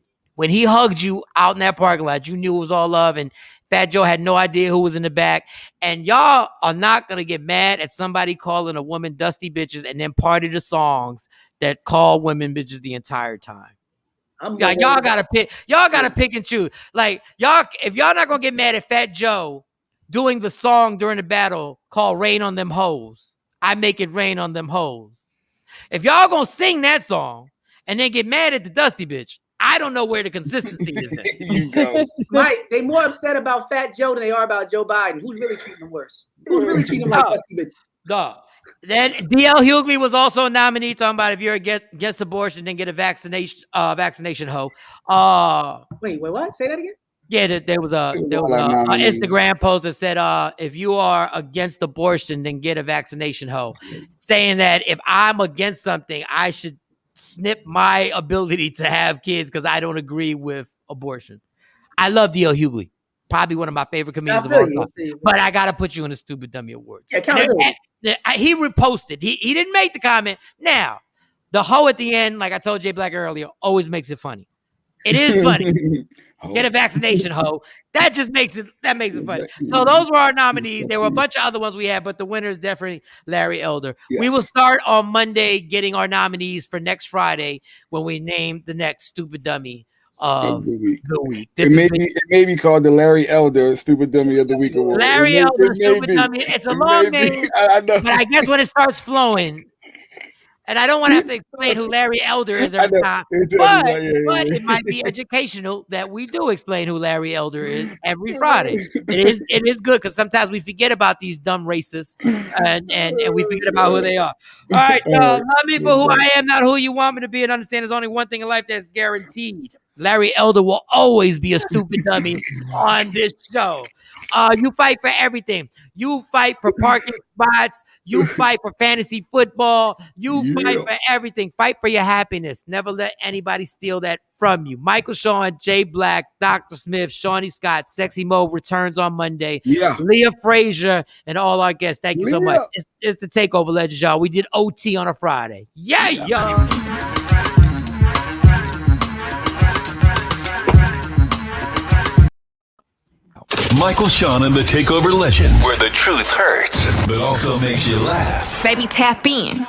he hugged you out in that parking lot, you knew it was all love, and Fat Joe had no idea who was in the back. And y'all are not gonna get mad at somebody calling a woman dusty bitches and then party the songs that call women bitches the entire time. Y'all gotta pick. Y'all gotta pick and choose. Like y'all, if y'all not gonna get mad at Fat Joe doing the song during the battle called "Rain on Them Hoes," I make it rain on them hoes. If y'all gonna sing that song and then get mad at the dusty bitch, I don't know where the consistency is. You go. Mike, they more upset about Fat Joe than they are about Joe Biden. Who's really treating them worse? Who's really treating them like dusty bitch? Duh. Then D.L. Hughley was also a nominee, talking about if you're against abortion, then get a vaccination hoe. Wait, what? Say that again? Yeah, there was an Instagram post that said, if you are against abortion, then get a vaccination hoe. Saying that if I'm against something, I should snip my ability to have kids because I don't agree with abortion. I love D.L. Hughley. Probably one of my favorite comedians of all time. But I got to put you in the Stupid Dummy Awards. Yeah, he reposted. He didn't make the comment. Now, the hoe at the end, like I told Jay Black earlier, always makes it funny. It is funny. Get a vaccination, hoe. That just makes it funny. So those were our nominees. There were a bunch of other ones we had, but the winner is definitely Larry Elder. Yes. We will start on Monday getting our nominees for next Friday when we name the next Stupid Dummy of the week. It may be called the Larry Elder Stupid Dummy of the Week Award. Larry Elder Stupid Dummy. It's a long name, I know. But I guess when it starts flowing, and I don't want to have to explain who Larry Elder is every time, but it might be educational that we do explain who Larry Elder is every Friday. It is good because sometimes we forget about these dumb racists and we forget about who they are. All right, love me for who I am, not who you want me to be, and understand there's only one thing in life that's guaranteed. Larry Elder will always be a stupid dummy on this show. You fight for everything. You fight for parking spots. You fight for fantasy football. You fight for everything. Fight for your happiness. Never let anybody steal that from you. Michael Shawn, Jay Black, Dr. Smith, Shawnee Scott, Sexy Mo returns on Monday. Yeah. Leah Frazier and all our guests. Thank you so much. It's the Takeover Legends, y'all. We did OT on a Friday. Yeah. Michael Shawn and the Takeover Legends, where the truth hurts, but also makes you laugh. Baby, tap in.